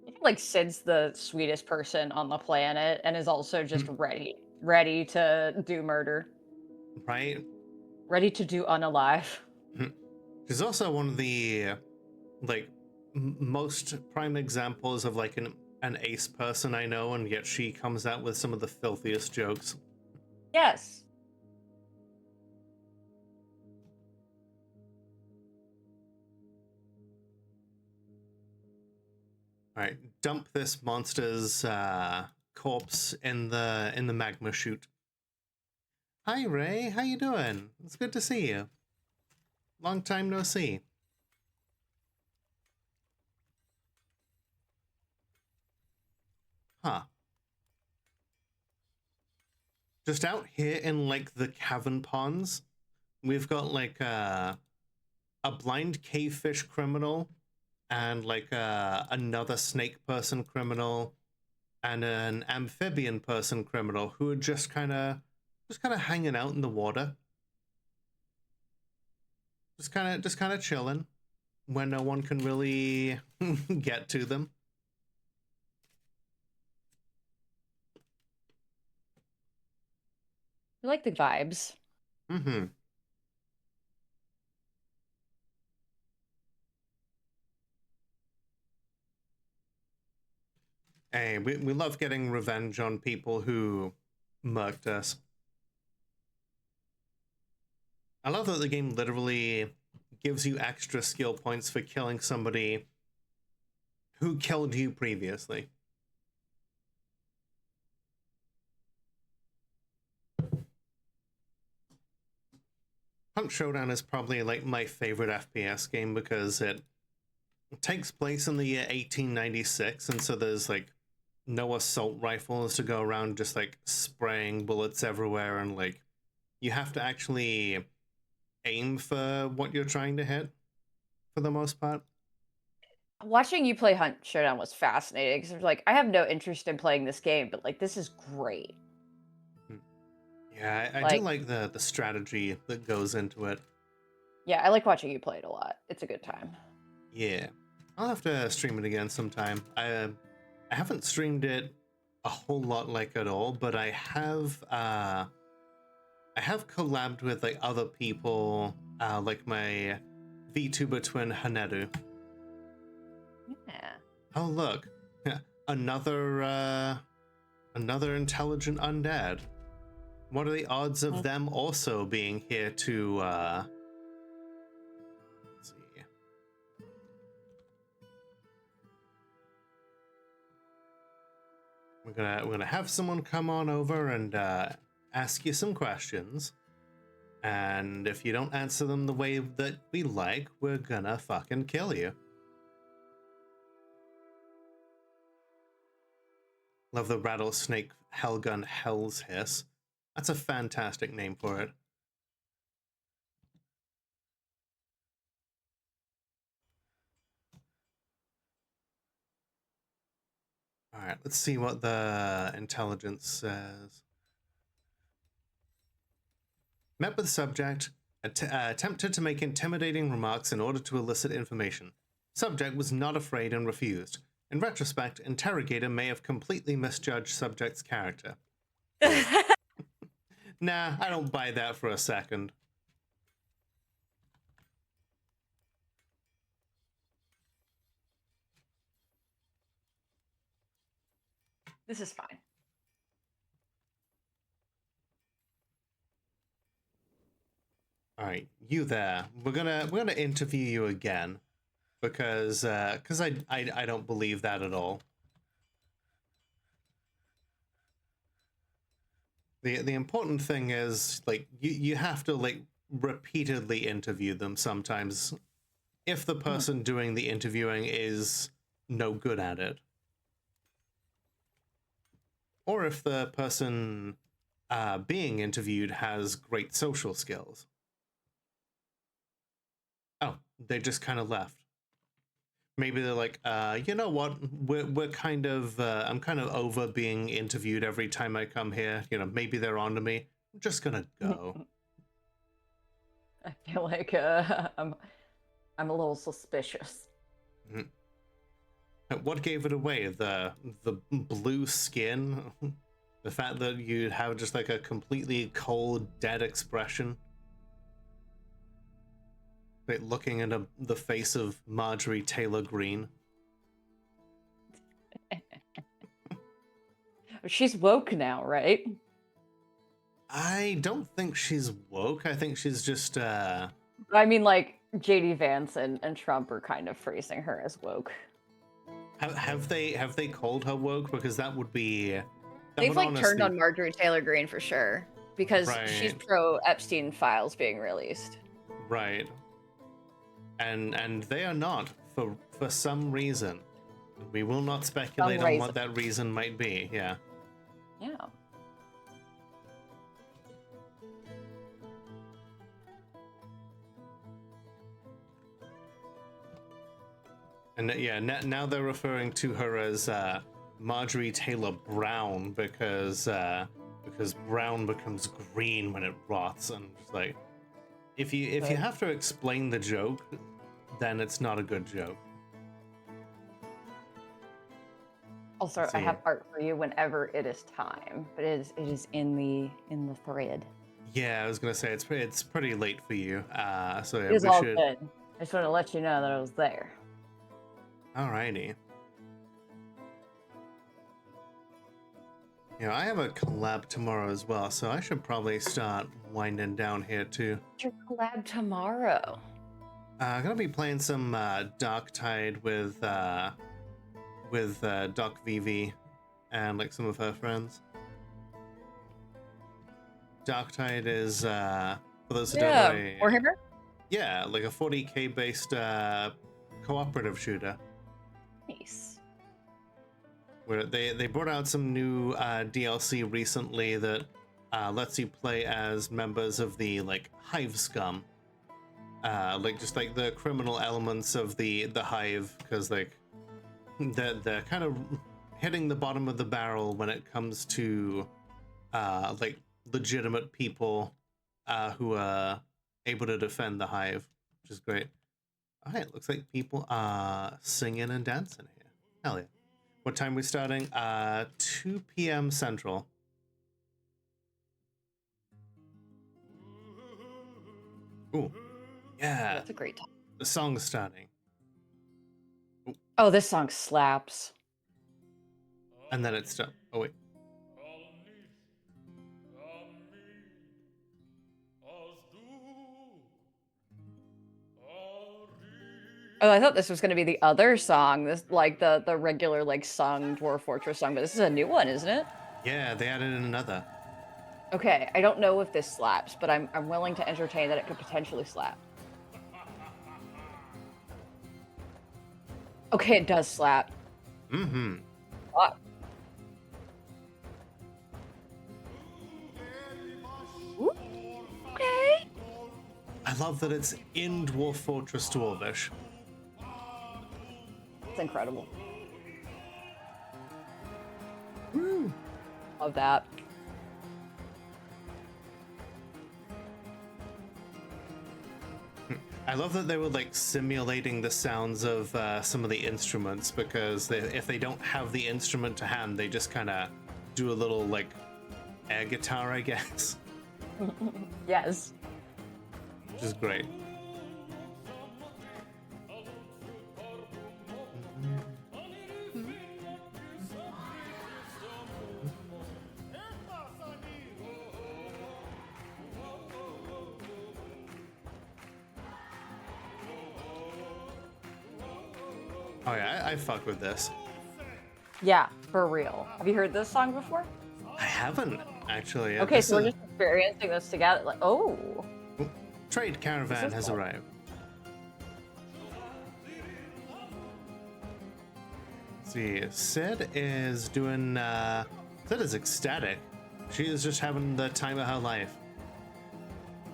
I feel like Sid's the sweetest person on the planet and is also just ready to do murder. Right? Ready to do unalive. She's also one of the like most prime examples of like an ace person I know, and yet she comes out with some of the filthiest jokes. Yes. All right, dump this monster's corpse in the magma chute. Hi Ray, how you doing? It's good to see you. Long time no see. Huh. Just out here in like the cavern ponds, we've got like a blind cavefish criminal and like another snake person criminal and an amphibian person criminal who are just kind of hanging out in the water, just kind of chilling when no one can really get to them. I like the vibes. Mm-hmm. Hey, we love getting revenge on people who murked us. I love that the game literally gives you extra skill points for killing somebody who killed you previously. Hunt Showdown is probably like my favorite FPS game because it takes place in the year 1896, and so there's like no assault rifles to go around just like spraying bullets everywhere, and like you have to actually aim for what you're trying to hit for the most part. Watching you play Hunt Showdown was fascinating because like I have no interest in playing this game, but like this is great. Yeah, I do like the strategy that goes into it. Yeah, I like watching you play it a lot. It's a good time. Yeah, I'll have to stream it again sometime. I haven't streamed it a whole lot like at all, but I have collabed with like other people, like my VTuber twin Haneru. Yeah. Oh look, another intelligent undead. What are the odds of them also being here to let's see. We're gonna have someone come on over and ask you some questions, and if you don't answer them the way that we like, we're gonna fucking kill you. Love the rattlesnake hellgun Hell's Hiss. That's a fantastic name for it. right, let's see what the intelligence says. Met with subject, attempted to make intimidating remarks in order to elicit information. Subject was not afraid and refused. In retrospect, interrogator may have completely misjudged subject's character. Nah, I don't buy that for a second. This is fine. All right, you there. We're gonna interview you again because I don't believe that at all. The important thing is like you have to like repeatedly interview them sometimes if the person doing the interviewing is no good at it. Or if the person being interviewed has great social skills. Oh, they just kind of left. Maybe they're like, you know what? We're kind of I'm kind of over being interviewed every time I come here. You know, maybe they're onto me. I'm just gonna go. I feel like I'm a little suspicious. What gave it away? The blue skin, the fact that you have just like a completely cold, dead expression. Like looking at the face of Marjorie Taylor Greene. She's woke now, right? I don't think she's woke. I think she's just I mean, like, JD Vance and Trump are kind of phrasing her as woke. Have they called her woke? Because that would be They've like turned on Marjorie Taylor Greene for sure because she's Right. pro Epstein files being released. Right. And they are not for some reason. We will not speculate on what that reason might be. Yeah. Yeah. And yeah, now they're referring to her as Marjorie Taylor Brown because brown becomes green when it rots, and it's like if you have to explain the joke, then it's not a good joke. Also, I have art for you whenever it is time, but it is in the thread. Yeah, I was gonna say it's pretty late for you. So yeah, It is we all should. good. I just want to let you know that I was there. Alrighty. You know, I have a collab tomorrow as well, so I should probably start winding down here too. What's your collab tomorrow? I'm gonna be playing some Darktide with Doc VV and like some of her friends. Darktide is for those who don't know, Warhammer? yeah, like a 40k based cooperative shooter. Nice. Where they brought out some new DLC recently that lets you play as members of the like Hive scum, like just like the criminal elements of the Hive, because like they're kind of hitting the bottom of the barrel when it comes to like legitimate people who are able to defend the Hive, which is great. All right, looks like people are singing and dancing here. Hell yeah. What time are we starting? 2 p.m. Central. Ooh, yeah. That's a great time. The song's starting. Oh, this song slaps. And then it's done. Oh, wait. Oh, I thought this was going to be the other song, this like the regular like sung Dwarf Fortress song, but this is a new one, isn't it? Yeah, they added in another. Okay, I don't know if this slaps, but I'm willing to entertain that it could potentially slap. Okay, it does slap. Mm-hmm. What? Ooh, okay. I love that it's in Dwarf Fortress Dwarvish. It's incredible. Love that. I love that they were like simulating the sounds of some of the instruments, because if they don't have the instrument to hand, they just kind of do a little like air guitar, I guess. Yes. Which is great. Oh yeah, I fuck with this. Yeah, for real. Have you heard this song before? I haven't actually. Okay, This so we're is- just experiencing this together. Like, oh. Trade caravan is has cool. arrived. Let's see, Sid is doing. Sid is ecstatic. She is just having the time of her life.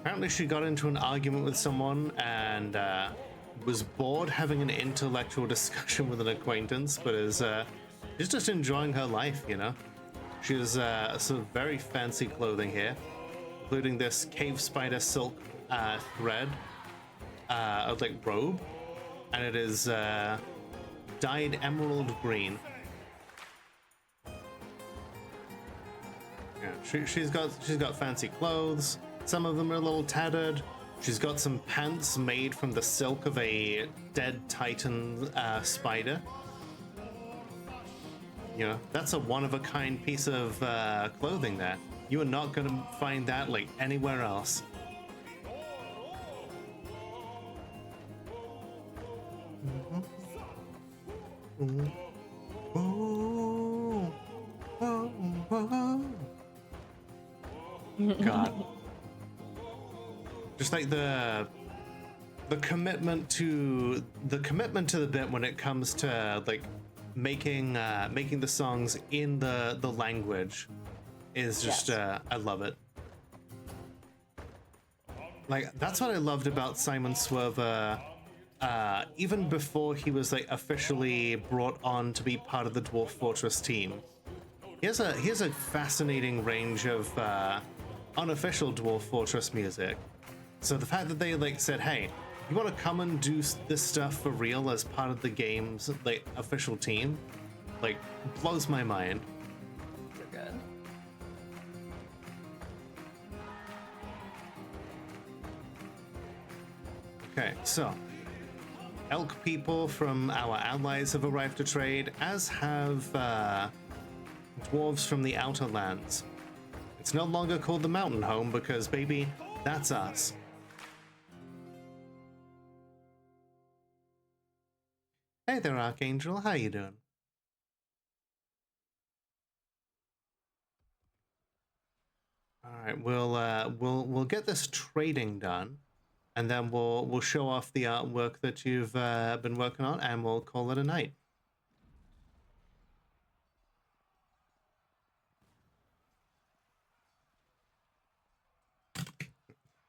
Apparently, she got into an argument with someone and was bored having an intellectual discussion with an acquaintance, but is just enjoying her life, you know. She has some very fancy clothing here, including this cave spider silk thread, like robe, and it is dyed emerald green. Yeah, she's got fancy clothes. Some of them are a little tattered. She's got some pants made from the silk of a dead titan spider. You know, that's a one-of-a-kind piece of clothing there. You are not going to find that like anywhere else. God. Just like the commitment to the bit when it comes to like making the songs in the language is just Yes. I love it. Like that's what I loved about Simon Swerver, even before he was like officially brought on to be part of the Dwarf Fortress team. He has a fascinating range of unofficial Dwarf Fortress music. So the fact that they like said, "Hey, you want to come and do this stuff for real as part of the game's like official team," like blows my mind. So good. Okay, so elk people from our allies have arrived to trade, as have dwarves from the outer lands. It's no longer called the Mountainhome because, baby, that's us. Hey there, Archangel. How you doing? All right, we'll get this trading done, and then we'll show off the artwork that you've been working on, and we'll call it a night.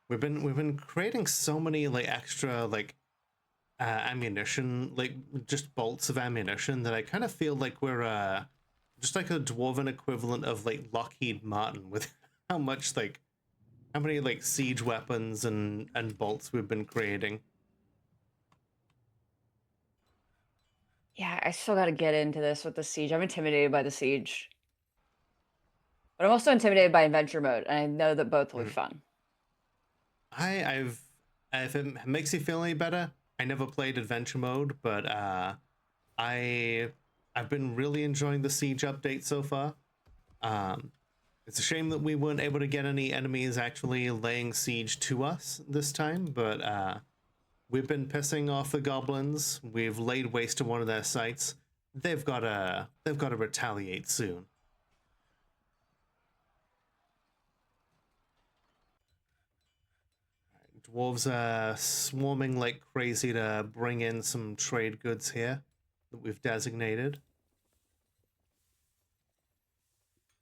We've been creating so many like extra like ammunition, like just bolts of ammunition, that I kind of feel like we're just like a dwarven equivalent of like Lockheed Martin with how many like siege weapons and bolts we've been creating. Yeah, I still got to get into this with the siege. I'm intimidated by the siege, but I'm also intimidated by adventure mode, and I know that both will be fun. If it makes you feel any better, I never played adventure mode, but I've been really enjoying the siege update so far. It's a shame that we weren't able to get any enemies actually laying siege to us this time, but we've been pissing off the goblins. We've laid waste to one of their sites. They've got to retaliate soon. Dwarves are swarming like crazy to bring in some trade goods here that we've designated.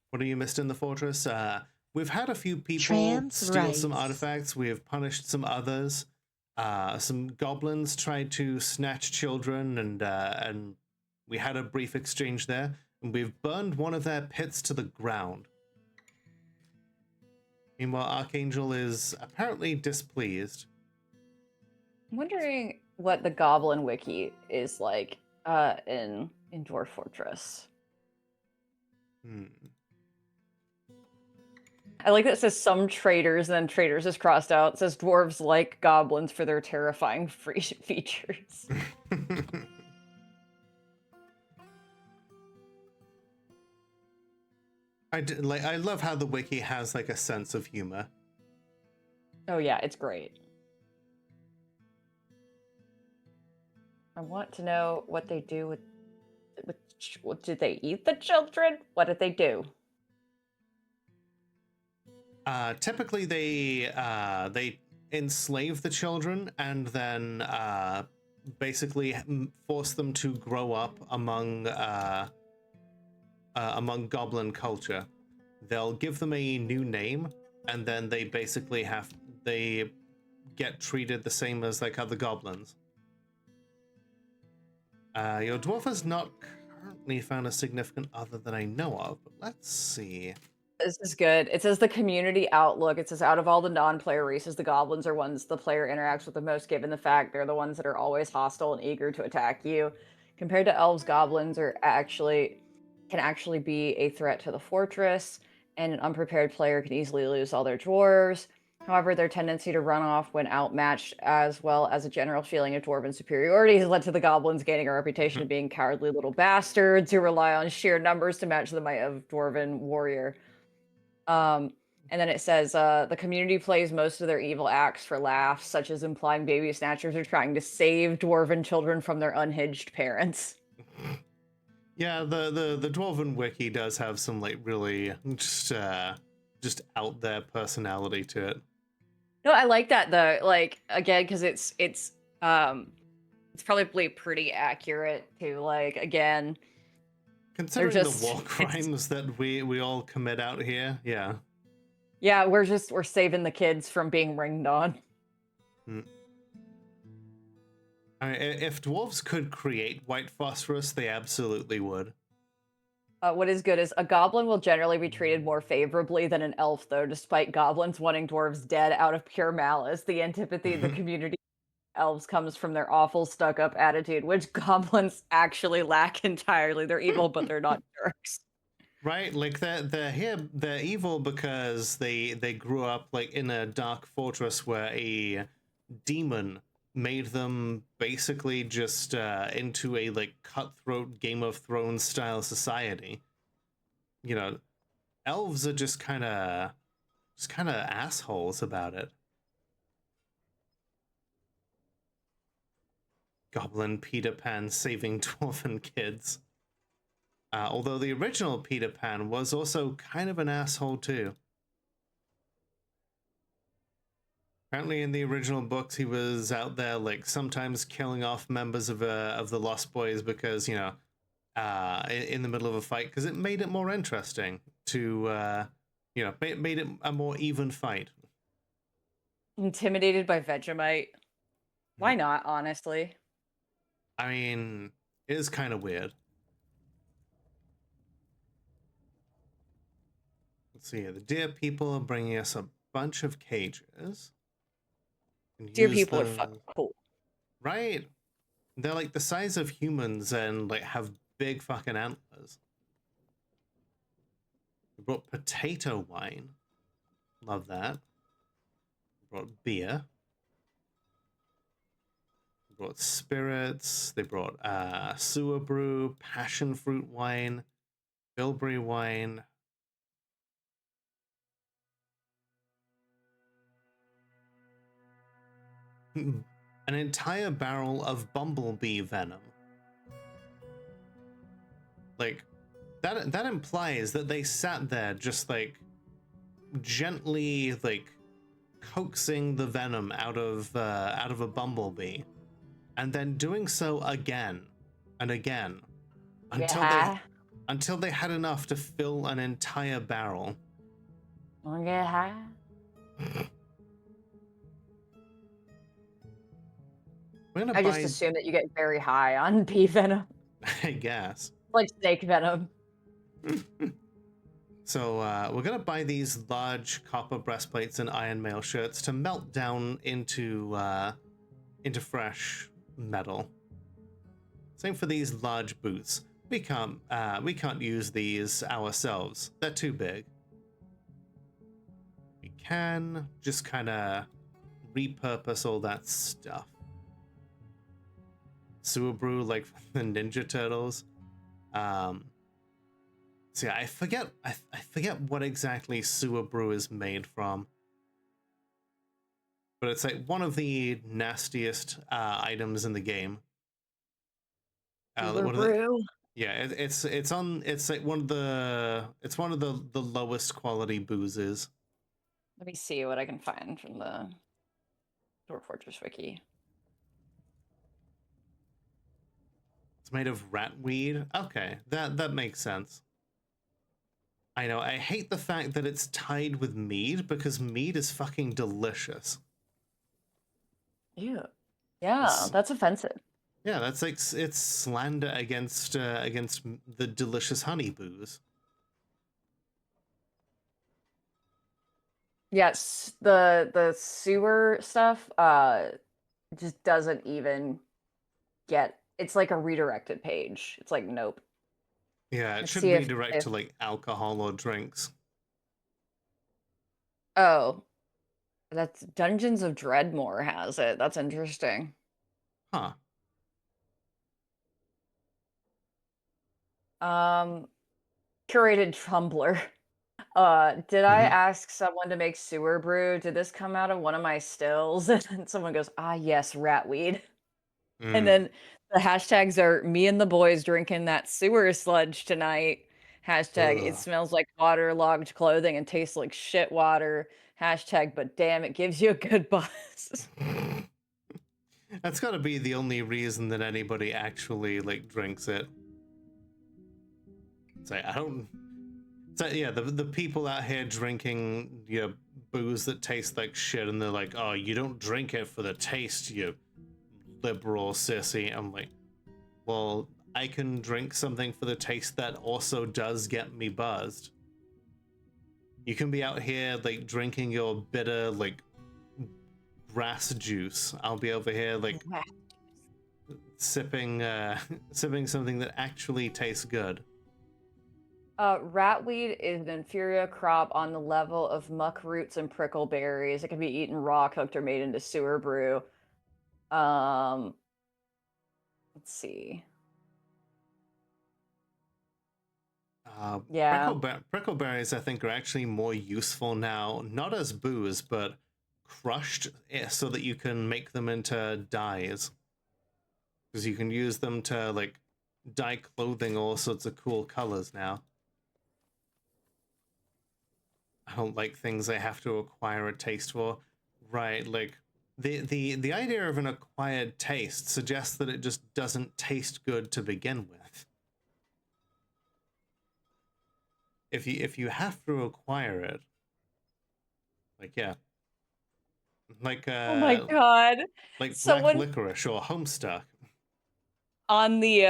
What have you missed in the fortress? We've had a few people Trans steal some rights. artifacts. We have punished some others. Some goblins tried to snatch children, and we had a brief exchange there. and we've burned one of their pits to the ground. Meanwhile, Archangel is apparently displeased. I'm wondering what the Goblin Wiki is like in Dwarf Fortress. I like that it says some traders, and then traders is crossed out. It says dwarves like goblins for their terrifying features. I love how the wiki has like a sense of humor. Oh yeah, it's great. I want to know what they do with what did they eat the children? What did they do? Typically, they enslave the children and then basically force them to grow up among goblin culture. They'll give them a new name, and then they basically they get treated the same as like other goblins. Your dwarf has not currently found a significant other that I know of, but let's see. This is good. It says the community outlook. It says out of all the non-player races, the goblins are ones the player interacts with the most, given the fact they're the ones that are always hostile and eager to attack you. Compared to elves, goblins can actually be a threat to the fortress, and an unprepared player can easily lose all their dwarves. However, their tendency to run off when outmatched, as well as a general feeling of dwarven superiority, has led to the goblins gaining a reputation of being cowardly little bastards who rely on sheer numbers to match the might of dwarven warrior. And then it says the community plays most of their evil acts for laughs, such as implying baby snatchers are trying to save dwarven children from their unhinged parents. Yeah, the Dwarven wiki does have some like really just out there personality to it. No, I like that though. Like again, because it's probably pretty accurate to like again. Considering the war crimes that we all commit out here, yeah. Yeah, we're saving the kids from being ringed on. I mean, if dwarves could create white phosphorus, they absolutely would. What is good is a goblin will generally be treated more favorably than an elf, though, despite goblins wanting dwarves dead out of pure malice. The antipathy of the community elves comes from their awful stuck-up attitude, which goblins actually lack entirely. They're evil, but they're not jerks. Right, like they're evil because they grew up like in a dark fortress where a demon made them basically just into a like cutthroat Game of Thrones style society. You know, elves are just kind of assholes about it. Goblin Peter Pan saving dwarven kids. Although the original Peter Pan was also kind of an asshole too. Apparently in the original books he was out there like sometimes killing off members of the Lost Boys because, you know, in the middle of a fight, because it made it more interesting to, you know, made it a more even fight. Intimidated by Vegemite. Why not, honestly? I mean, it is kind of weird. Let's see here. The deer people are bringing us a bunch of cages. Deer people are fucking cool. Right? They're like the size of humans and like have big fucking antlers. We brought potato wine. Love that. We brought beer. We brought spirits. They brought sewer brew, passion fruit wine, bilberry wine. An entire barrel of bumblebee venom. Like, that implies that they sat there just like gently like coaxing the venom out of a bumblebee, and then doing so again and again until they had enough to fill an entire barrel. Yeah. I just assume that you get very high on bee venom. I guess. Like snake venom. So we're gonna buy these large copper breastplates and iron mail shirts to melt down into fresh metal. Same for these large boots. We can't use these ourselves. They're too big. We can just kind of repurpose all that stuff. Sewer brew like the Ninja Turtles. So yeah, I forget what exactly sewer brew is made from. But it's like one of the nastiest items in the game. Sewer brew. Yeah, it's like one of the lowest quality boozes. Let me see what I can find from the Dwarf Fortress wiki. It's made of ratweed. Okay, that makes sense. I know, I hate the fact that it's tied with mead because mead is fucking delicious. Ew. Yeah, that's offensive. Yeah, that's like it's slander against the delicious honey booze. Yes, the sewer stuff just doesn't even get. It's like a redirected page. It's like nope. Yeah, it Let's should see if- redirect to like alcohol or drinks. Oh, that's Dungeons of Dreadmore has it. That's interesting. Huh. Curated Tumblr. Did I ask someone to make sewer brew? Did this come out of one of my stills? And someone goes, ah, yes, ratweed. And then the hashtags are me and the boys drinking that sewer sludge tonight. Hashtag it Ugh. smells like waterlogged clothing and tastes like shit water. Hashtag but damn, it gives you a good buzz. That's got to be the only reason that anybody actually like drinks it. It's like, I don't. So yeah, the people out here drinking booze that tastes like shit, and they're like, oh, you don't drink it for the taste, you liberal sissy. I'm like, well, I can drink something for the taste that also does get me buzzed. You can be out here like drinking your bitter like grass juice. I'll be over here like sipping something that actually tastes good. Ratweed is an inferior crop on the level of muck roots and prickleberries. It can be eaten raw, cooked, or made into sewer brew. Let's see. Yeah. Prickleberries, I think, are actually more useful now, not as booze, but crushed so that you can make them into dyes. Because you can use them to, like, dye clothing all sorts of cool colors now. I don't like things I have to acquire a taste for. Right, like, the idea of an acquired taste suggests that it just doesn't taste good to begin with. If you have to acquire it, like yeah, like Oh my god. like Someone black licorice or Homestuck. on the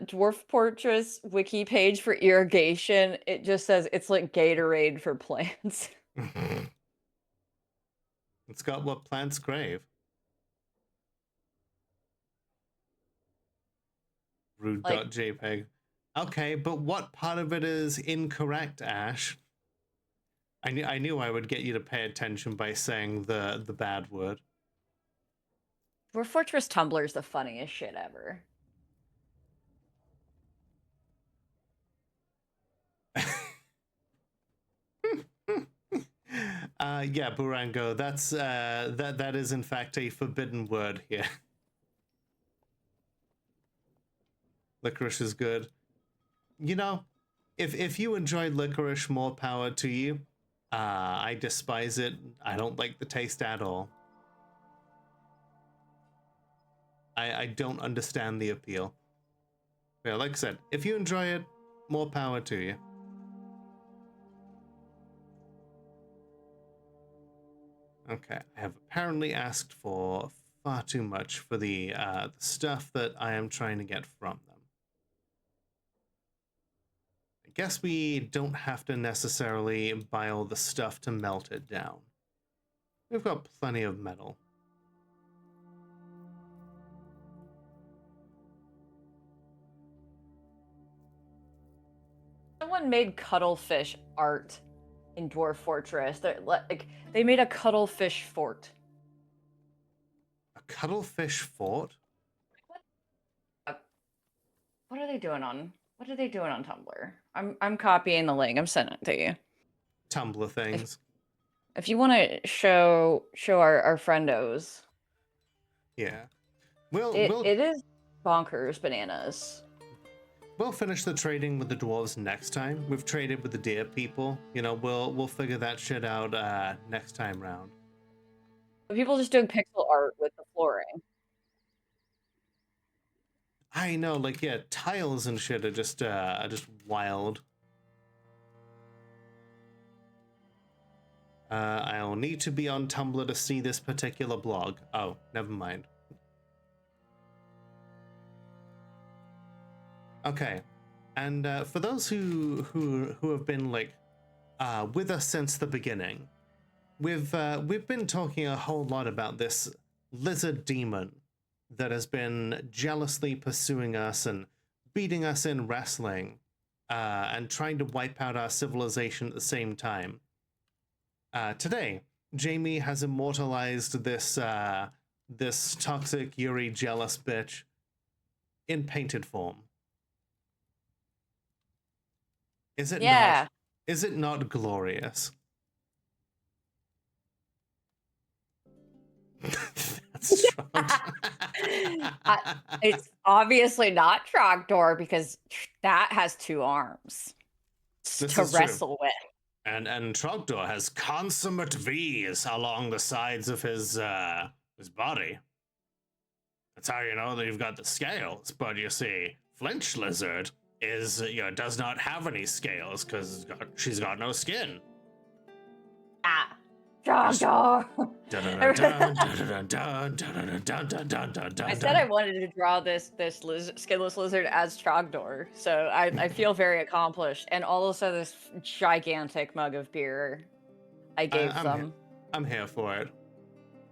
Dwarf Fortress wiki page for irrigation, it just says it's like Gatorade for plants. It's got what plants crave. Rude.jpg. Okay, but what part of it is incorrect, Ash? I knew I would get you to pay attention by saying the bad word. Dwarf Fortress Tumblr is the funniest shit ever. Yeah, Burango, that's that is in fact a forbidden word here. Licorice is good. You know, if you enjoy licorice, more power to you. I despise it. I don't like the taste at all. I don't understand the appeal. Yeah, like I said, if you enjoy it, more power to you. Okay, I have apparently asked for far too much for the stuff that I am trying to get from them. I guess we don't have to necessarily buy all the stuff to melt it down. We've got plenty of metal. Someone made cuttlefish art in Dwarf Fortress. They made a cuttlefish fort. A cuttlefish fort? What are they doing on Tumblr? I'm copying the link. I'm sending it to you. Tumblr things. If you want to show our friendos. Yeah. We'll It is bonkers bananas. we'll finish the trading with the dwarves next time. We've traded with the deer people. You know, we'll figure that shit out next time round. But people just doing pixel art with the flooring. I know, like, yeah, tiles and shit are just wild. I'll need to be on Tumblr to see this particular blog. Oh, never mind. Okay, and for those who have been like with us since the beginning, we've been talking a whole lot about this lizard demon that has been jealously pursuing us and beating us in wrestling, and trying to wipe out our civilization at the same time. Today, Jamie has immortalized this this toxic Yuri jealous bitch in painted form. Is it Yeah. not? Is it not glorious? That's It's obviously not Trogdor because that has 2 arms This to is true. wrestle with. And Trogdor has consummate V's along the sides of his body. That's how you know that you've got the scales. But you see, Flinch Lizard is does not have any scales because she's got no skin. Ah, Trogdor. I said I wanted to draw this skinless lizard as Trogdor, so I feel very accomplished. And also this gigantic mug of beer I gave them. I'm here for it.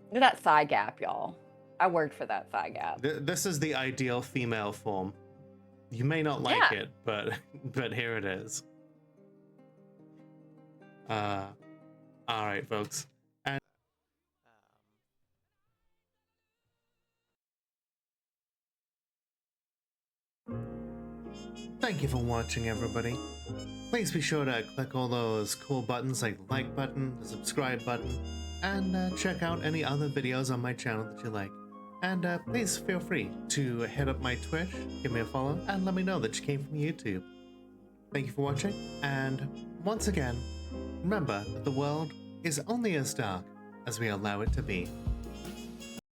Look at that thigh gap, y'all. I worked for that thigh gap. This is the ideal female form. You may not like it, but here it is. All right, folks. And thank you for watching, everybody. Please be sure to click all those cool buttons like the like button, the subscribe button, and check out any other videos on my channel that you like. And please feel free to hit up my Twitch, give me a follow, and let me know that you came from YouTube. Thank you for watching, and once again, remember that the world is only as dark as we allow it to be.